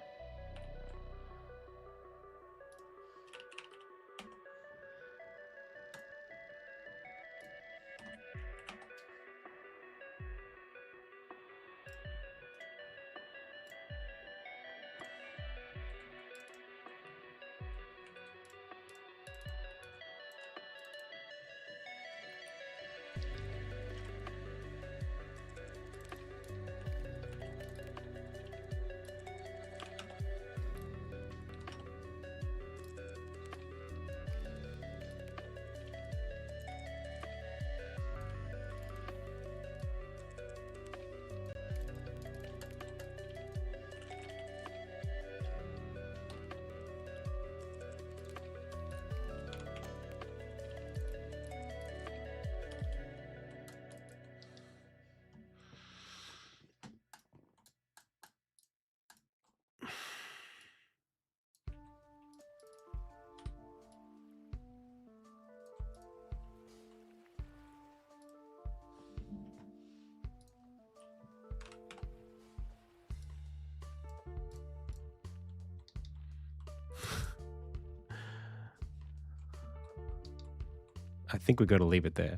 I think we got to leave it there.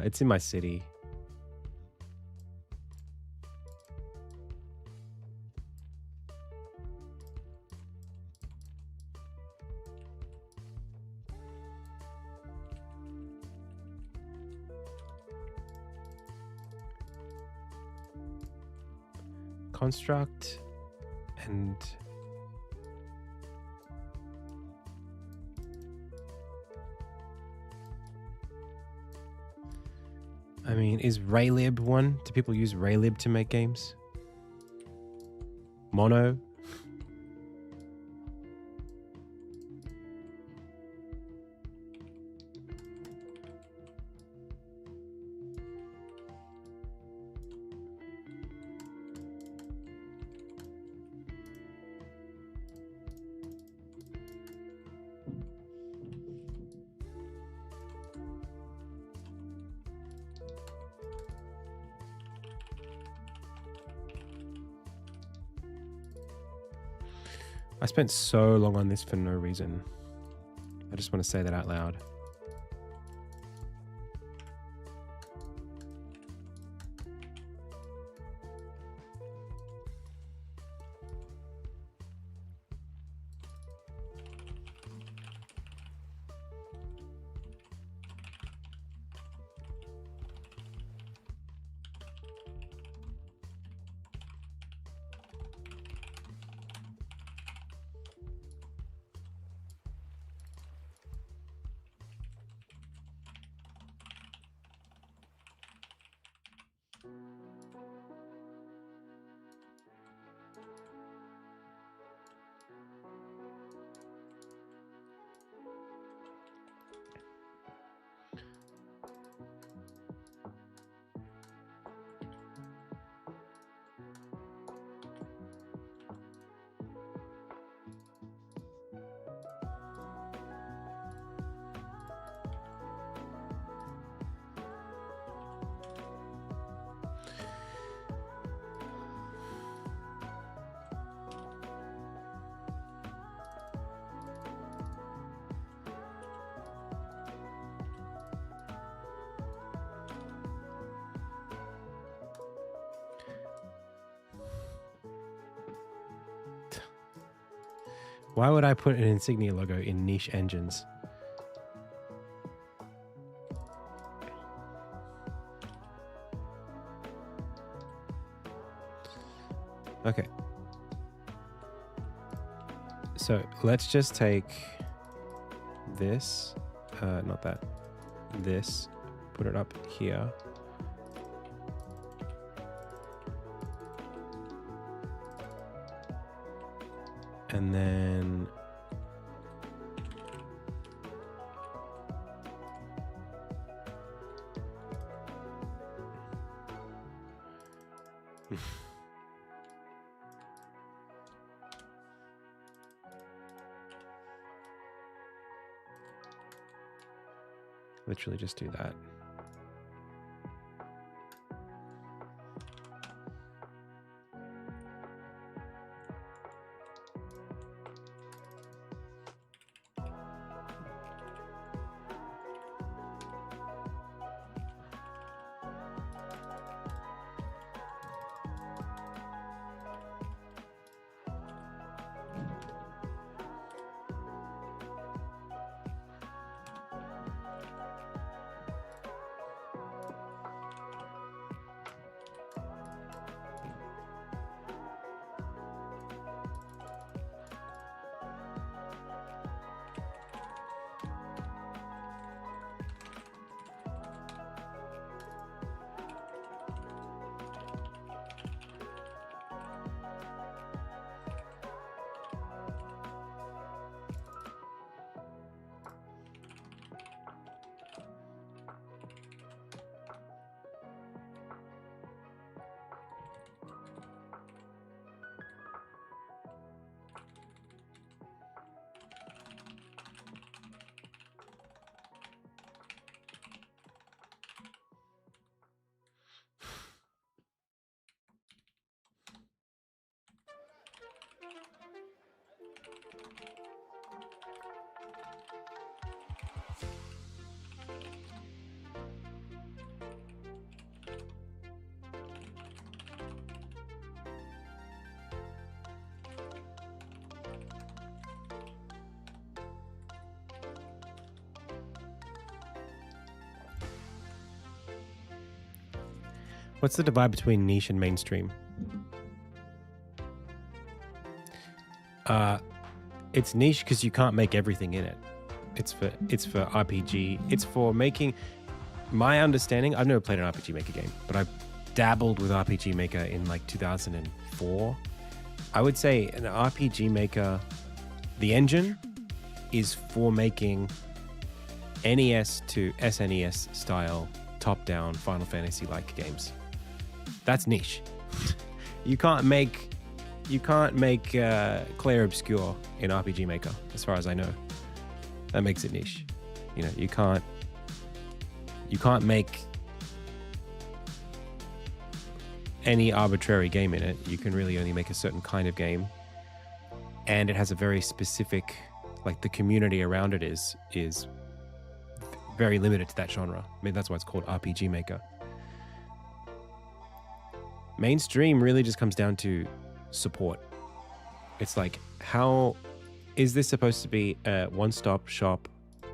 It's in my city. Construct and I mean, is Raylib one? Do people use Raylib to make games? Mono? I spent so long on this for no reason. I just want to say that out loud. Why would I put an Insignia logo in niche engines? Okay. So let's just take this, not that, this, put it up here. And then Literally just do that. What's the divide between niche and mainstream? It's niche because you can't make everything in it. It's for RPG. It's for making. My understanding, I've never played an RPG Maker game, but I dabbled with RPG Maker in like 2004. I would say an RPG Maker, the engine is for making NES to SNES style top-down Final Fantasy-like games. That's niche. You can't make Clair Obscur in RPG Maker, as far as I know. That makes it niche. You know, you can't make any arbitrary game in it. You can really only make a certain kind of game, and it has a very specific, like the community around it is very limited to that genre. I mean, that's why it's called RPG Maker. Mainstream really just comes down to support. It's like, how is this supposed to be a one-stop shop?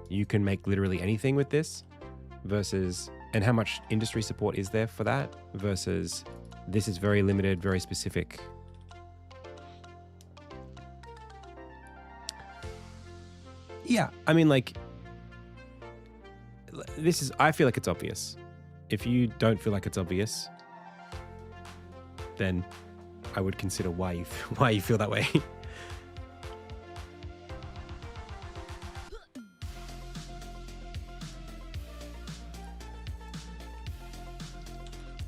You can make literally anything with this, versus, and how much industry support is there for that, versus this is very limited, very specific. Yeah, I mean, like, this is, I feel like it's obvious. If you don't feel like it's obvious, then I would consider why you feel that way.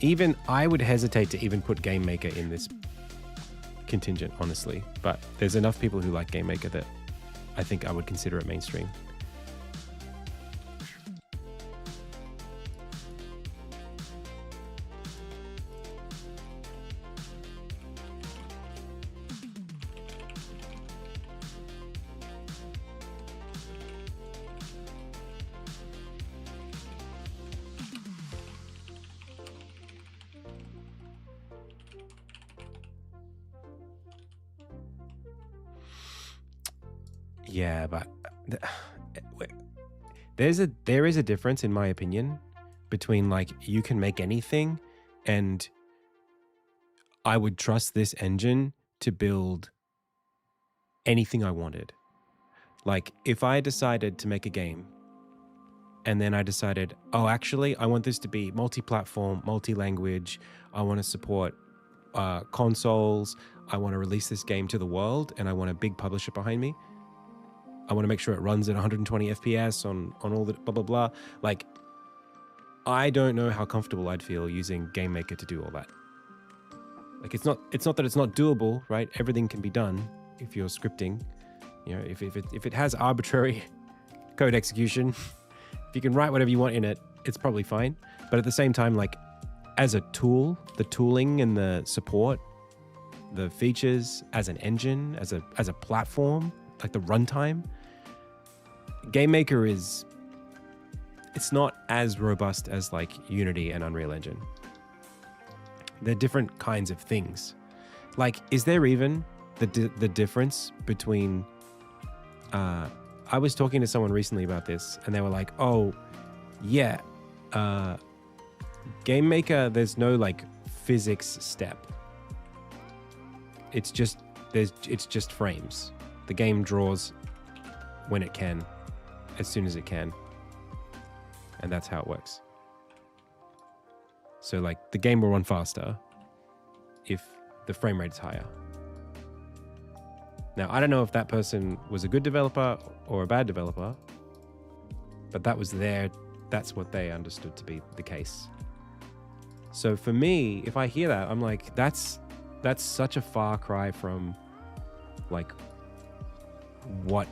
Even I would hesitate to even put Game Maker in this contingent, honestly. But there's enough people who like Game Maker that I think I would consider it mainstream. Yeah, but there is a difference, in my opinion, between like you can make anything and I would trust this engine to build anything I wanted. Like if I decided to make a game and then I decided, oh, actually, I want this to be multi-platform, multi-language. I want to support consoles. I want to release this game to the world and I want a big publisher behind me. I want to make sure it runs at 120 FPS on all the blah, blah, blah. Like, I don't know how comfortable I'd feel using Game Maker to do all that. Like, it's not that it's not doable, right? Everything can be done if you're scripting. You know, if it has arbitrary code execution, if you can write whatever you want in it, it's probably fine. But at the same time, like as a tool, the tooling and the support, the features as an engine, as a platform, like the runtime, GameMaker it's not as robust as like Unity and Unreal Engine. They're different kinds of things. Like, is there even the difference between... I was talking to someone recently about this, and they were like, oh, yeah, GameMaker, there's no like physics step. It's just frames. The game draws when it can, as soon as it can. And that's how it works. So like the game will run faster if the frame rate is higher. Now, I don't know if that person was a good developer or a bad developer, but that's what they understood to be the case. So for me, if I hear that, I'm like, that's such a far cry from like what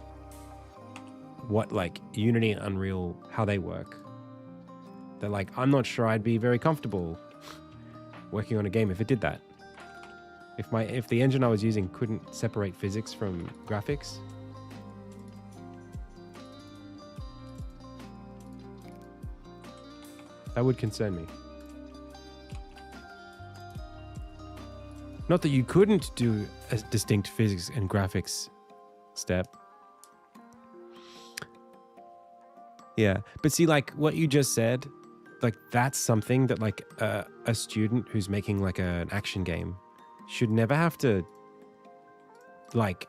like Unity and Unreal, how they work. They're like, I'm not sure I'd be very comfortable working on a game if it did that. If the engine I was using couldn't separate physics from graphics, that would concern me. Not that you couldn't do a distinct physics and graphics step. Yeah, but see, like what you just said, like that's something that like a student who's making like an action game should never have to like,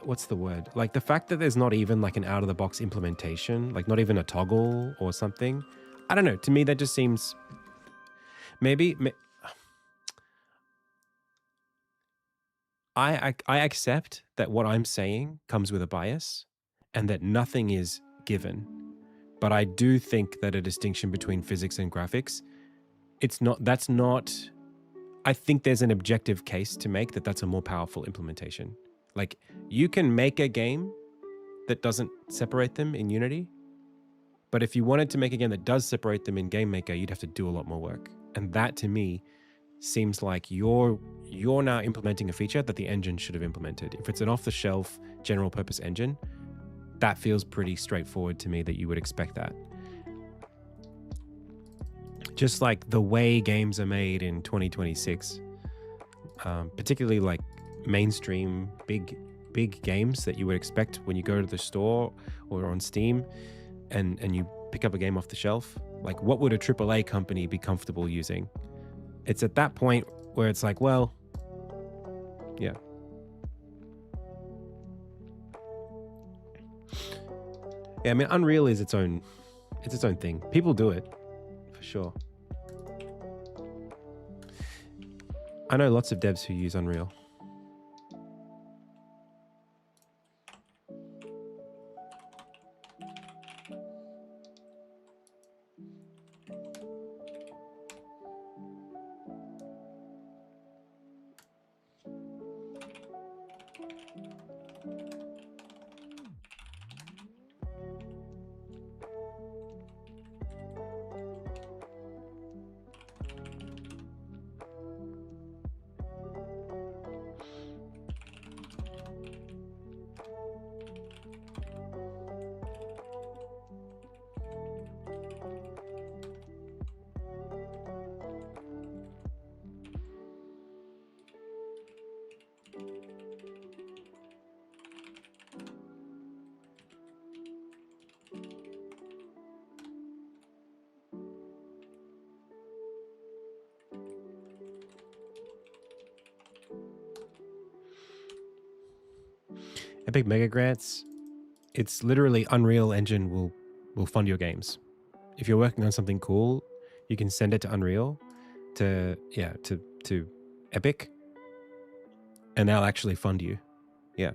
what's the word? Like the fact that there's not even like an out of the box implementation, like not even a toggle or something. I don't know. To me, that just seems maybe I accept that what I'm saying comes with a bias and that nothing is given. But I do think that a distinction between physics and graphics, that's not, I think there's an objective case to make that that's a more powerful implementation. Like you can make a game that doesn't separate them in Unity, but if you wanted to make a game that does separate them in GameMaker, you'd have to do a lot more work. And that to me seems like you're now implementing a feature that the engine should have implemented. If it's an off-the-shelf general purpose engine, that feels pretty straightforward to me that you would expect that. Just like the way games are made in 2026, particularly like mainstream big games that you would expect when you go to the store or on Steam and you pick up a game off the shelf. Like what would a AAA company be comfortable using? It's at that point where it's like, well, yeah. Yeah, I mean, Unreal is its own thing. People do it, for sure. I know lots of devs who use Unreal. Epic Mega Grants, it's literally Unreal Engine will fund your games. If you're working on something cool, you can send it to Unreal to Epic, and they'll actually fund you. Yeah.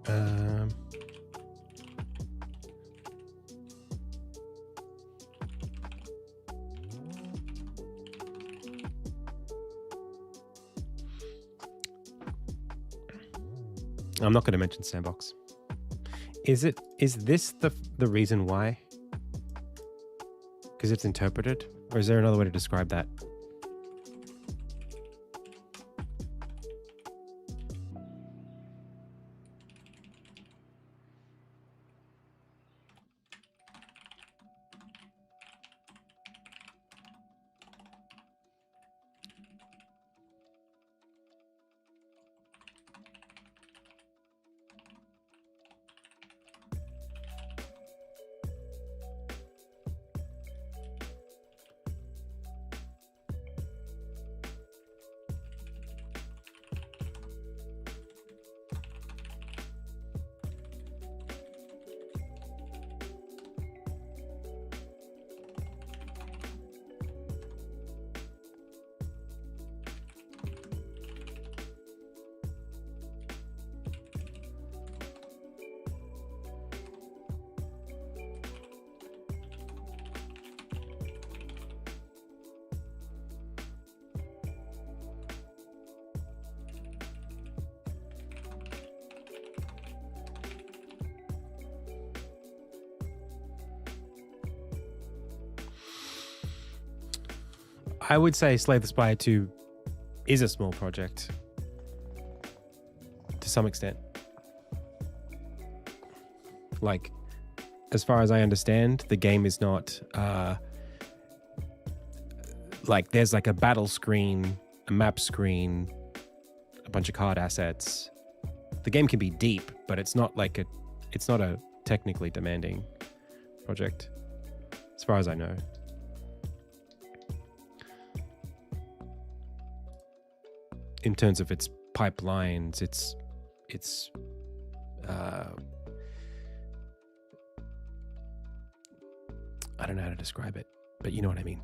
Um, I'm not going to mention sandbox. Is this the reason why? Because it's interpreted, or is there another way to describe that? I would say Slay the Spire 2 is a small project to some extent. Like, as far as I understand, the game is not like there's like a battle screen, a map screen, a bunch of card assets. The game can be deep, but it's not like it's not a technically demanding project, as far as I know. In terms of its pipelines, it's I don't know how to describe it, but you know what I mean.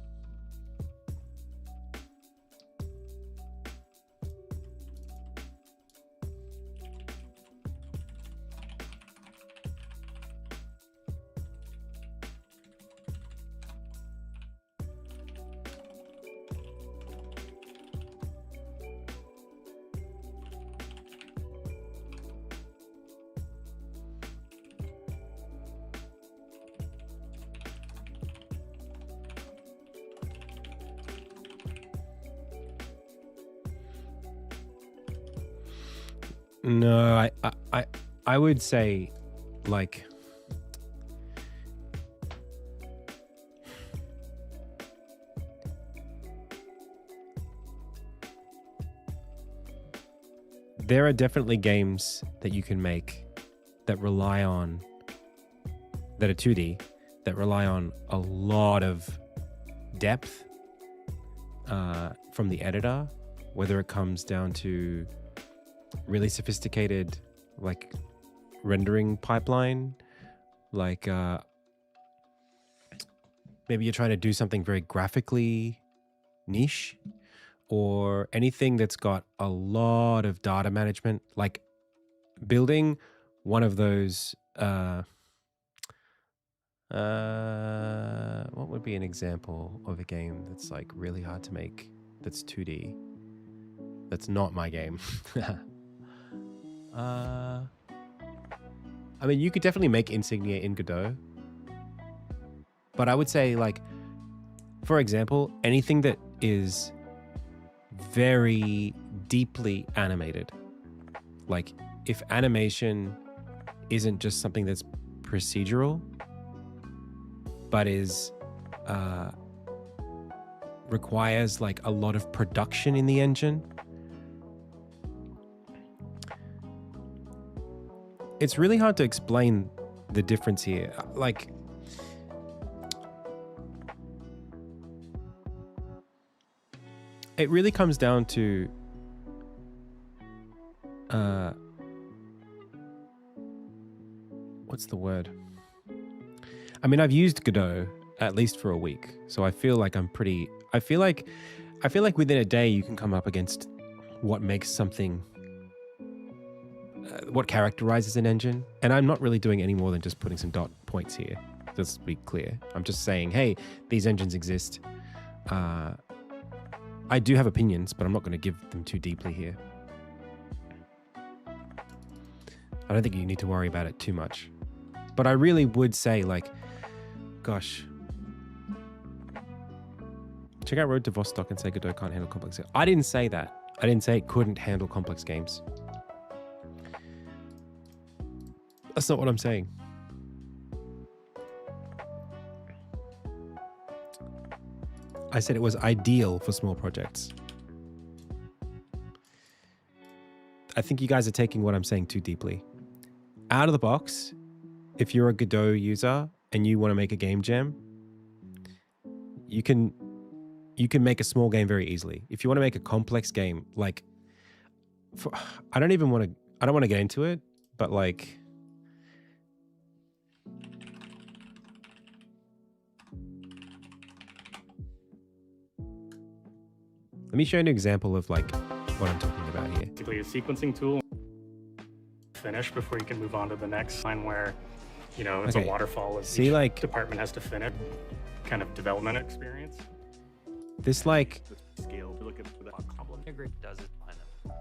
No, I would say, like, there are definitely games that you can make that rely on, that are 2D, that rely on a lot of depth from the editor, whether it comes down to really sophisticated like rendering pipeline, like maybe you're trying to do something very graphically niche, or anything that's got a lot of data management, like building one of those what would be an example of a game that's like really hard to make, that's 2D, that's not my game? I mean, you could definitely make Insignia in Godot, but I would say, like, for example, anything that is very deeply animated, like if animation isn't just something that's procedural, but is requires like a lot of production in the engine, it's really hard to explain the difference here. Like, it really comes down to what's the word? I mean, I've used Godot at least for a week, so I feel like I feel like within a day you can come up against what makes something what characterizes an engine. And I'm not really doing any more than just putting some dot points here. Let's be clear. I'm just saying, hey, these engines exist. I do have opinions, but I'm not going to give them too deeply here. I don't think you need to worry about it too much. But I really would say, like, gosh, check out Road to Vostok and say Godot can't handle complex games. I didn't say that. I didn't say it couldn't handle complex games. That's not what I'm saying. I said it was ideal for small projects. I think you guys are taking what I'm saying too deeply. Out of the box, if you're a Godot user and you want to make a game jam, you can make a small game very easily. If you want to make a complex game, like, I don't want to get into it, but like, let me show you an example of like what I'm talking about here. Basically a sequencing tool. Finish before you can move on to the next line where, you know, it's a waterfall as See, each like, department has to finish kind of development experience. This like Scale to look at the problem. Agree. Does it behind them?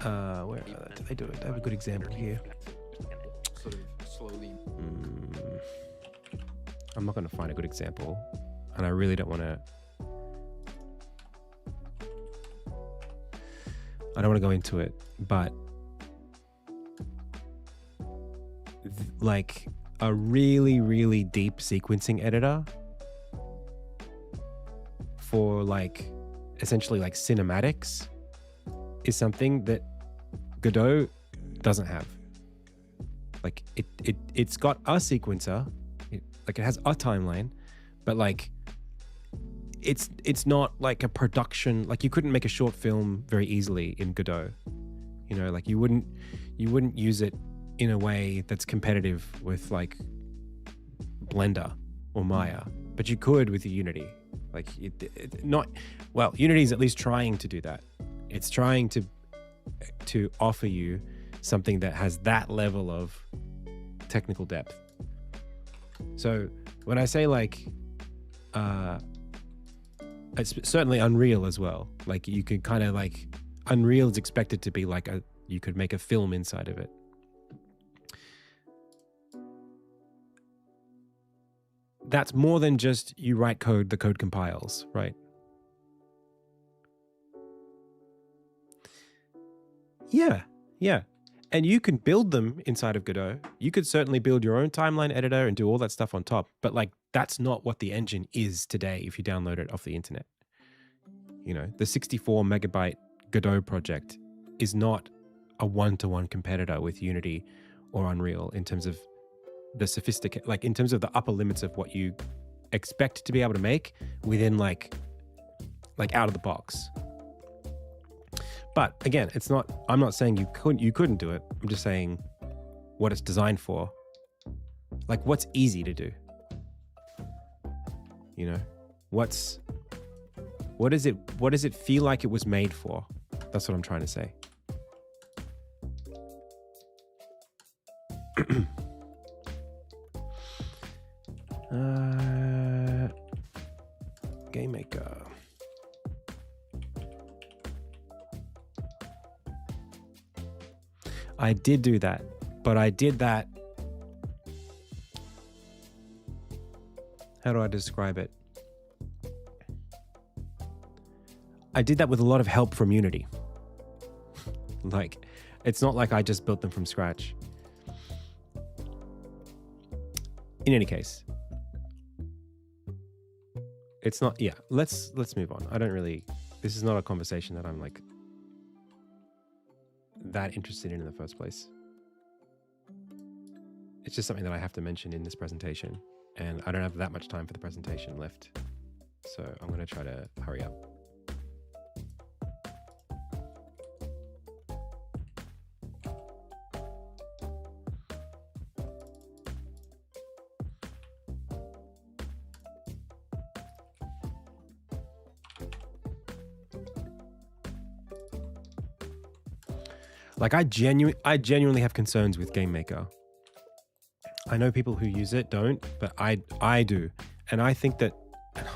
where do they do it? I have a good example here. Sort of slowly. I'm not going to find a good example, and I really don't want to. I don't want to go into it, but like a really, really deep sequencing editor for like essentially like cinematics is something that Godot doesn't have. Like it's got a sequencer, like it has a timeline, but like it's not like a production. Like you couldn't make a short film very easily in Godot. You know, like you wouldn't use it in a way that's competitive with like Blender or Maya, but you could with Unity. Like Unity's at least trying to do that. It's trying to offer you something that has that level of technical depth. So when I say like, it's certainly Unreal as well. Like you could kind of like, Unreal is expected to be like you could make a film inside of it. That's more than just you write code, the code compiles, right? Yeah. And you can build them inside of Godot. You could certainly build your own timeline editor and do all that stuff on top. But like, that's not what the engine is today if you download it off the internet. You know, the 64 megabyte Godot project is not a one-to-one competitor with Unity or Unreal in terms of the sophisticated, like in terms of the upper limits of what you expect to be able to make within like out of the box. But again, I'm not saying you couldn't do it. I'm just saying what it's designed for. Like what's easy to do. You know, what does it feel like it was made for? That's what I'm trying to say. Game Maker. I did do that, but I did that. How do I describe it? I did that with a lot of help from Unity. Like, it's not like I just built them from scratch. In any case, it's not, yeah, let's move on. This is not a conversation that I'm like that interested in the first place. It's just something that I have to mention in this presentation, and I don't have that much time for the presentation left. So I'm going to try to hurry up. Like I genuinely have concerns with Game Maker. I know people who use it don't, but I do. And I think that,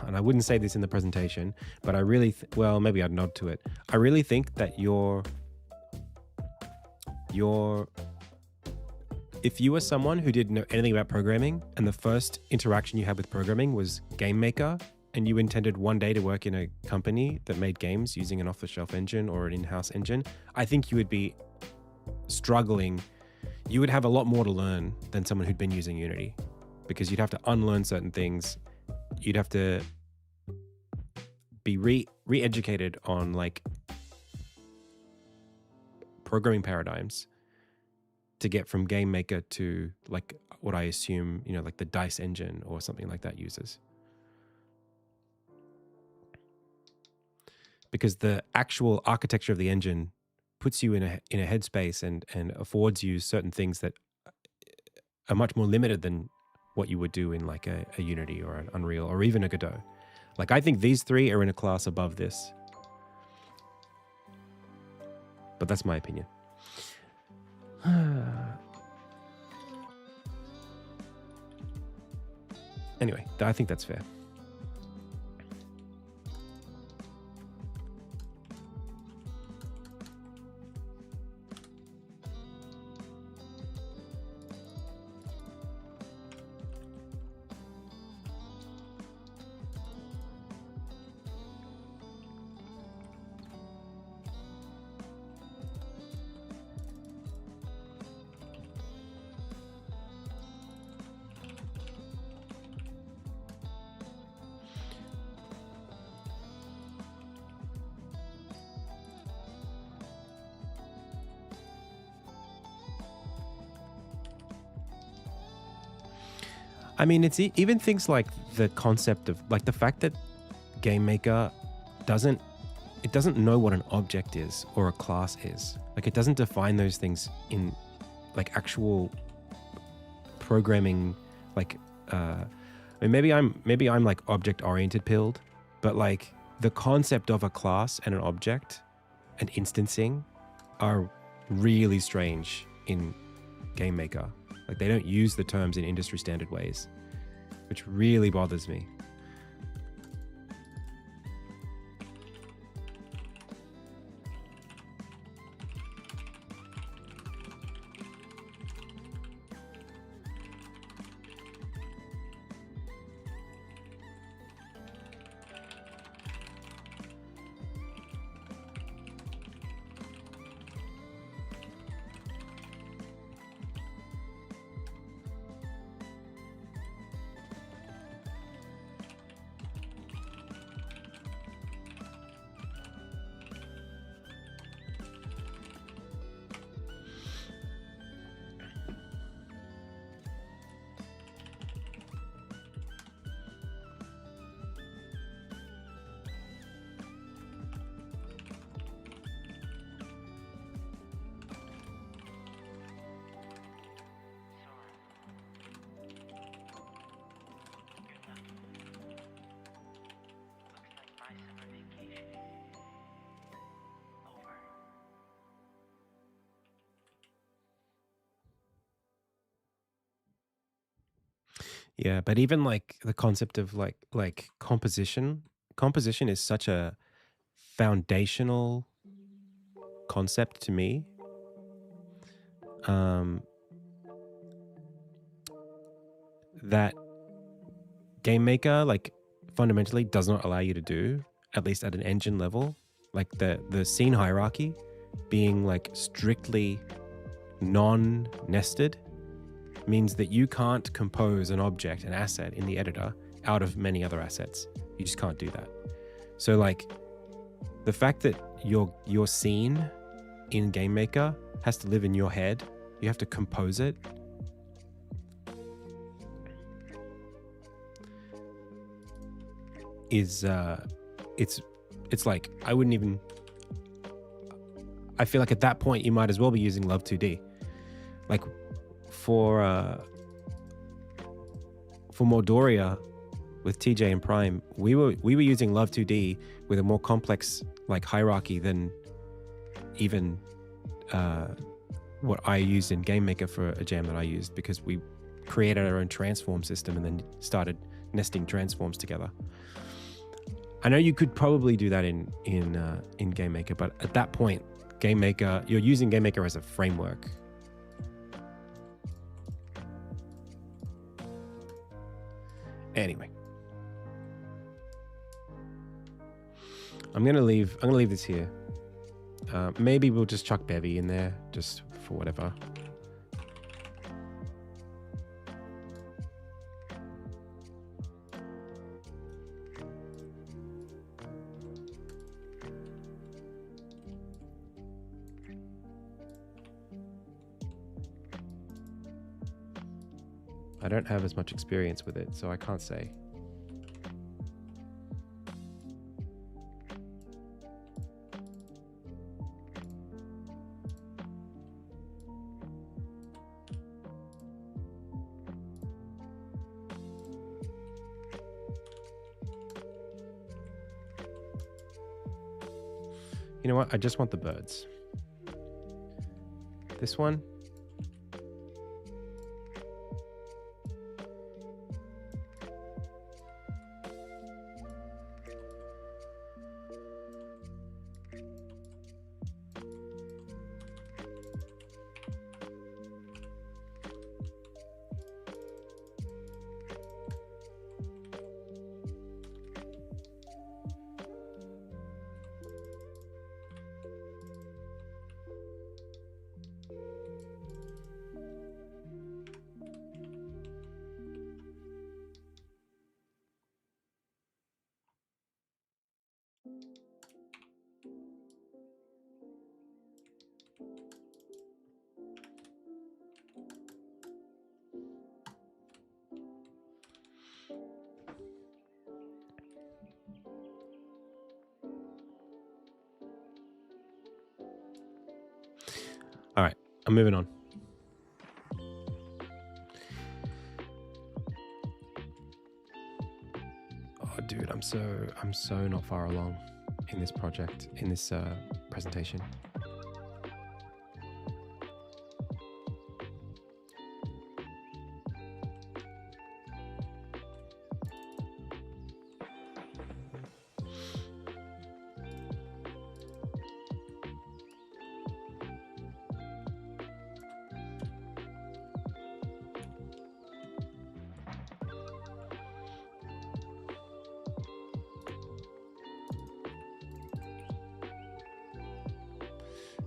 and I wouldn't say this in the presentation, but I really, well, maybe I'd nod to it. I really think that if you were someone who didn't know anything about programming and the first interaction you had with programming was Game Maker, and you intended one day to work in a company that made games using an off-the-shelf engine or an in-house engine, I think you would be struggling. You would have a lot more to learn than someone who'd been using Unity, because you'd have to unlearn certain things. You'd have to be re-educated on like programming paradigms to get from Game Maker to like what I assume, like the DICE engine or something like that uses. Because the actual architecture of the engine puts you in a headspace and affords you certain things that are much more limited than what you would do in like a Unity or an Unreal or even a Godot. Like I think these three are in a class above this. But that's my opinion. Anyway, I think that's fair. I mean, it's even things like the concept of like the fact that Game Maker doesn't know what an object is or a class is. Like it doesn't define those things in like actual programming. Like, I mean, maybe I'm like object oriented pilled, but like the concept of a class and an object and instancing are really strange in Game Maker. Like they don't use the terms in industry standard ways, which really bothers me. Yeah, but even like the concept of like composition is such a foundational concept to me. That Game Maker like fundamentally does not allow you to do, at least at an engine level. Like the scene hierarchy being like strictly non-nested means that you can't compose an object, an asset in the editor out of many other assets. You just can't do that. So like the fact that your scene in Game Maker has to live in your head, you have to compose it, is it's like I feel like at that point you might as well be using Love 2D. Like for Mordoria with TJ and Prime, we were using Love 2D with a more complex like hierarchy than even what I used in Game Maker for a jam that I used, because we created our own transform system and then started nesting transforms together. I know you could probably do that in Game Maker, but at that point, Game Maker, you're using Game Maker as a framework. Anyway, I'm gonna leave this here. Maybe we'll just chuck Bevy in there just for whatever. I don't have as much experience with it, so I can't say. You know what? I just want the birds. This one. All right, I'm moving on. Oh, dude, I'm so not far along in this project, in this presentation.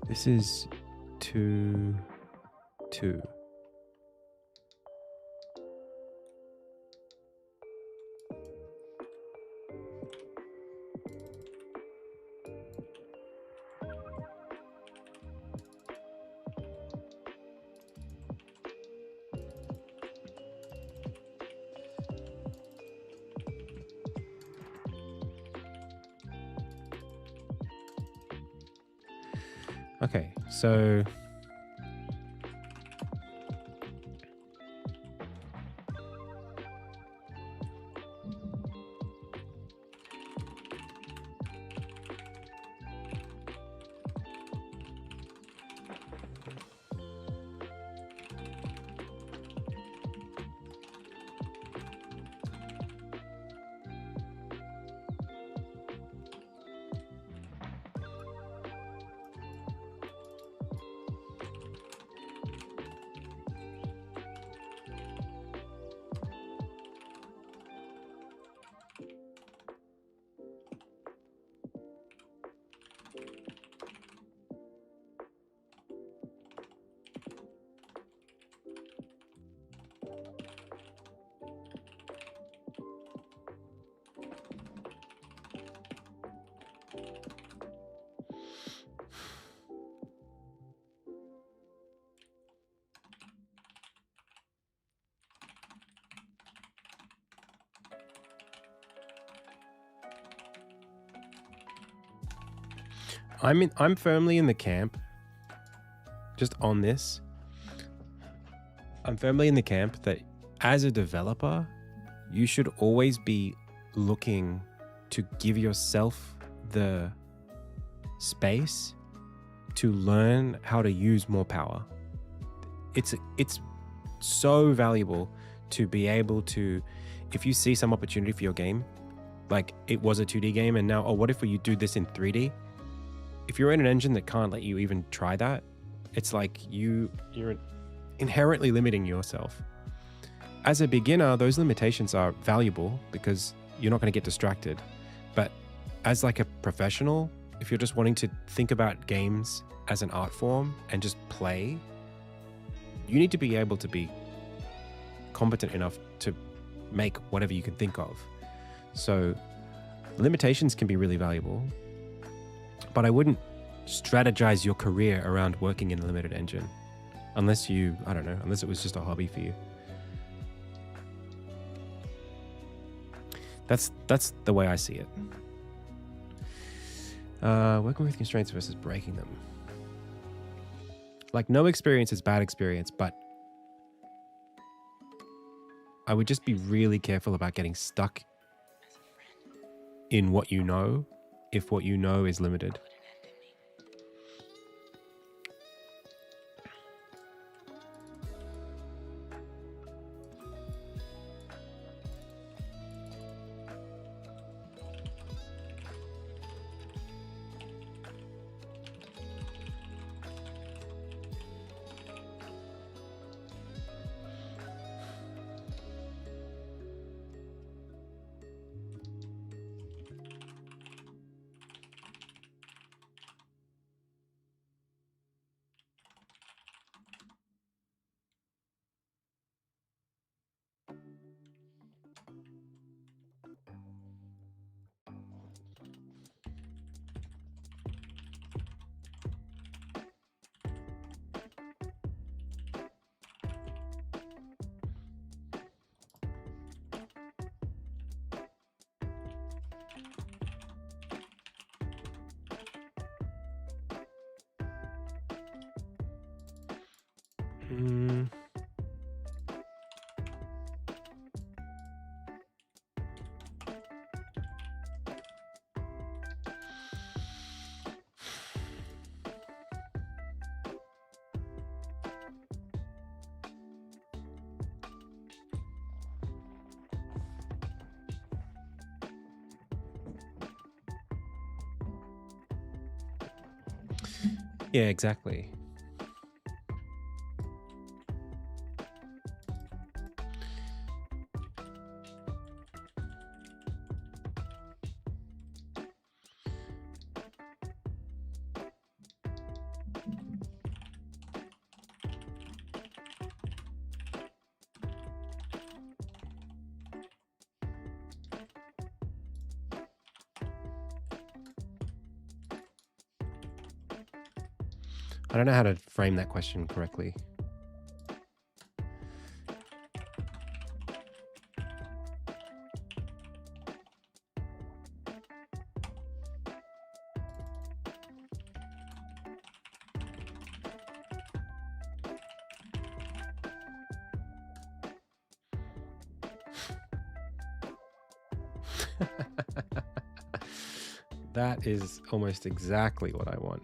This is 2, 2. Okay, so I'm firmly in the camp, just on this, I'm firmly in the camp that as a developer, you should always be looking to give yourself the space to learn how to use more power. It's so valuable to be able to, if you see some opportunity for your game, like it was a 2D game and now, oh, what if you do this in 3D? If you're in an engine that can't let you even try that, it's like you're inherently limiting yourself. As a beginner, those limitations are valuable because you're not going to get distracted. But as like a professional, if you're just wanting to think about games as an art form and just play, you need to be able to be competent enough to make whatever you can think of. So limitations can be really valuable, but I wouldn't strategize your career around working in a limited engine unless you, I don't know, unless it was just a hobby for you. That's the way I see it. Working with constraints versus breaking them. Like, no experience is bad experience, but I would just be really careful about getting stuck in what you know if what you know is limited. Yeah, exactly. I don't know how to frame that question correctly. That is almost exactly what I want.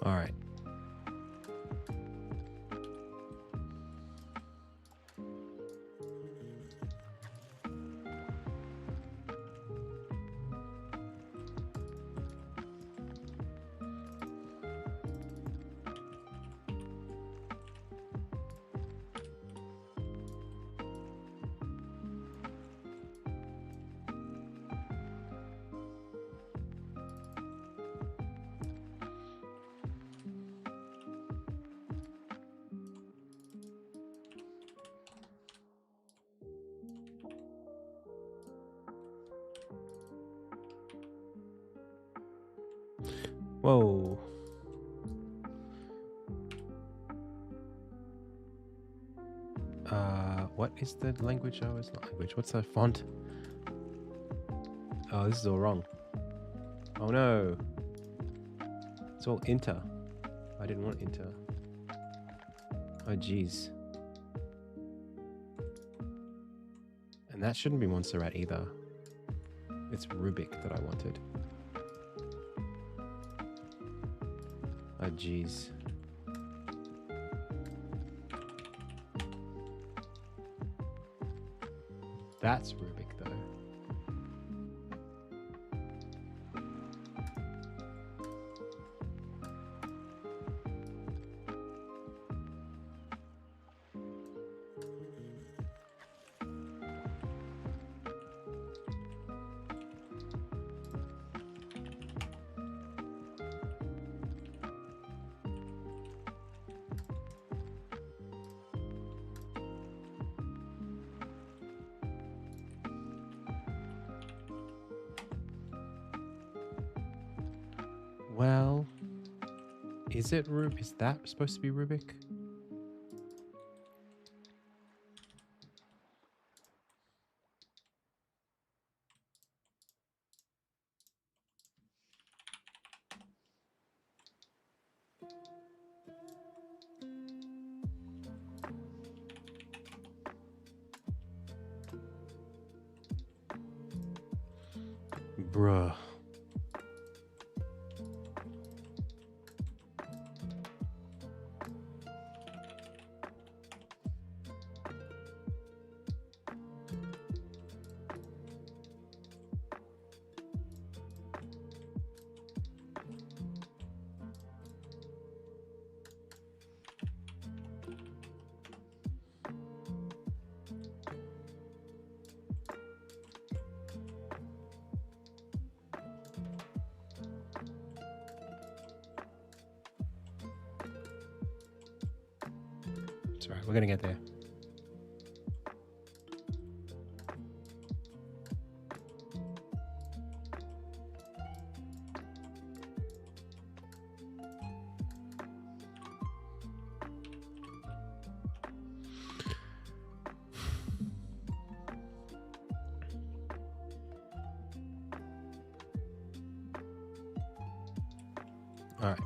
All right. Whoa. What is the language? Oh, it's not language. What's the font? Oh, this is all wrong. Oh no. It's all inter. I didn't want inter. Oh geez. And that shouldn't be Montserrat either. It's Rubik that I wanted. Oh geez. That's Rubik though. Well, is it Rubik? Is that supposed to be Rubik? Bruh. It's alright, we're gonna get there. Alright.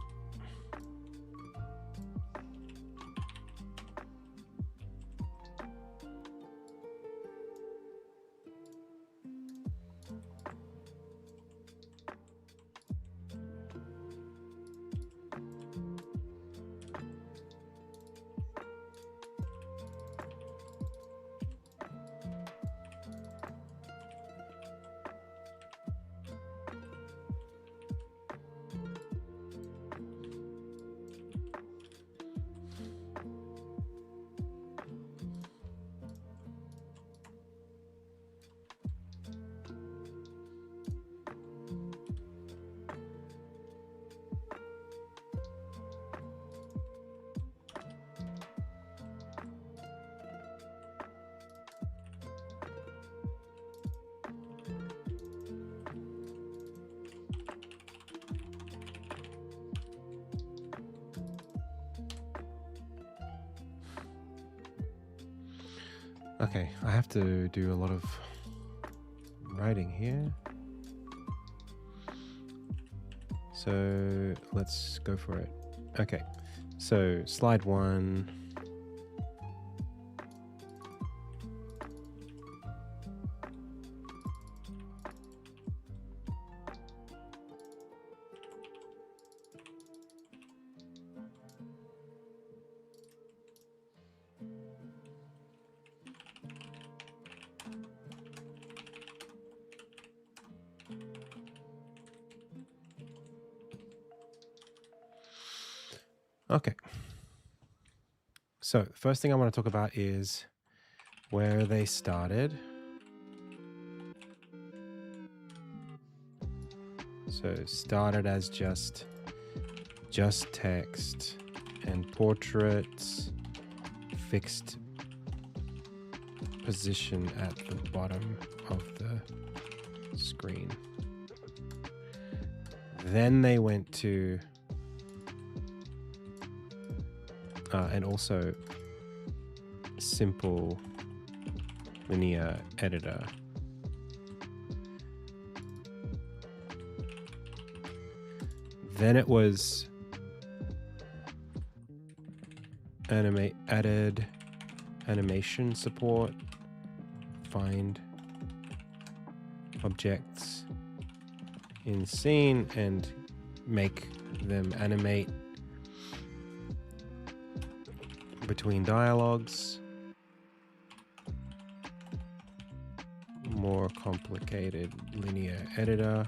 Okay, I have to do a lot of writing here. So let's go for it. Okay, so slide 1. Okay. So, first thing I want to talk about is where they started. So, started as just text and portraits, fixed position at the bottom of the screen. Then they went to and also simple linear editor. Then it was added animation support, find objects in scene and make them animate between dialogues. More complicated linear editor.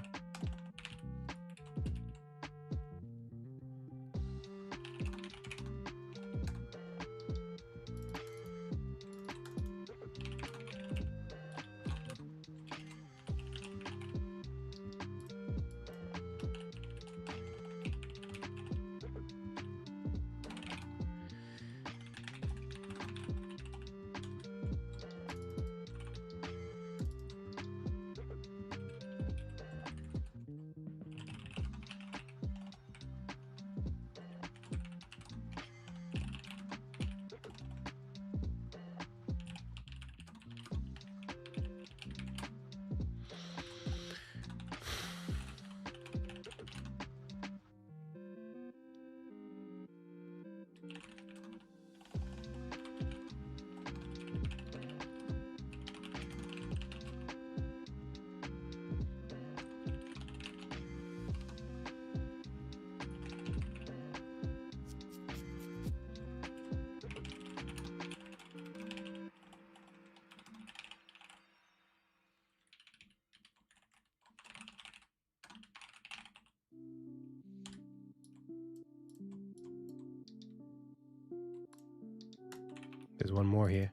There's one more here.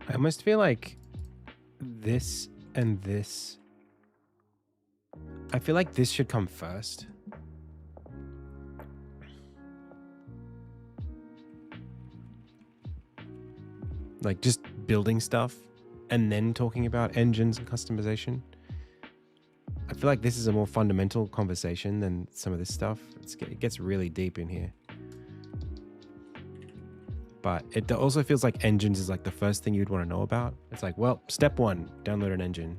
I almost feel like this and this. I feel like this should come first. Like just building stuff and then talking about engines and customization. I feel like this is a more fundamental conversation than some of this stuff. It gets really deep in here. But it also feels like engines is like the first thing you'd want to know about. It's like, well, step 1, download an engine.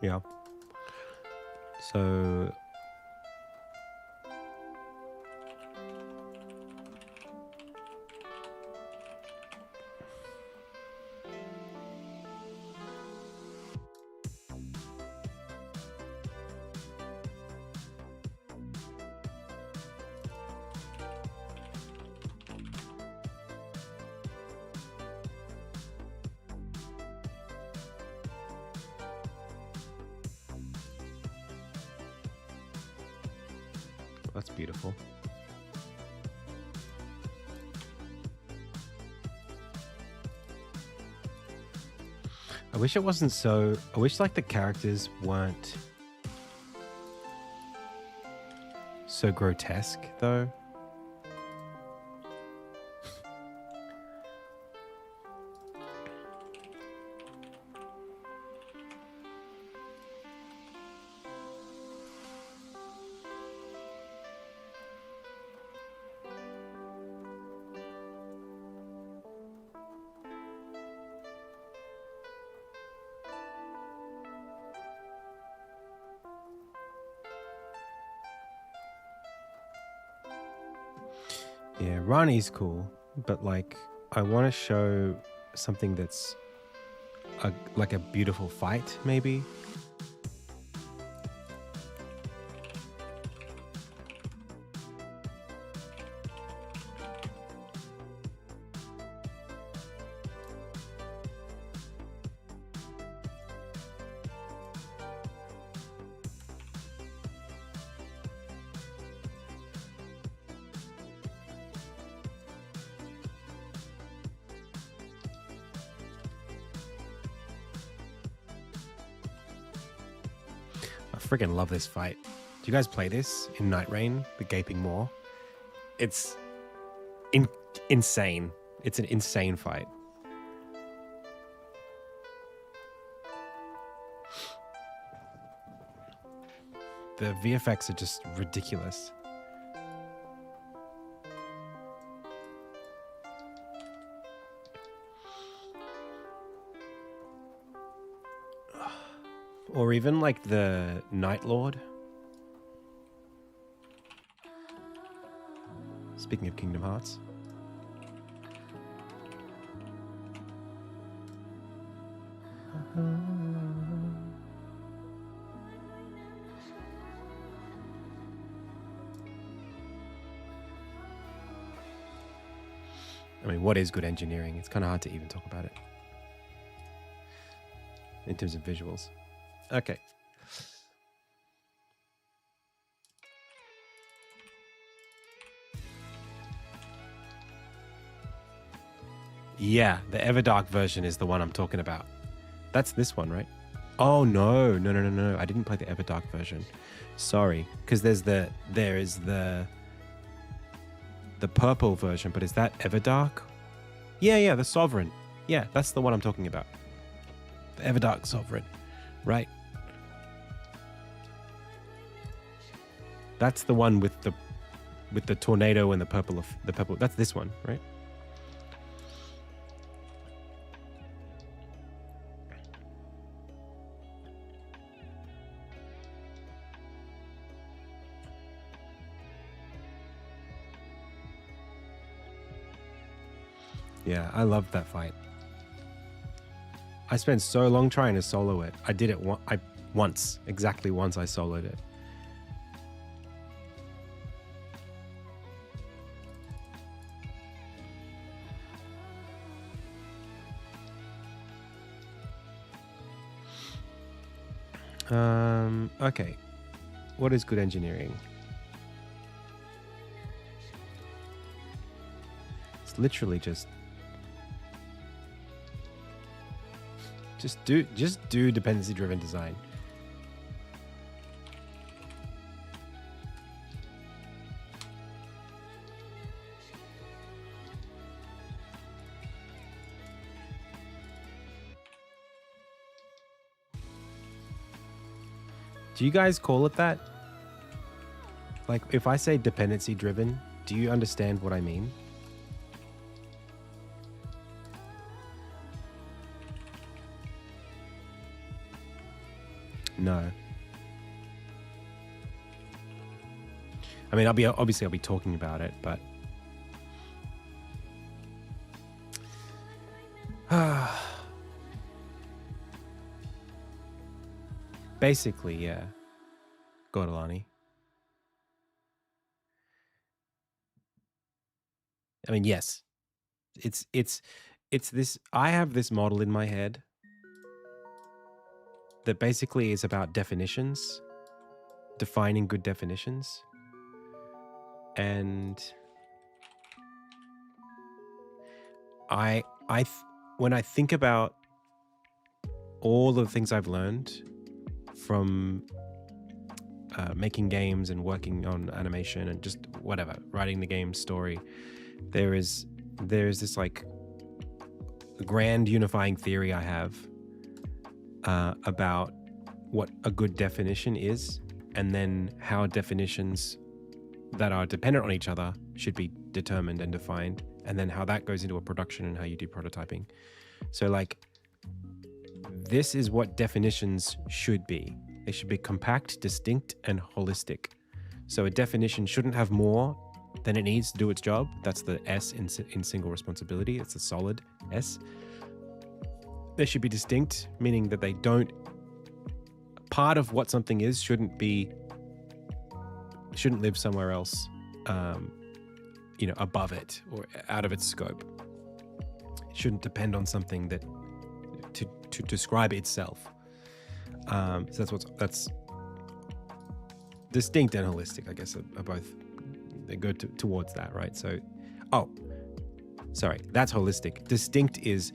Yeah. So that's beautiful. I wish it wasn't so... I wish like the characters weren't so grotesque though. Yeah, Rani's cool, but like I want to show something that's like a beautiful fight, maybe. I freaking love this fight. Do you guys play this in Night Rain, the Gaping Maw? It's insane. It's an insane fight. The VFX are just ridiculous. Or even like the Night Lord. Speaking of Kingdom Hearts. I mean, what is good engineering? It's kind of hard to even talk about it in terms of visuals. Okay. Yeah, the Everdark version is the one I'm talking about. That's this one, right? Oh, no. I didn't play the Everdark version. Sorry. Because there is the purple version, but is that Everdark? Yeah, the Sovereign. Yeah, that's the one I'm talking about. The Everdark Sovereign. Right. That's the one with the tornado and the purple. That's this one, right? Yeah, I loved that fight. I spent so long trying to solo it. I did it once. Exactly once I soloed it. Okay. What is good engineering? It's literally just do dependency driven design. Do you guys call it that? Like, if I say dependency driven, do you understand what I mean? No. I mean, I'll be talking about it, but basically, yeah. Go on, Alani. I mean, yes. It's this. I have this model in my head that basically is about definitions, defining good definitions. And when I think about all the things I've learned from making games and working on animation and just whatever, writing the game story, there is this like grand unifying theory I have about what a good definition is, and then how definitions that are dependent on each other should be determined and defined, and then how that goes into a production and how you do prototyping. So like, this is what definitions should be. They should be compact, distinct, and holistic. So a definition shouldn't have more than it needs to do its job. That's the S in single responsibility. It's a solid S. They should be distinct, meaning that they don't, part of what something is shouldn't live somewhere else, above it or out of its scope. It shouldn't depend on something that to describe itself. So that's distinct and holistic, I guess, are both, they go towards that, right? So, that's holistic. Distinct is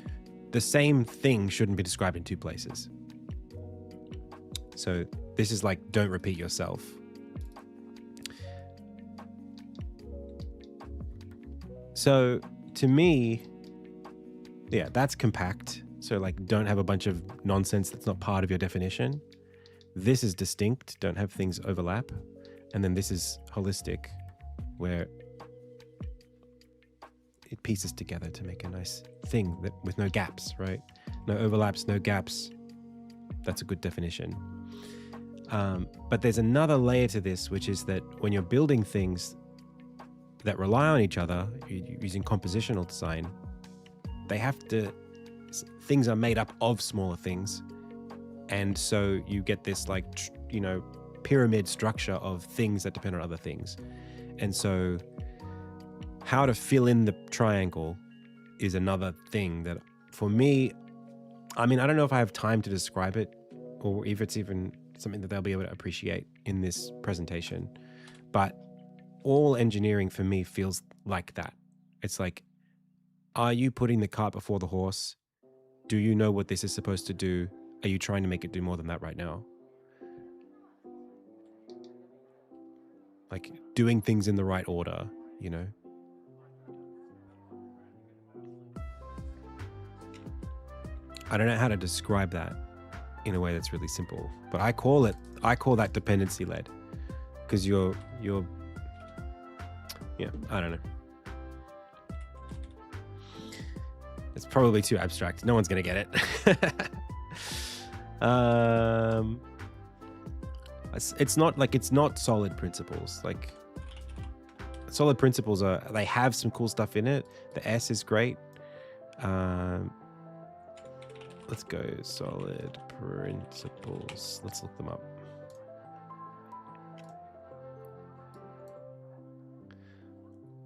the same thing shouldn't be described in two places. So this is like, don't repeat yourself. So to me, yeah, that's compact. So like, don't have a bunch of nonsense that's not part of your definition. This is distinct, don't have things overlap. And then this is holistic, where it pieces together to make a nice thing with no gaps, right? No overlaps, no gaps. That's a good definition. But there's another layer to this, which is that when you're building things that rely on each other using compositional design, things are made up of smaller things. And so you get this like, pyramid structure of things that depend on other things. And so how to fill in the triangle is another thing that for me, I mean, I don't know if I have time to describe it or if it's even something that they'll be able to appreciate in this presentation. But all engineering for me feels like that. It's like, are you putting the cart before the horse? Do you know what this is supposed to do? Are you trying to make it do more than that right now? Like doing things in the right order, I don't know how to describe that in a way that's really simple, but I call that dependency led, because you're I don't know. It's probably too abstract. No one's gonna get it. It's not solid principles. Like solid principles they have some cool stuff in it. The S is great. Let's go solid principles. Let's look them up.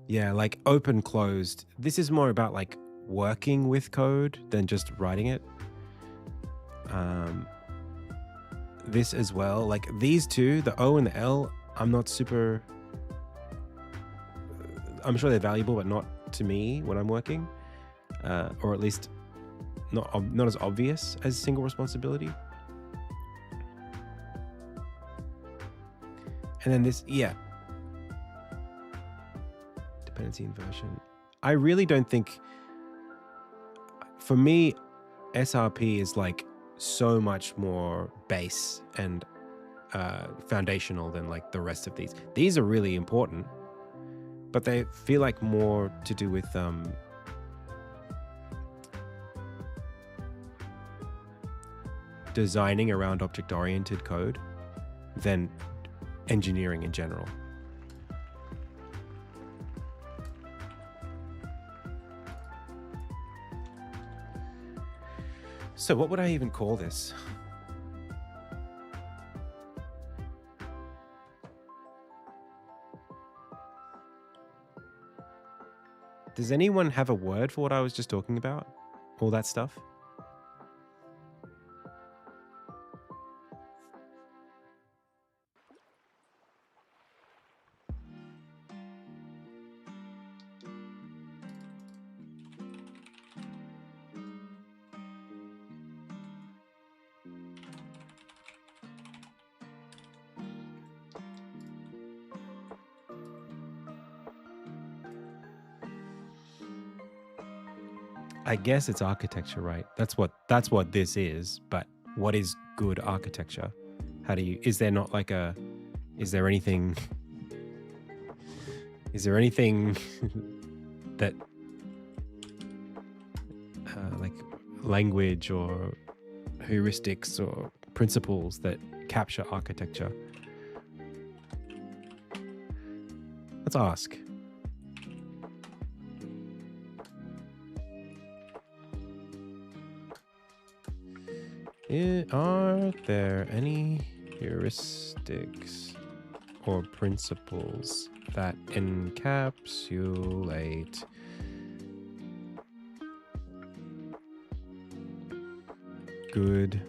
Yeah, like open closed. This is more about like working with code than just writing it. This as well, like these two, the O and the L, I'm sure they're valuable, but not to me when I'm working, or at least not as obvious as single responsibility. And then this, dependency inversion. I really don't think, for me, SRP is like so much more base and foundational than like the rest of these. These are really important, but they feel like more to do with designing around object-oriented code than engineering in general. So what would I even call this? Does anyone have a word for what I was just talking about? All that stuff? I guess it's architecture, right? That's what this is. But what is good architecture? Is there anything that like language or heuristics or principles that capture architecture? Let's ask. Are there any heuristics or principles that encapsulate good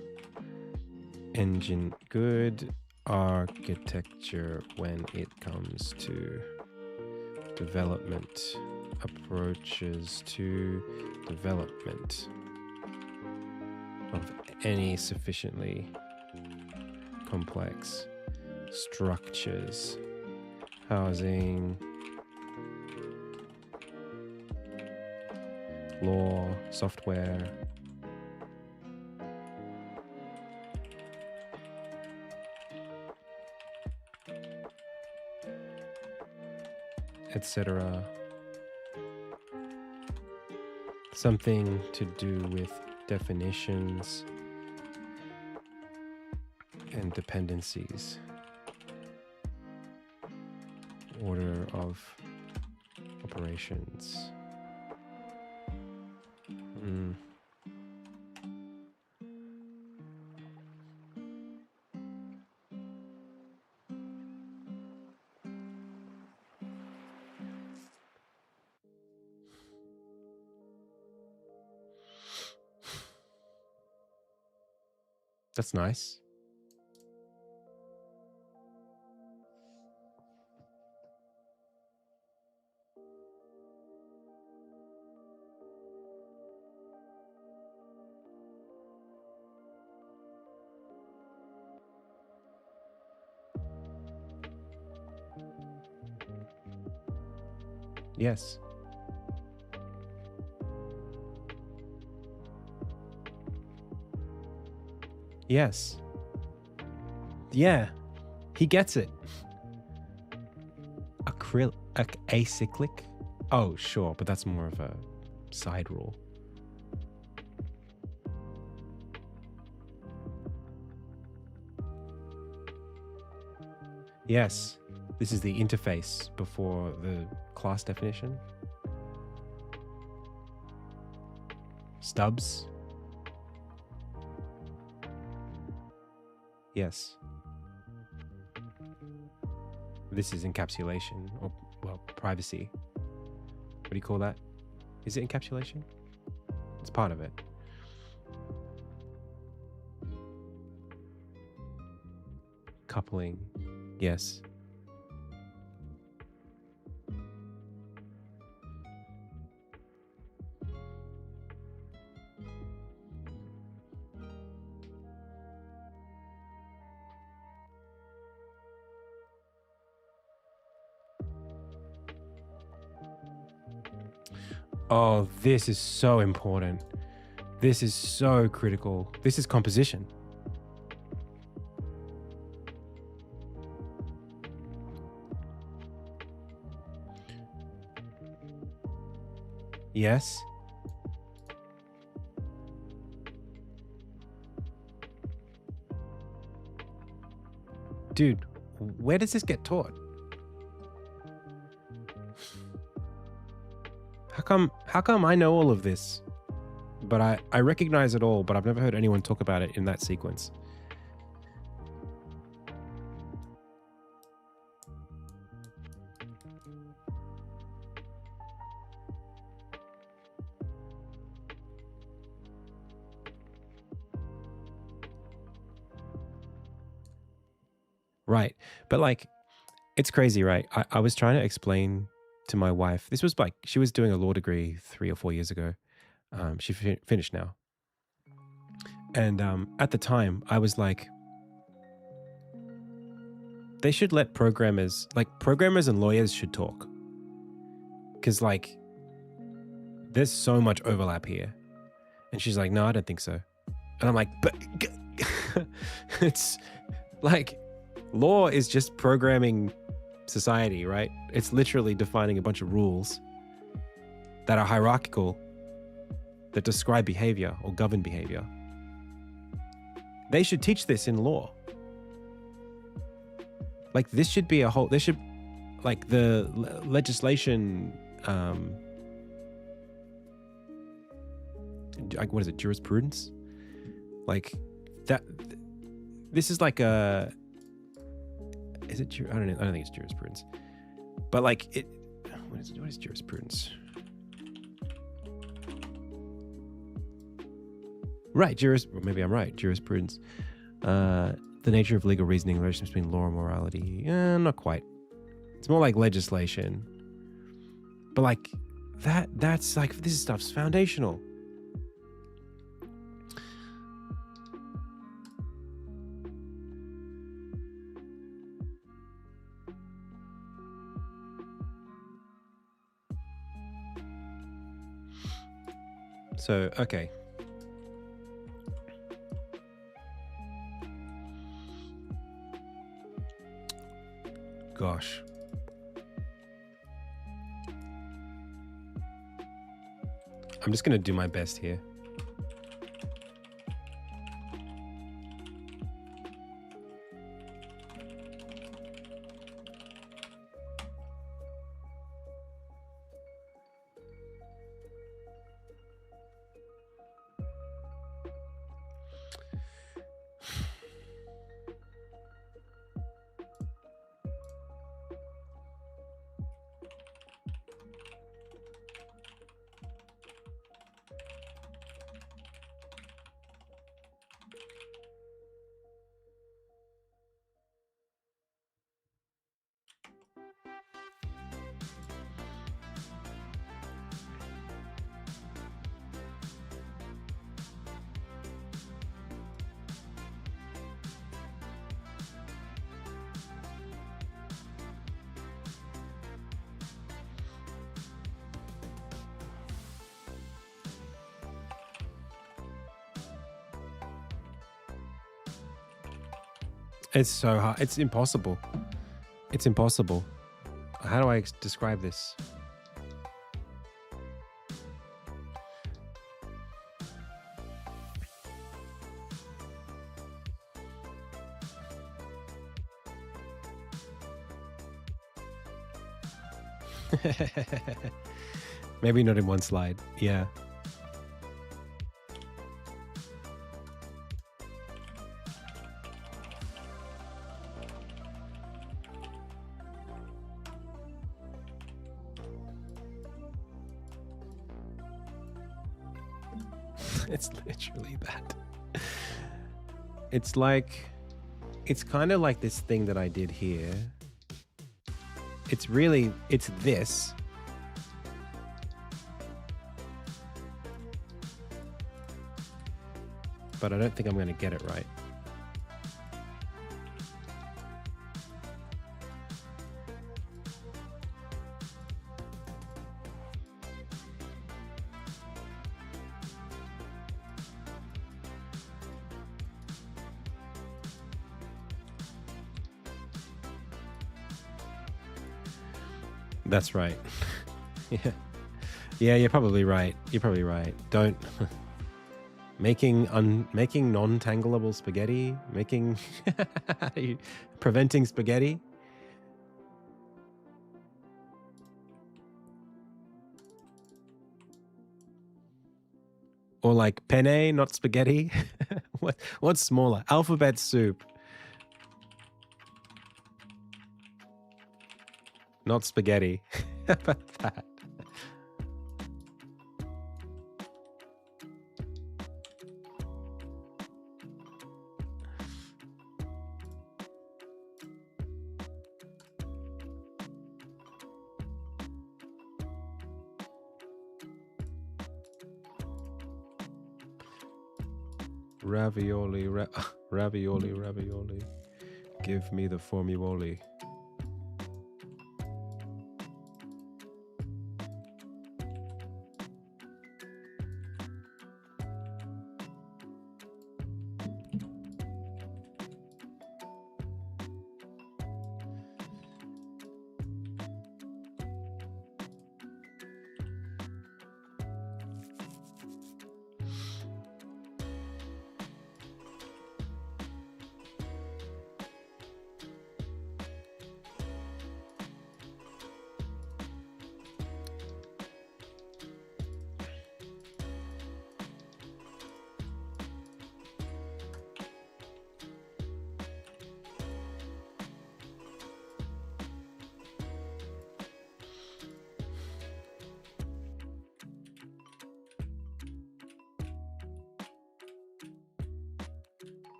architecture when it comes to development, approaches to development of any sufficiently complex structures, housing, law, software, etc. Something to do with definitions, and dependencies. Order of operations. That's nice. Yes. Yes. Yeah. He gets it. Acyclic? Oh, sure, but that's more of a side rule. Yes. This is the interface before the class definition. Stubs. Yes. This is encapsulation, or, well, privacy. What do you call that? Is it encapsulation? It's part of it. Coupling. Yes. Oh, this is so important. This is so critical. This is composition. Yes. Dude, where does this get taught? How come I know all of this, but I recognize it all, but I've never heard anyone talk about it in that sequence. Right. But like, it's crazy, right? I was trying to explain to my wife, this was like, she was doing a law degree 3 or 4 years ago. She finished now. And at the time, I was like, they should let programmers and lawyers should talk. Because like, there's so much overlap here. And she's like, no, I don't think so. And I'm like, but it's like, law is just programming society, right? It's literally defining a bunch of rules that are hierarchical, that describe behavior or govern behavior. They should teach this in law. Like, this should be like the legislation, like, what is it, jurisprudence? Like that, this is like a, is it, I don't think it's jurisprudence, but like it, what is jurisprudence? Right, maybe I'm right, jurisprudence. The nature of legal reasoning, the relationship between law and morality. Not quite. It's more like legislation. But like, that's like, this stuff's foundational. So, okay. Gosh. I'm just going to do my best here. It's so hard. It's impossible. It's impossible. How do I describe this? Maybe not in one slide. Yeah. It's literally that. It's like, it's kind of like this thing that I did here. It's really, it's this. But I don't think I'm going to get it right. That's right. Yeah. Yeah, you're probably right. You're probably right. Don't making non-tangleable spaghetti, preventing spaghetti. Or like penne, not spaghetti. What's smaller? Alphabet soup. Not spaghetti. How about that? Ravioli, ravioli, ravioli. Give me the formuoli.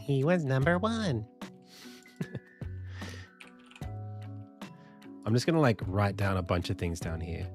He was number one. I'm just gonna like write down a bunch of things down here.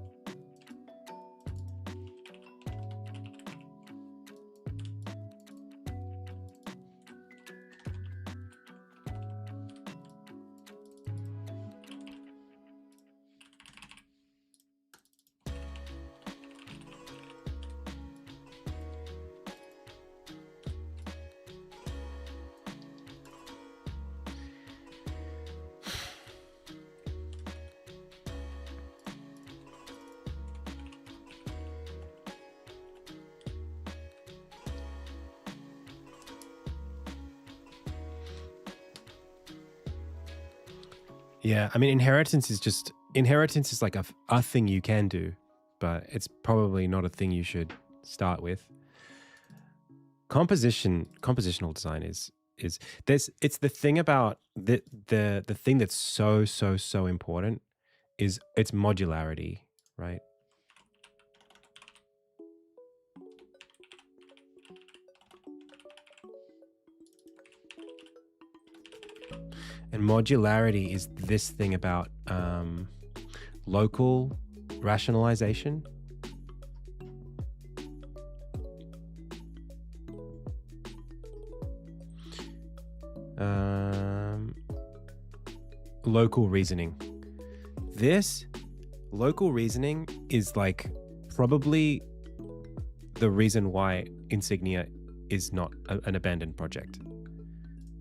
Yeah, I mean, inheritance is like a thing you can do, but it's probably not a thing you should start with. Compositional design is it's the thing about the thing that's so important is its modularity, right? And modularity is this thing about local rationalization. Local reasoning. This local reasoning is like probably the reason why Insignia is not an abandoned project.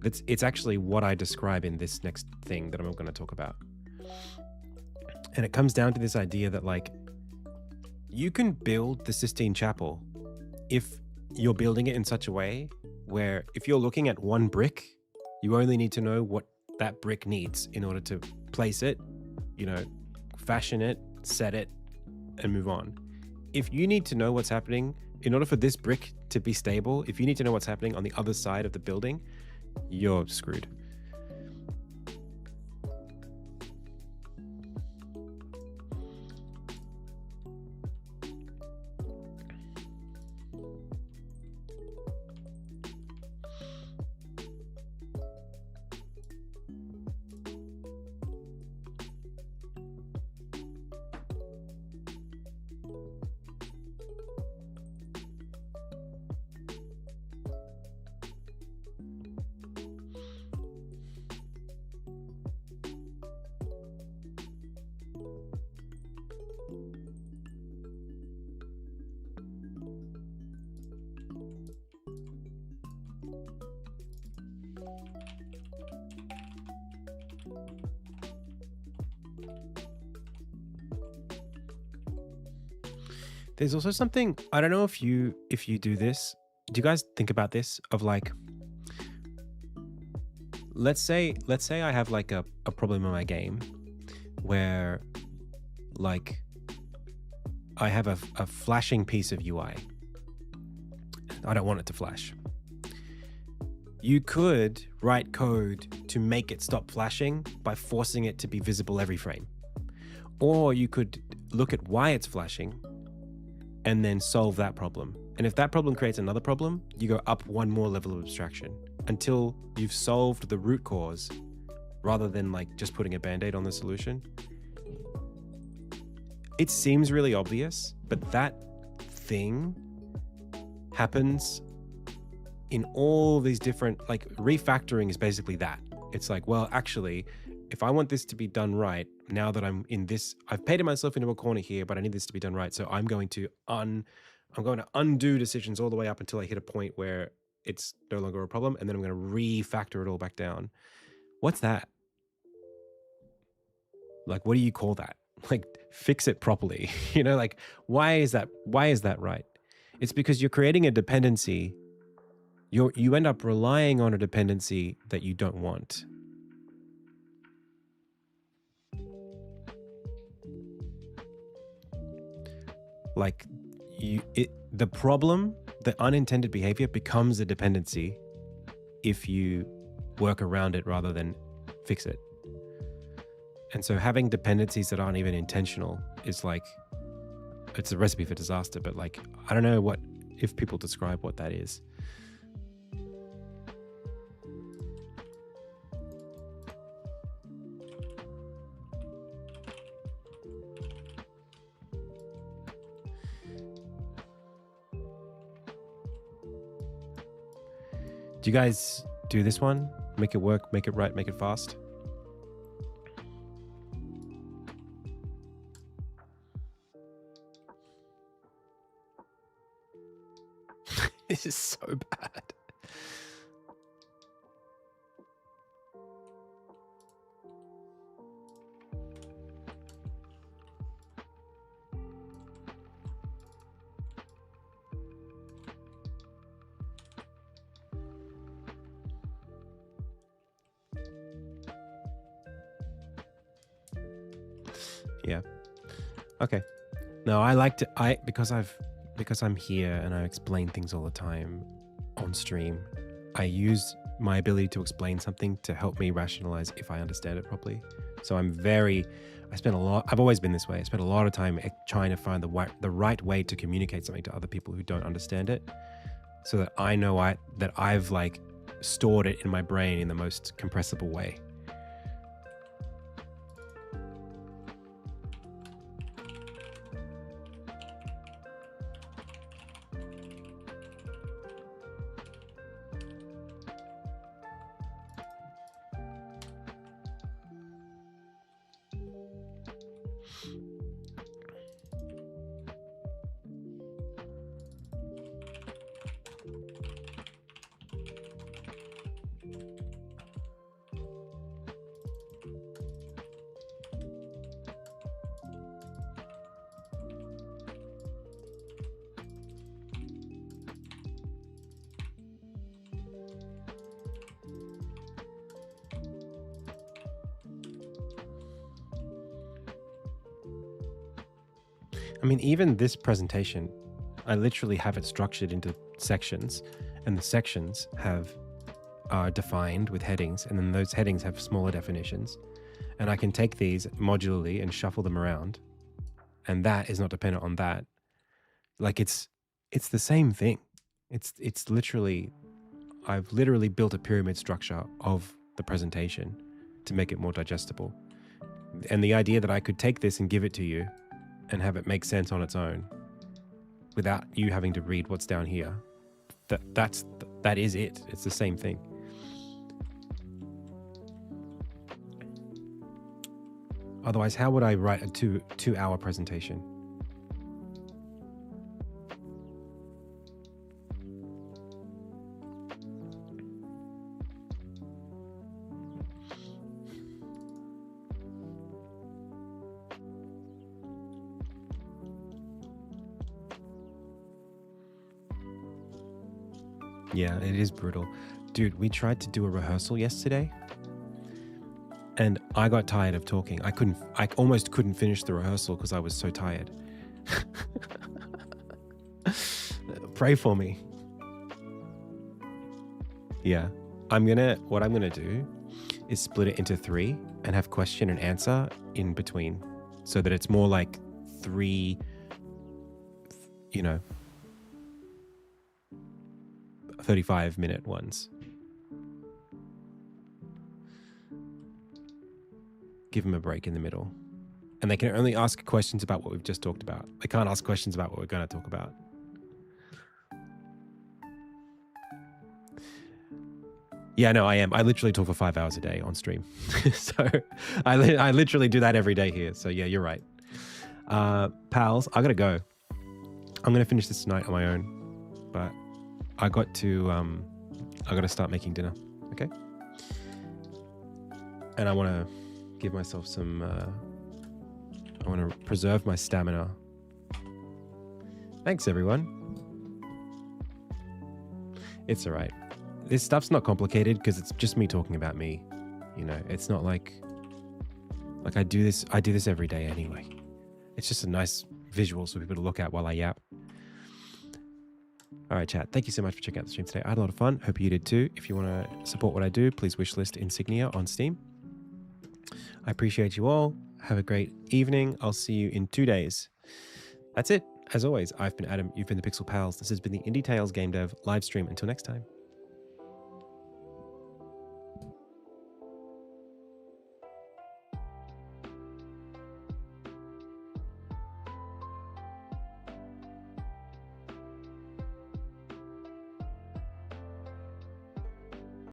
It's actually what I describe in this next thing that I'm going to talk about. And it comes down to this idea that like you can build the Sistine Chapel if you're building it in such a way where if you're looking at one brick, you only need to know what that brick needs in order to place it, you know, fashion it, set it, and move on. If you need to know what's happening, in order for this brick to be stable, if you need to know what's happening on the other side of the building, you're screwed. There's also something, I don't know if you do this. Do you guys think about this of like, let's say I have like a problem in my game where like I have a flashing piece of UI. I don't want it to flash. You could write code to make it stop flashing by forcing it to be visible every frame. Or you could look at why it's flashing and then solve that problem. And if that problem creates another problem, you go up one more level of abstraction until you've solved the root cause rather than like just putting a band-aid on the solution. It seems really obvious, but that thing happens in all these different, like refactoring is basically that. It's like, well, actually, if I want this to be done right, now that I'm in this, I've painted myself into a corner here, but I need this to be done right. So I'm going to undo decisions all the way up until I hit a point where it's no longer a problem. And then I'm going to refactor it all back down. What's that? Like, what do you call that? Like, fix it properly. You know, like, why is that right? It's because you're creating a dependency. You end up relying on a dependency that you don't want. Like the problem, the unintended behavior becomes a dependency if you work around it rather than fix it. And so having dependencies that aren't even intentional is like, it's a recipe for disaster, but like, I don't know if people describe what that is. Do you guys do this one? Make it work, make it right, make it fast? This is so bad. Yeah. Okay. No, I like to, because I'm here and I explain things all the time on stream, I use my ability to explain something to help me rationalize if I understand it properly. So I've always been this way. I spend a lot of time trying to find the right way to communicate something to other people who don't understand it, so that I know that I've like stored it in my brain in the most compressible way. I mean, even this presentation, I literally have it structured into sections, and the sections are defined with headings, and then those headings have smaller definitions. And I can take these modularly and shuffle them around, and that is not dependent on that. Like it's the same thing. It's literally, I've literally built a pyramid structure of the presentation to make it more digestible. And the idea that I could take this and give it to you and have it make sense on its own without you having to read what's down here, that is it. It's the same thing. Otherwise, how would I write a two-hour presentation? Yeah, it is brutal. Dude, we tried to do a rehearsal yesterday, and I got tired of talking. I almost couldn't finish the rehearsal because I was so tired. Pray for me. Yeah. What I'm gonna do is split it into 3 and have question and answer in between, so that it's more like 3, 35-minute ones. Give them a break in the middle. And they can only ask questions about what we've just talked about. They can't ask questions about what we're going to talk about. Yeah, no, I am. I literally talk for 5 hours a day on stream. So I literally do that every day here. So yeah, you're right. Pals, I got to go. I'm going to finish this tonight on my own. But I got to start making dinner. Okay? And I want to give myself some, I want to preserve my stamina. Thanks, everyone. It's all right. This stuff's not complicated because it's just me talking about me. It's not like I do this every day anyway. It's just a nice visual for people to look at while I yap. All right, chat. Thank you so much for checking out the stream today. I had a lot of fun. Hope you did too. If you want to support what I do, please wishlist Insignia on Steam. I appreciate you all. Have a great evening. I'll see you in 2 days. That's it. As always, I've been Adam. You've been the Pixel Pals. This has been the Indie Tales Game Dev live stream. Until next time.